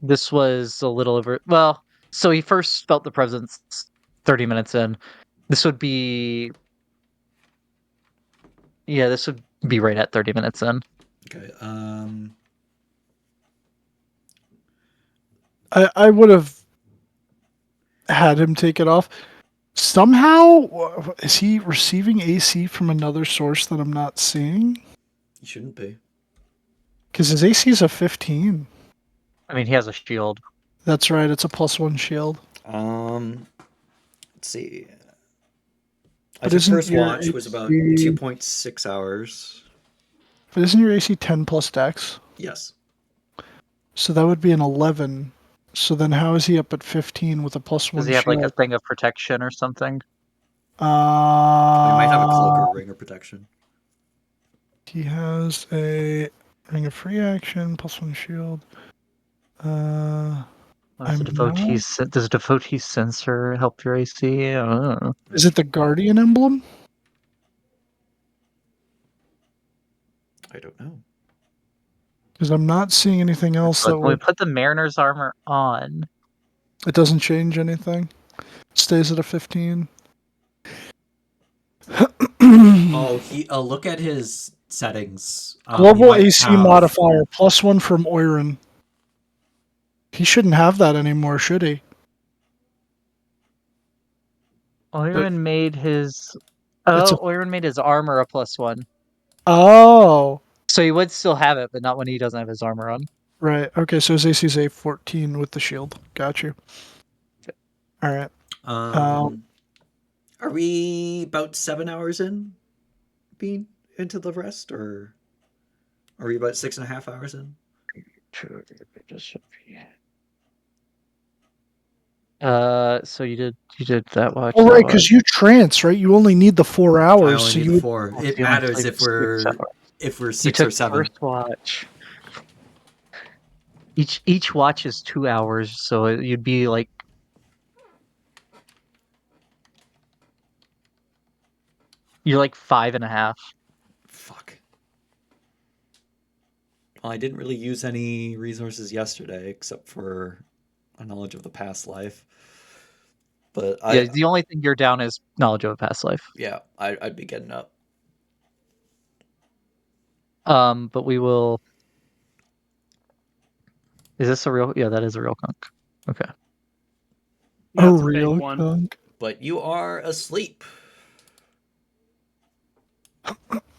This was a little over. Well, so he first felt the presence 30 minutes in. This would be. Yeah, this would be right at 30 minutes in. Okay. I would have had him take it off. Somehow, is he receiving AC from another source that I'm not seeing? You shouldn't be. Because his AC is a 15. I mean, he has a shield. That's right, it's a +1 shield. Let's see. But Our isn't first your watch was about AC 2.6 hours. But isn't your AC 10 plus dex? Yes. So that would be an 11. So then how is he up at 15 with a +1 Does he have like a shield? thing of protection or something? We might have a cloak or ring of protection. He has a ring of free action, +1 shield. Does I'm does devotee sensor help your AC? I don't know. Is it the Guardian emblem? I don't know. Because I'm not seeing anything else that But when we would. put the mariner's armor on, It doesn't change anything. It stays at a 15. Oh, look at his settings. He Global might AC have- modifier +1 from Oiron. He shouldn't have that anymore, should he? Oiron made his. It's Oh, a- Oiron made his armor a +1. Oh, So he would still have it, but not when he doesn't have his armor on. right. Okay, so his AC is a 14 with the shield. Got you. All right. Are we about 7 hours in being into the rest, or are we about 6.5 hours in? So you did that watch. Oh, that right, watch. because you trance, right? You only need the 4 I hours. only So need you the would. 4. Oh, It so you only matters played if 6 hours. You 6 or took 7. first watch. Each watch is 2 hours, so you'd be like. You're like 5.5. Fuck. Well, I didn't really use any resources yesterday except for a knowledge of the past life. But Yeah, the only thing you're down is knowledge of a past life. I'd be getting up. But we will. Is this a real? Yeah, that is a real conch. Okay. A That's a big real one. conch. But you are asleep.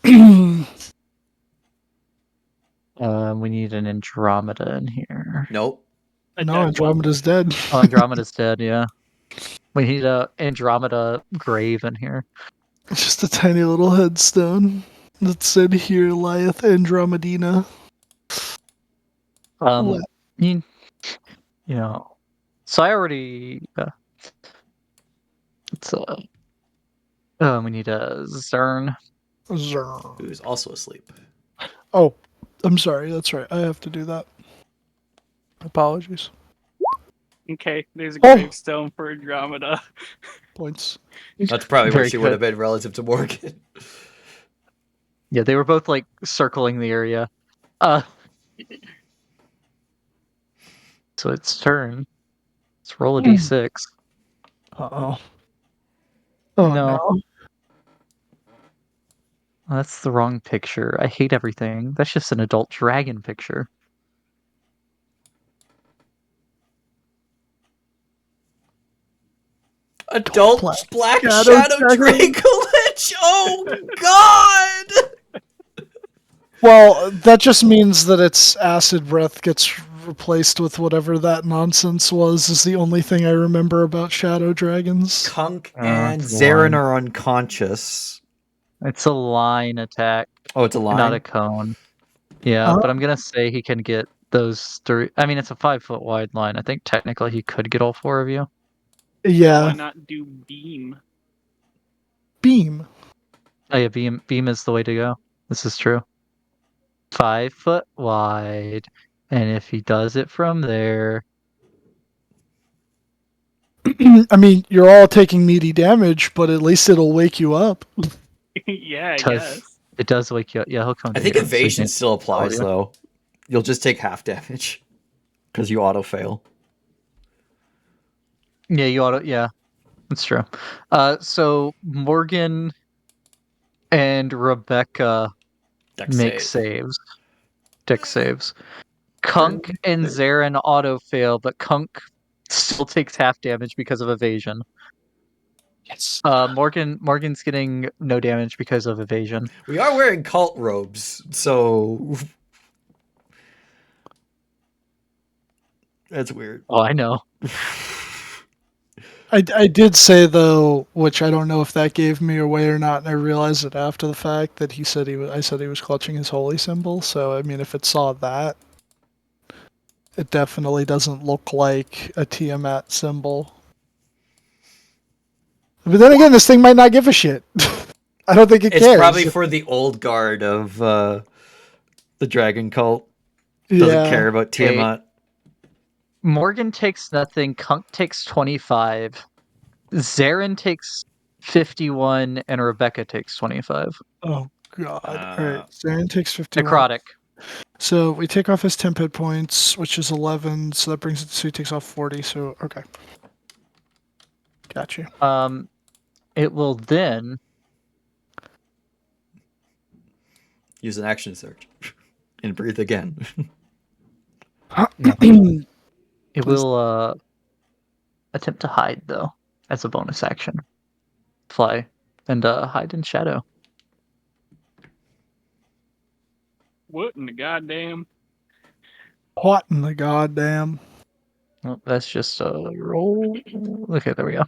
We need an Andromeda in here. Nope. A No, dead one. Andromeda's dead. Oh, Andromeda's dead. Yeah. We need a Andromeda grave in here. Just a tiny little headstone that said, "Here lieth Andromedina." You, you know. So I already. We need a Zern. Zerr. Who's also asleep. Oh, I'm sorry. That's right. I have to do that. Apologies. Okay, there's a Oh. gravestone for Andromeda. Points. That's probably where Very she good. would have been relative to Morgan. Yeah, they were both like circling the area. So it's turn. Let's roll a d6. Uh-oh. Oh, No. no. Oh, that's the wrong picture. I hate everything. That's just an adult dragon picture. Adult Black Shadow Draco-Lich! Oh, God! Well, that just means that its acid breath gets replaced with whatever that nonsense was, is the only thing I remember about Shadow Dragons. Kunk Oh, and it's a Zarin line. are unconscious. It's a line attack, Oh, it's a line? not a cone. Yeah, Oh. but I'm gonna say he can get those 3. I mean, it's a 5-foot wide line. I think technically he could get all 4 of you. Why Yeah. not do beam? Beam. Oh yeah, beam is the way to go. This is true. 5 foot wide, and if he does it from there, I mean, you're all taking meaty damage, but at least it'll wake you up. Yeah, I Does- guess. It does wake you up. Yeah, he'll come I to think you, so you evasion can- still applies, you. though. You'll just take half damage because you auto fail. Yeah, you ought to. Yeah, that's true. So Morgan and Rebecca Dex make save. saves. Dex saves. Kunk and Zarin auto fail, but Kunk still takes half damage because of evasion. Yes. Morgan's getting no damage because of evasion. We are wearing cult robes, so that's weird. Oh, I know. I did say though, which I don't know if that gave me away or not, and I realized it after the fact that he said I said he was clutching his holy symbol. So I mean, if it saw that, it definitely doesn't look like a Tiamat symbol. But then again, this thing might not give a shit. I don't think it It's cares. probably for the old guard of the dragon cult. Doesn't care about Tiamat. Morgan takes nothing. Kunk takes 25. Zarin takes 51, and Rebecca takes 25. Oh god! All right, Zarin takes 51. Necrotic. So we take off his temp hit points, which is 11. So that brings it to, so he takes off 40. So okay, got you. It will then Use an action search and breathe again. it will attempt to hide though as a bonus action. Fly and hide in shadow. What in the goddamn? What in the goddamn? Oh, that's just a roll. Okay, there we go.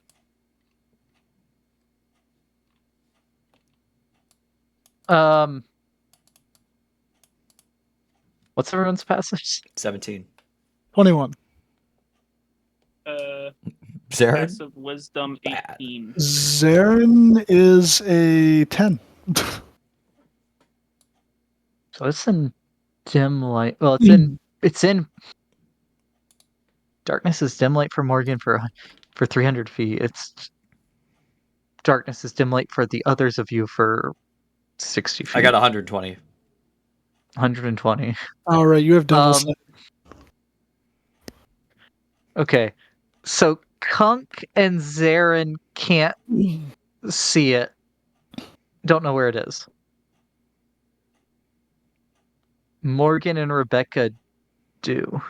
What's everyone's passage? 17. 21. Zarin? Passive wisdom Bad. 18. Zarin is a 10. So it's in dim light. Well, Hmm. it's in darkness is dim light for Morgan for 300 feet. It's darkness is dim light for the others of you for 60 feet. I got 120. 120. All right, you have double sight. Okay, so Kunk and Zarin can't see it. Don't know where it is. Morgan and Rebecca do.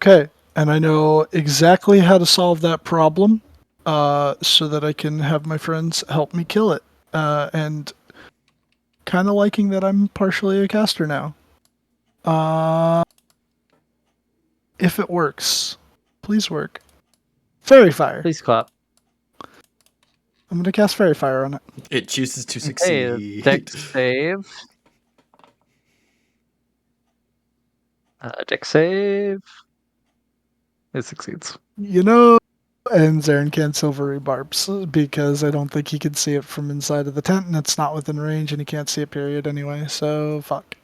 Okay, and I know exactly how to solve that problem, so that I can have my friends help me kill it. And kind of liking that I'm partially a caster now. If it works, please work. Fairy Fire. Please clap. I'm gonna cast Fairy Fire on it. It chooses to Okay, succeed. dex save. Dex save. It succeeds. You know, and Zarin can't silvery barbs because I don't think he can see it from inside of the tent, and it's not within range, and he can't see it. Period. Anyway, so fuck.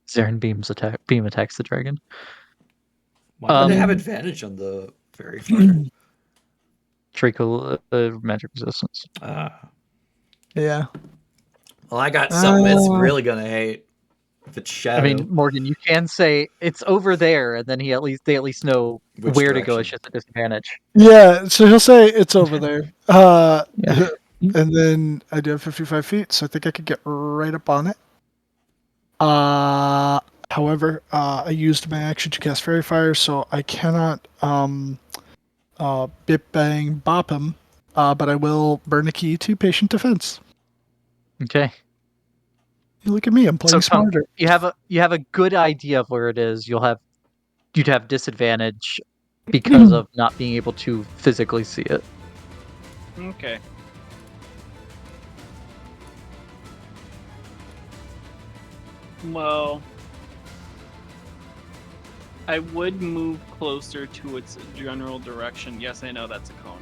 Zarin beam attacks the dragon. Why would they have advantage on the fairy fire? Draco magic resistance. Yeah. Well, I got something it's really gonna hate. If it's shadow. I mean, Morgan, you can say it's over there, and then they at least know Which where to go. direction? It's just a disadvantage. Yeah, so he'll say it's over there. Yeah. And then I do have 55 feet, so I think I could get right up on it. However, I used my action to cast Fairy Fire, so I cannot bip bang bop him, but I will burn a key to Patient Defense. Okay. You look at me, I'm playing So, Kunk, smarter. you have a good idea of where it is. You'd have disadvantage because of not being able to physically see it. Okay. Well, I would move closer to its general direction. Yes, I know that's a cone.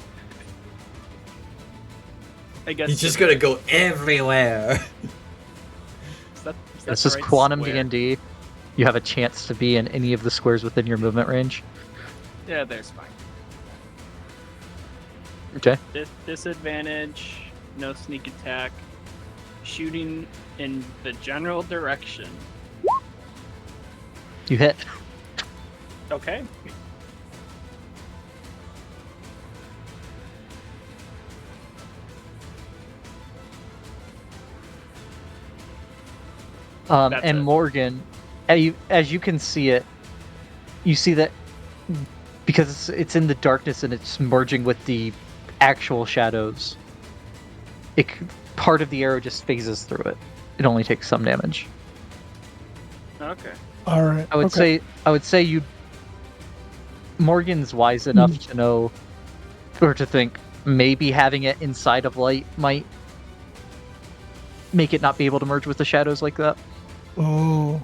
I guess He's just gonna go everywhere. is that This the is right quantum square? D&D. you have a chance to be in any of the squares within your movement range. Yeah, there's fine. Okay. Disadvantage, no sneak attack, shooting in the general direction. You hit. Okay. That's And it. Morgan, as you can see it, you see that because it's in the darkness and it's merging with the actual shadows, part of the arrow just phases through it. It only takes some damage. Okay. All right. I would say you. Morgan's wise enough to know, or to think, maybe having it inside of light might make it not be able to merge with the shadows like that. Oh.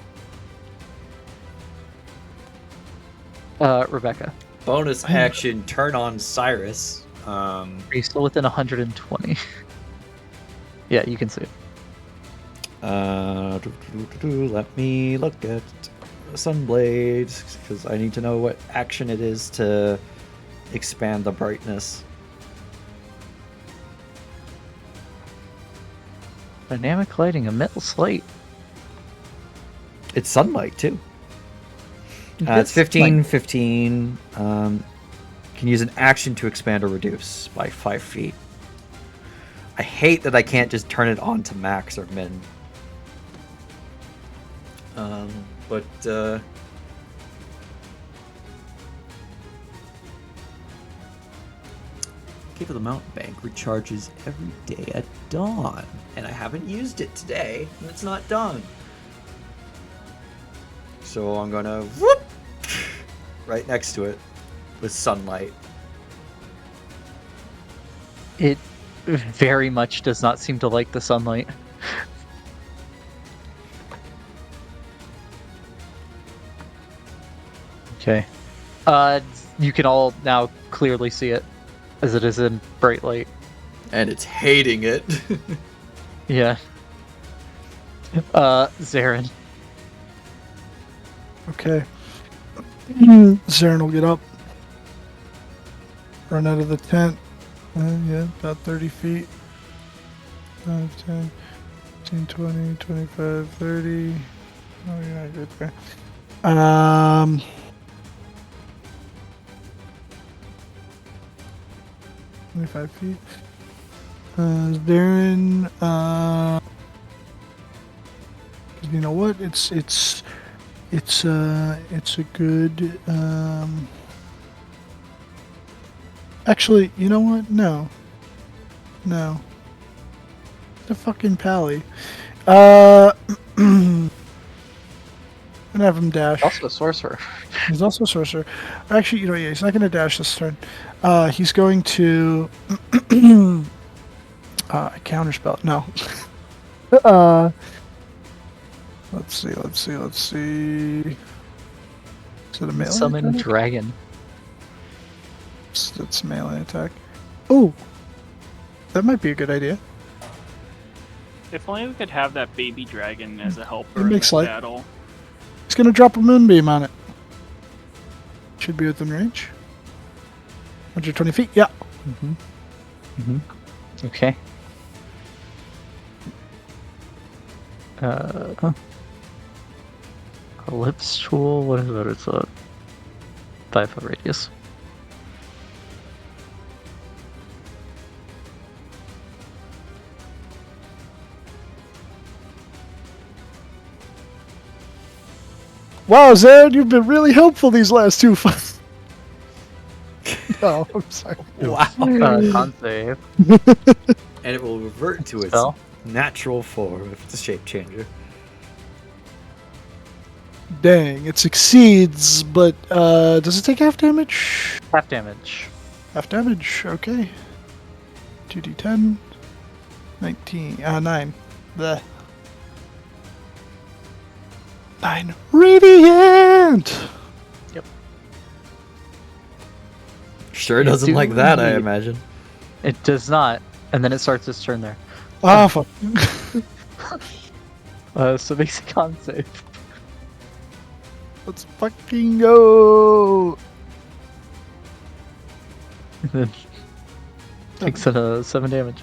Rebecca, Bonus action, turn on Cyrus. are you still within 120? Yeah, you can see it. Let me look at Sunblade, because I need to know what action it is to expand the brightness. Dynamic lighting, emits light. It's sunlight, too. It's 15, 15. Can use an action to expand or reduce by 5 feet. I hate that I can't just turn it on to max or min. But Cave of the Mountain Bank recharges every day at dawn, and I haven't used it today, and it's not done. So I'm gonna whoop right next to it with sunlight. It very much does not seem to like the sunlight. Okay. You can all now clearly see it, as it is in bright light. And it's hating it. Yeah. Zarin. Okay. Zarin will get up. Run out of the tent. Yeah, about 30 feet. 5, 10, 15, 20, 25, 30. Oh, you're not good there. 25 feet. Darren, you know what? It's a good, actually, you know what? No. The fucking pally. I'm gonna have him dash. Also a sorcerer. He's also a sorcerer. Actually, you know, yeah, he's not gonna dash this turn. He's going to counterspell. No. Let's see. Is it a melee Summon attack? dragon. It's melee attack. Oh, that might be a good idea. If only we could have that baby dragon as a helper It in makes the light. battle. He's gonna drop a moonbeam on it. Should be within range. 120 feet. Yeah. Okay. Ellipse tool, what is that? It's a 5-foot radius. Wow, Zed, you've been really helpful these last two fights. Oh, I'm sorry. Wow. Con save. And it will revert to its Spell? natural form if it's a shape changer. Dang, it succeeds, but does it take half damage? Half damage. Half damage, okay. 2d10. 19. 9. Bleh. 9. Radiant! Sure doesn't like that, I indeed. imagine. It does not. And then it starts its turn there. Ah, fuck. So makes a con save. Let's fucking go. Then takes 7 damage.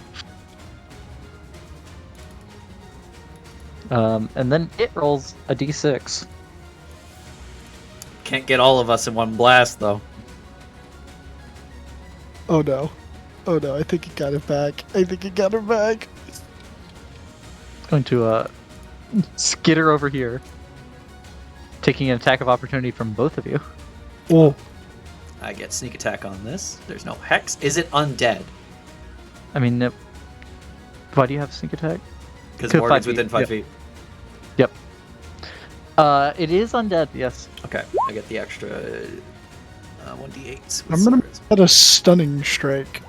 And then it rolls a d6. Can't get all of us in one blast, though. Oh no. Oh no, I think he got it back. It's going to skitter over here, taking an attack of opportunity from both of you. Oh, I get sneak attack on this. There's no hex. Is it undead? I mean, why do you have sneak attack? Because Could Morgan's 5 feet, within 5 yep. feet. Yep. It is undead, yes. Okay, I get the extra 1d8s. I'm gonna get a stunning strike.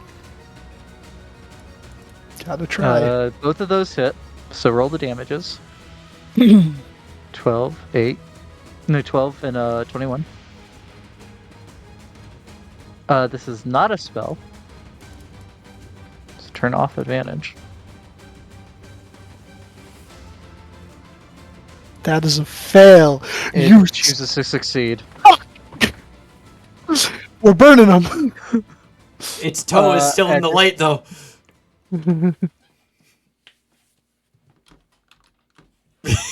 Gotta try. Both of those hit, so roll the damages. 12 and 21. This is not a spell. So turn off advantage. That is a fail. It You chooses to succeed. We're burning them. Its toe is still in the Edgar. light, though.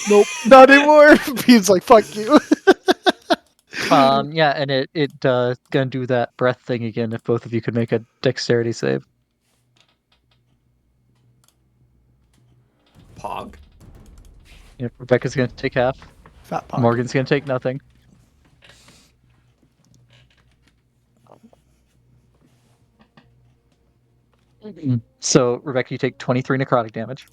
Nope, not anymore. He's like, fuck you. Yeah, and it gonna do that breath thing again if both of you could make a dexterity save. Pog. Yep, Rebecca's gonna take half. Fat pop. Morgan's gonna take nothing. So, Rebecca, you take 23 necrotic damage.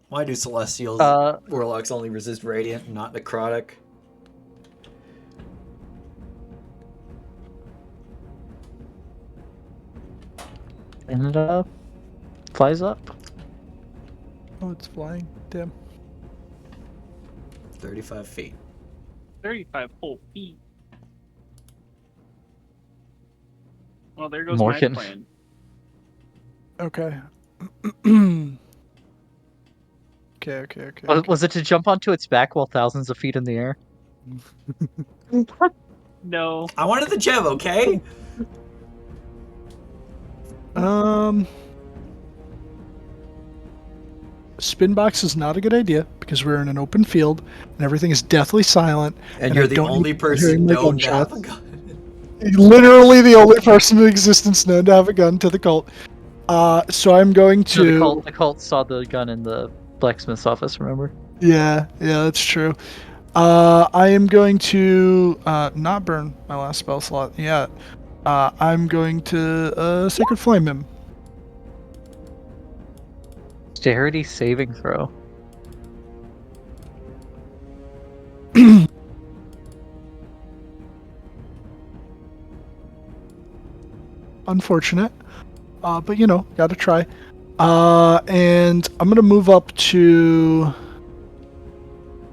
Why do Celestials Warlocks only resist Radiant, not Necrotic? And flies up. Oh, it's flying. Damn. 35 feet. 35 whole feet. Well, there goes Morgan. my plan. Okay. Okay. Was it to jump onto its back while thousands of feet in the air? No. I wanted the gem, okay? Spin box is not a good idea because we're in an open field and everything is deathly silent. And you're I the don't only need person hearing my known to have a gunshots. gun. Literally the only person in existence known to have a gun to the cult. So I'm going No, to. the cult saw the gun in the blacksmith's office, remember? Yeah, that's true. I am going to not burn my last spell slot yet. I'm going to Sacred Flame him. Dexterity saving throw. Unfortunate. But you know, gotta try. And I'm gonna move up to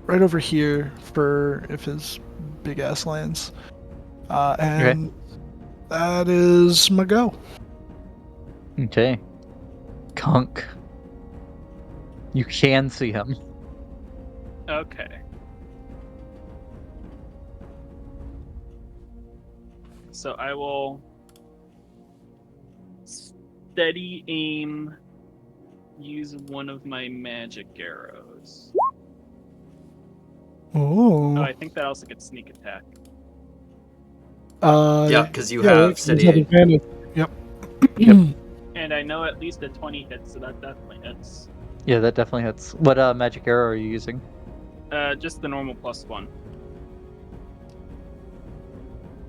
right over here for if his big ass lands. And that is my go. Okay. Kunk. You can see him. Okay. So I will steady aim, use one of my magic arrows. Oh. Oh, I think that also gets sneak attack. Yeah, because you have steady aim. advantage. Yep. And I know at least a 20 hits, so that definitely hits. Yeah, that definitely hits. What magic arrow are you using? Just the normal +1.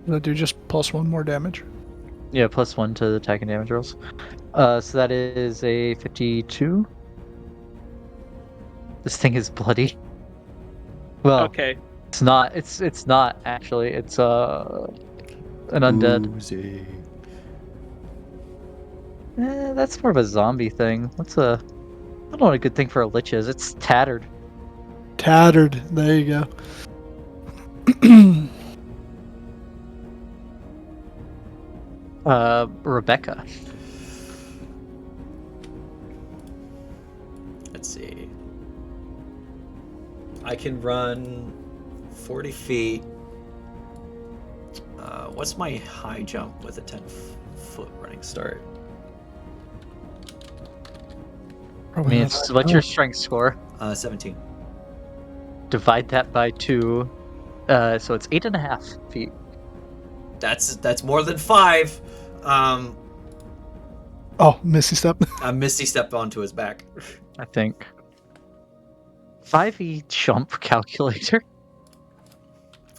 That'll do just +1 more damage. Yeah, +1 to the attack and damage rolls. So that is a 52. This thing is bloody. Well, Okay. it's not. It's not actually. It's an undead. Oozy. That's more of a zombie thing. I don't know what a good thing for a lich is. It's tattered. Tattered. There you go. Rebecca. Let's see. I can run 40 feet. What's my high jump with a 10-foot running start? I Probably mean, not it's high what's your enough. strength score? 17. Divide that by 2. So it's 8.5 feet. That's more than 5. Oh, Misty Step. I Misty stepped onto his back. I think. 5e jump calculator.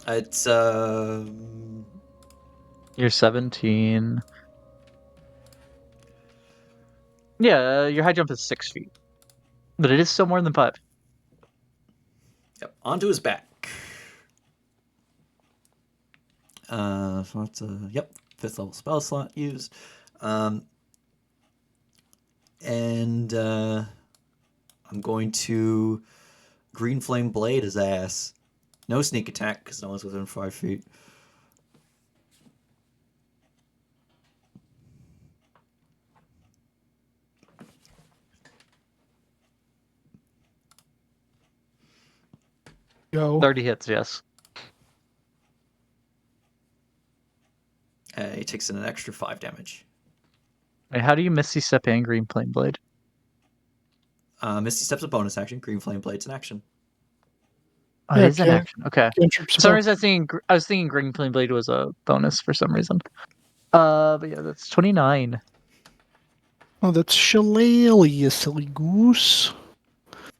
It's You're 17. Yeah, your high jump is 6 feet. But it is still more than 5. yep, onto his back. So that's yep, 5th level spell slot used. And I'm going to Green Flame Blade his ass. No sneak attack because no one's within 5 feet. Go. 30 hits, yes. He takes in an extra 5 damage. Wait, how do you Misty Step and Green Flame Blade? Misty Step's a bonus action. Green Flame Blade's an action. Oh, Yeah, it is an action. Okay. Cantrips For some spell. reason, I was thinking Green Flame Blade was a bonus for some reason. But yeah, that's 29. Oh, that's Shillelagh, you silly goose.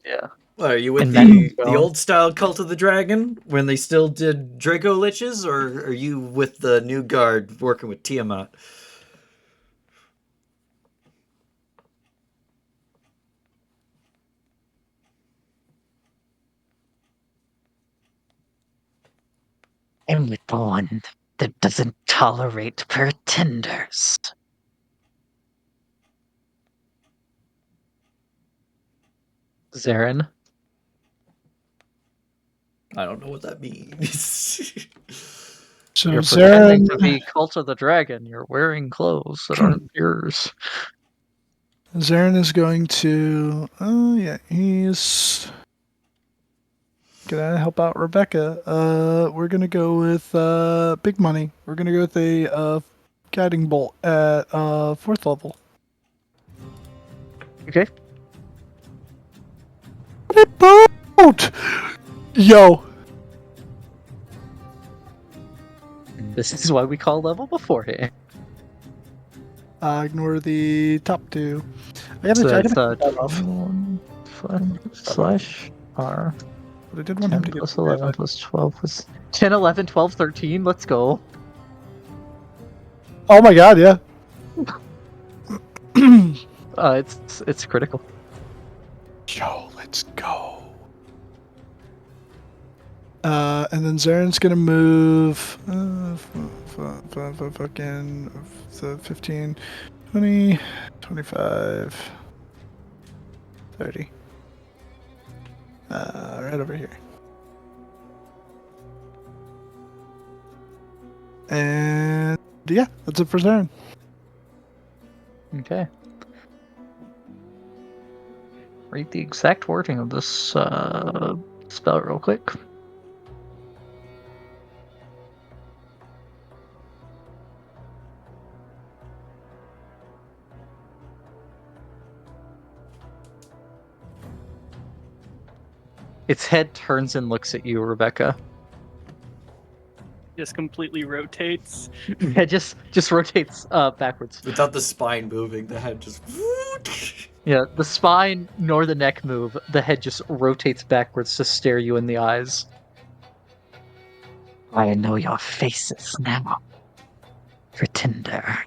Yeah. What, are you with And the Magneto. old style Cult of the Dragon when they still did Draco-Liches, or are you with the new guard working with Tiamat? I'm with the one that doesn't tolerate pretenders. Zarin. I don't know what that means. So You're pretending Zarin, to be Cult of the Dragon. You're wearing clothes that aren't yours. Zarin is going to. Oh yeah, he's gonna help out Rebecca. We're gonna go with big money. We're gonna go with a guiding bolt at 4th level. Okay. Bolt! Yo, This is why we call level beforehand. ignore the top 2. I gotta, So I that's gotta take that off. 21 / R. But I did want 10 him to get plus 11 plus 12 was 10, 11, 12, 13. Let's go. Oh my god, yeah. It's critical. Yo, let's go. And then Zaren's gonna move fucking 15, 20, 25, 30. Right over here. And yeah, that's it for Zaren. Okay. Read the exact wording of this spell real quick. Its head turns and looks at you, Rebecca. Just completely rotates. It just rotates backwards. Without the spine moving, the head just. Yeah, the spine nor the neck move. The head just rotates backwards to stare you in the eyes. I know your faces now, pretender.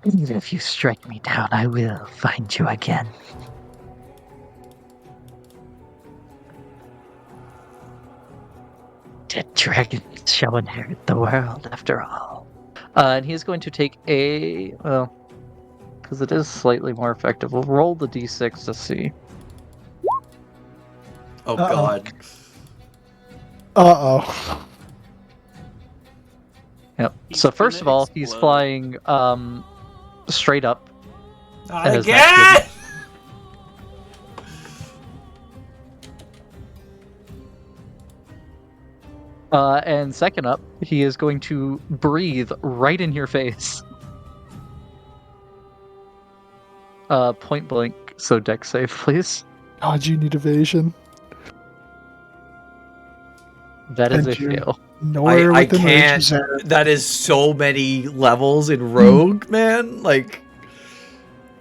Even if you strike me down, I will find you again. Dead dragons shall inherit the world after all. And he's going to take a... well, because it is slightly more effective. We'll roll the d6 to see. Oh Uh-oh. god. Uh-oh. Yep. He's So first of gonna all, he's explode. flying straight up. Not As again! And second up, he is going to breathe right in your face. Point blank. So deck save, please. God, you need evasion. That is And a you're fail. nowhere I within range of can't. Zareth. That is so many levels in Rogue, man. Like,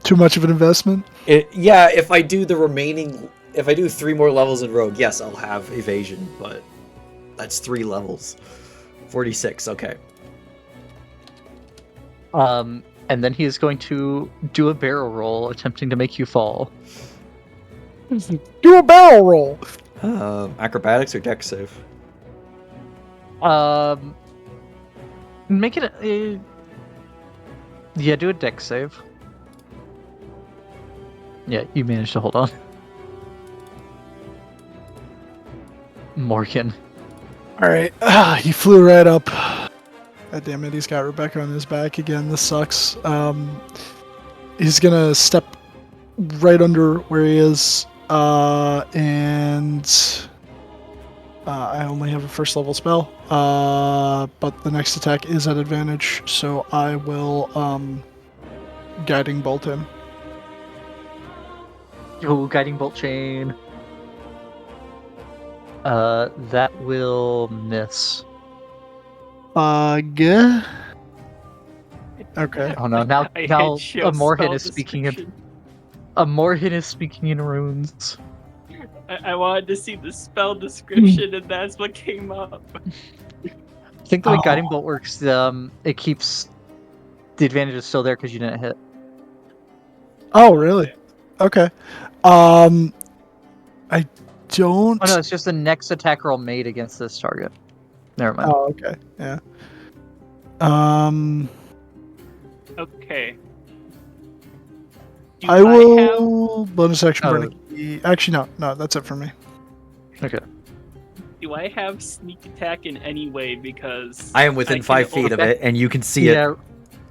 Too much of an investment. yeah. If I do 3 more levels in Rogue, yes, I'll have evasion. But that's 3 levels. 46. Okay. And then he is going to do a barrel roll, attempting to make you fall. Do a barrel roll. Acrobatics or deck save? Make it yeah, do a deck save. Yeah, you managed to hold on. Morgan. All right. He flew right up. God damn it, he's got Rebecca on his back again. This sucks. He's gonna step right under where he is, and I only have a first level spell, but the next attack is at advantage, so I will guiding bolt him. Oh, guiding bolt chain. That will miss. Yeah. Okay. Oh no! Now I now hate your Morgan spell is speaking in description. Morgan is speaking in runes. I wanted to see the spell description, and that's what came up. I think the way Oh. guiding bolt works, it keeps the advantage is still there because you didn't hit. Oh, really? Okay. I don't. Oh no, it's just the next attack roll made against this target. Never mind. Oh, okay. Yeah. Okay. Do I will bonus action Oh. burn a key. Actually, no, that's it for me. Okay. Do I have sneak attack in any way? Because I am within can 5 feet of it, and you can see it. Yeah,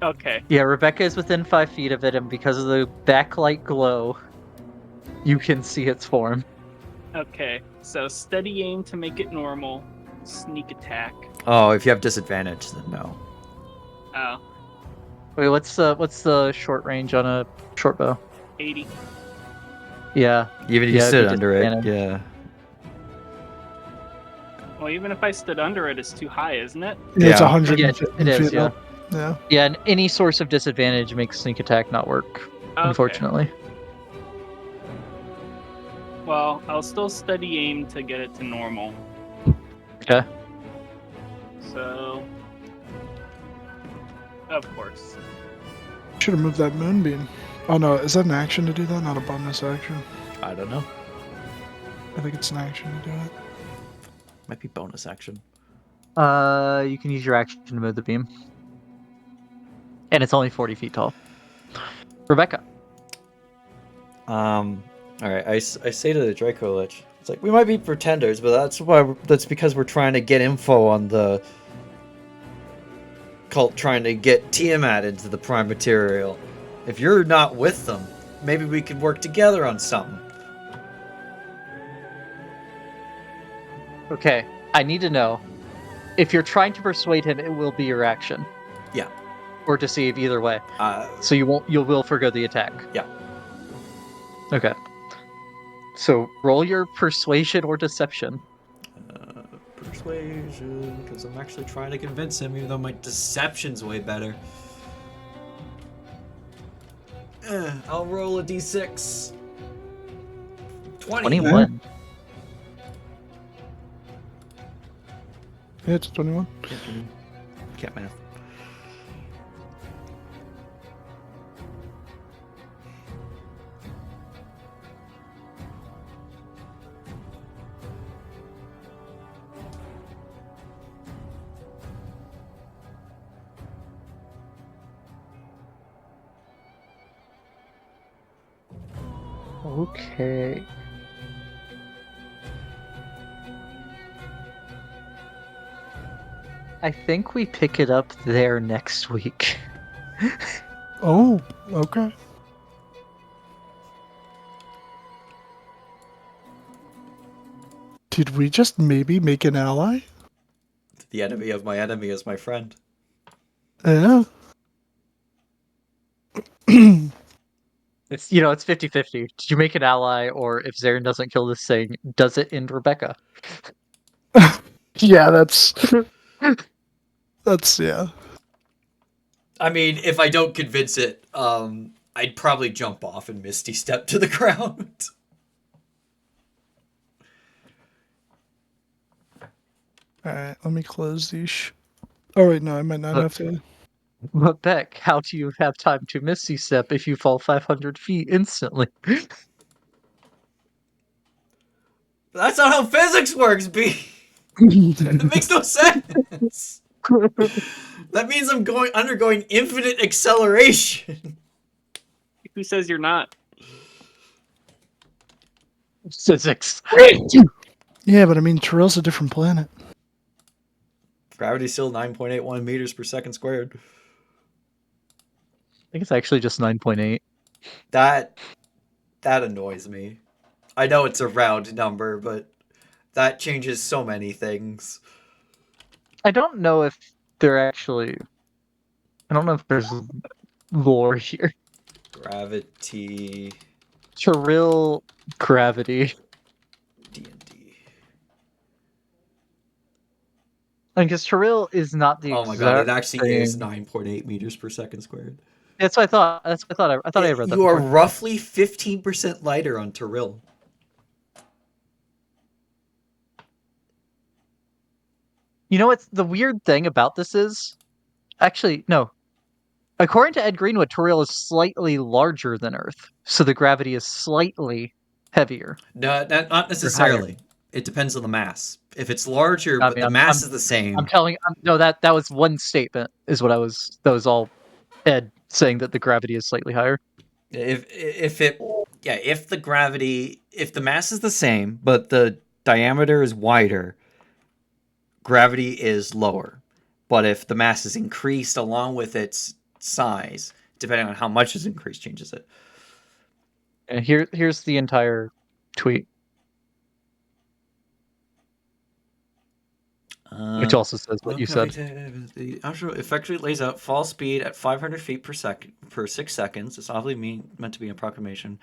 Okay. yeah. Rebecca is within 5 feet of it, and because of the backlight glow, you can see its form. Okay. So steady aim to make it normal. Sneak attack. Oh, if you have disadvantage, then no. Oh, Wait, what's the short range on a short bow? 80. Yeah. Even if you Yeah, it'd sit be under it, disadvantage. yeah. Well, even if I stood under it, it's too high, isn't it? Yeah, it's Yeah. 150 Yeah, it is. feet Yeah. up. Yeah. Yeah, and any source of disadvantage makes sneak attack not work. Okay. Unfortunately. Well, I'll still steady aim to get it to normal. Okay. So, of course. Should have moved that moonbeam. Oh no, is that an action to do that? Not a bonus action. I don't know. I think it's an action to do it. Might be bonus action. You can use your action to move the beam. And it's only 40 feet tall. Rebecca. All right. I say to the Draco-Lich, it's like we might be pretenders, but that's because we're trying to get info on the cult, trying to get Tiamat into the prime material. If you're not with them, maybe we could work together on something. Okay, I need to know. If you're trying to persuade him, it will be your action. Yeah. Or deceive, either way. Uh, So you will forgo the attack. Yeah. Okay. So roll your persuasion or deception. Persuasion, because I'm actually trying to convince him, even though my deception's way better. I'll roll a d6. 20. 21. Yeah, it's 21. Can't math. Okay. I think we pick it up there next week. Oh, okay. Did we just maybe make an ally? The enemy of my enemy is my friend. Yeah. It's it's 50-50. Did you make an ally, or if Zarin doesn't kill this thing, does it end Rebecca? Yeah, that's yeah. I mean, if I don't convince it, I'd probably jump off and Misty step to the ground. All right, let me close these. Oh wait, no, I might not have to. But Beck, how do you have time to Misty Step if you fall 500 feet instantly? That's not how physics works, B. That makes no sense. That means I'm undergoing infinite acceleration. Who says you're not? Physics. Yeah, but I mean, Terrell's a different planet. Gravity's still 9.81 meters per second squared. I think it's actually just 9.8. That annoys me. I know it's a round number, but that changes so many things. I don't know if they're actually. I don't know if there's lore here. Gravity Trill gravity. D&D. I guess Trill is not the Oh my god, it exact actually is same. 9.8 meters per second squared. That's what I thought. That's what I thought. I thought I read that You are before. roughly 15% lighter on Tyrell. You know what's the weird thing about this is? Actually, no. According to Ed Greenwood, Toriel is slightly larger than Earth, so the gravity is slightly heavier No, not or higher. necessarily. It depends on the mass. If it's larger, I but mean, the I'm mass I'm is the I'm same. telling. No, that was one statement. Is what I was. That was all Ed saying that the gravity is slightly higher. If the mass is the same, but the diameter is wider, gravity is lower. But if the mass is increased along with its size, depending on how much is increased, changes it. And here's the entire tweet, which also says what you said. The astro effectively lays out fall speed at 500 feet per second per 6 seconds. It's obviously meant to be an approximation.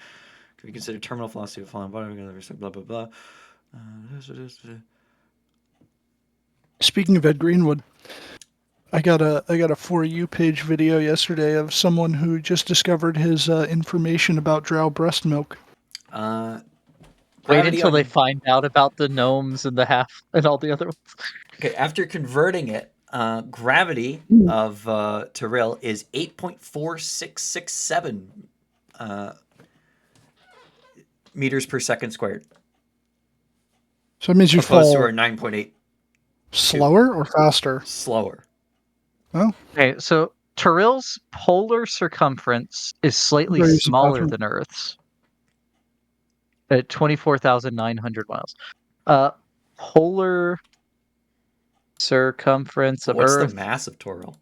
Could be considered terminal velocity of falling body. Blah blah blah. Speaking of Ed Greenwood, I got a For You page video yesterday of someone who just discovered his information about drow breast milk. Wait until they find out about the gnomes and the half and all the other ones. Okay, after converting it, gravity of Tyrell is 8.4667 meters per second squared. So it means you opposed to fall our 9.8 slower or faster. slower. Oh, Okay, so Turill's polar circumference is slightly Go use the smaller bathroom. than Earth's at 24,900 miles. Polar circumference of What's the Earth. mass of Tyrell?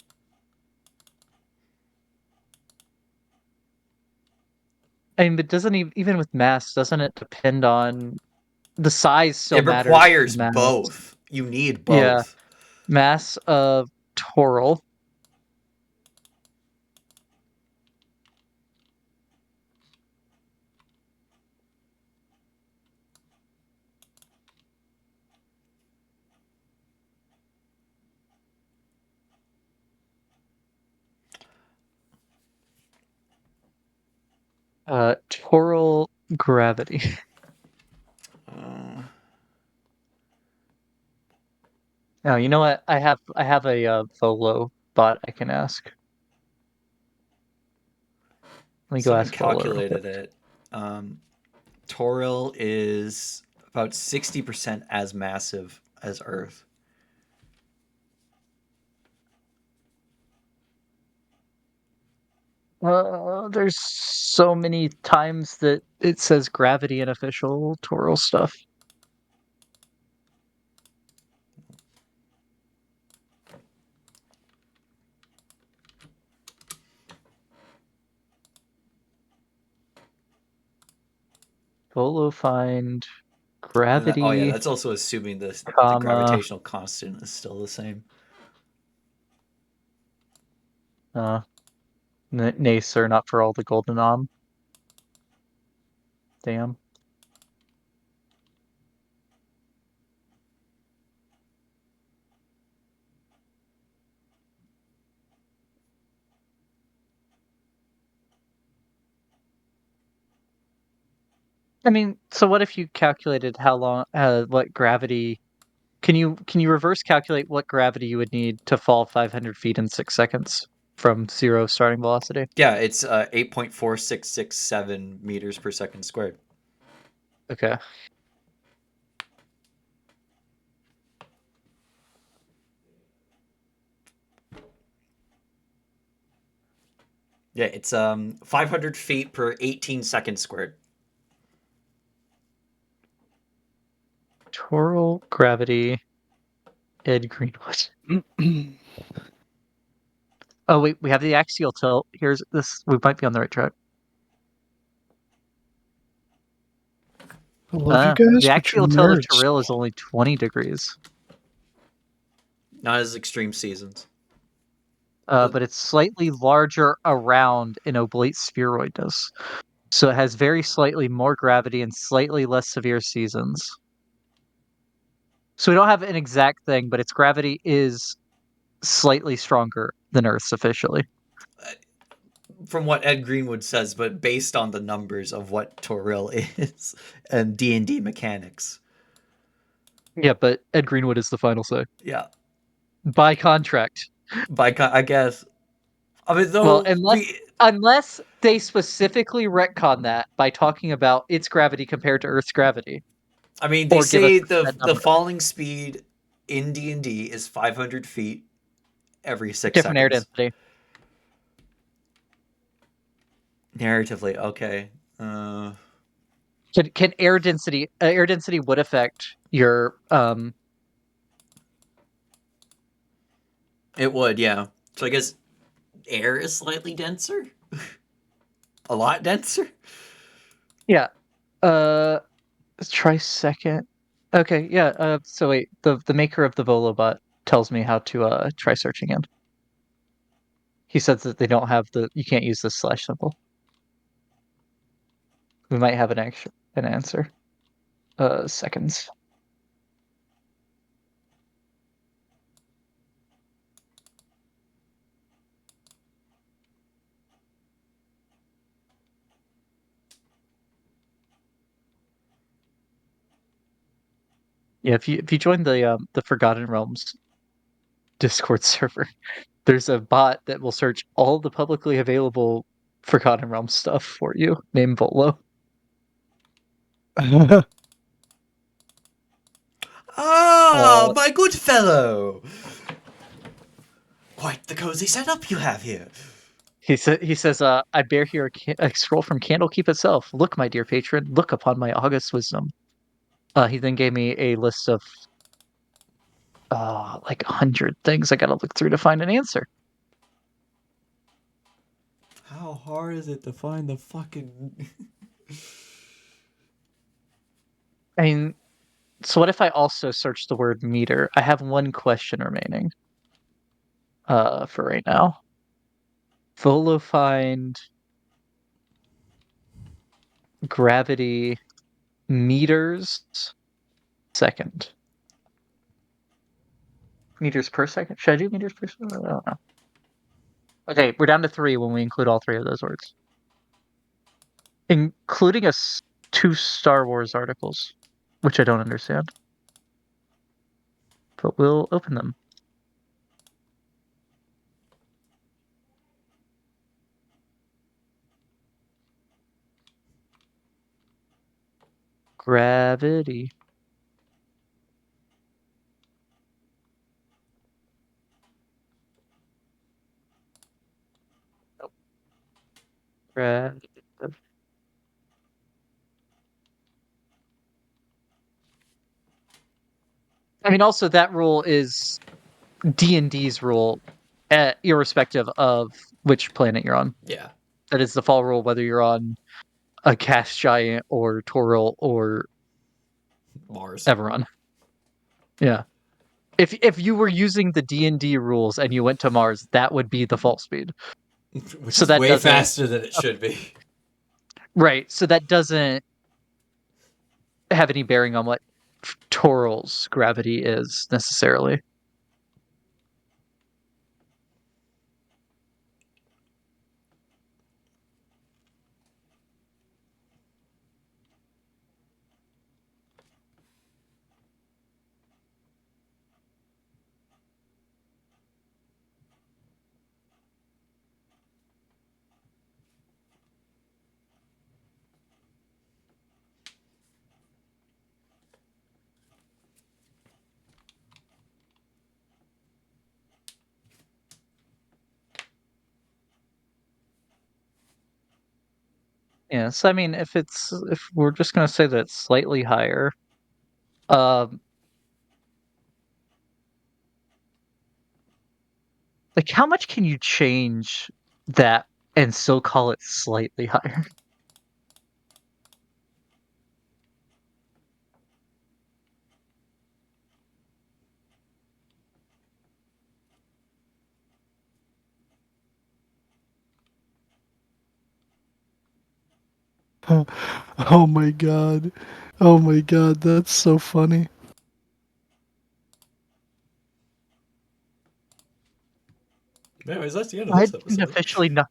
I mean, but doesn't even with mass, doesn't it depend on the size? Still It matters. requires Mass. both. You need both. Yeah, mass of Toril. Toril gravity. Now you know what? I have a Volo bot I can ask. Let me go Someone ask Volo. calculated it. Toril is about 60% as massive as Earth. There's so many times that it says gravity in official Toril stuff. Volo find gravity, Oh yeah, that's also assuming the comma. gravitational constant is still the same. Nacer, not for all the golden om. Damn. I mean, so what if you calculated how long, what gravity? Can you reverse calculate what gravity you would need to fall 500 feet in 6 seconds from 0 starting velocity? Yeah, it's 8.4667 meters per second squared. Okay. Yeah, it's 500 feet per 18 seconds squared. Toral gravity. Ed Greenwood. Oh wait, we have the axial tilt. Here's this. We might be on the right track. I love you guys, The but you're axial tilt of nerds. Toril is only 20 degrees. Not as extreme seasons. But it's slightly larger around an oblate spheroid does. So it has very slightly more gravity and slightly less severe seasons. So we don't have an exact thing, but its gravity is slightly stronger than Earth's officially. From what Ed Greenwood says, but based on the numbers of what Toril is and D&D mechanics. Yeah, but Ed Greenwood is the final say. Yeah, By contract. I guess. I mean, Well, though unless they specifically retcon that by talking about its gravity compared to Earth's gravity. I mean, they Or give us say that the number. falling speed in D&D is 500 feet every 6 Different air seconds. density. Narratively, okay. Can air density would affect your It would, yeah. So I guess air is slightly denser? A lot denser? yeah. Let's try second. Okay, yeah, so wait, the maker of the Volobot tells me how to try searching in. He says that they don't have you can't use the slash symbol. We might have an answer. Seconds. Yeah, if you join the Forgotten Realms Discord server, there's a bot that will search all the publicly available Forgotten Realms stuff for you, named Volo. Ah, my good fellow! Quite the cozy setup you have here. He says, I bear here a scroll from Candlekeep itself. Look, my dear patron, look upon my august wisdom. He then gave me a list of like 100 things I gotta look through to find an answer. How hard is it to find the fucking... I mean, so what if I also search the word meter? I have one question remaining. For right now. Volo find gravity meters second. Meters per second? Should I do meters per second? I don't know. Okay, we're down to 3 when we include all 3 of those words. Including 2 Star Wars articles, which I don't understand. But we'll open them. Gravity. Nope. Gravity. I mean, also that rule is D&D's rule, irrespective of which planet you're on. Yeah. That is the fall rule, whether you're on a cast giant or Toril or Mars. ever run. Yeah. If you were using the D&D rules and you went to Mars, that would be the fall speed. Which So is that way doesn't- faster than it should be. Right. So that doesn't have any bearing on what Toral's gravity is necessarily. Yeah, so I mean, if we're just gonna say that it's slightly higher, um, like how much can you change that and still call it slightly higher? Oh my god. Oh my god, that's so funny. Anyways, that's the end of I this didn't episode. officially not.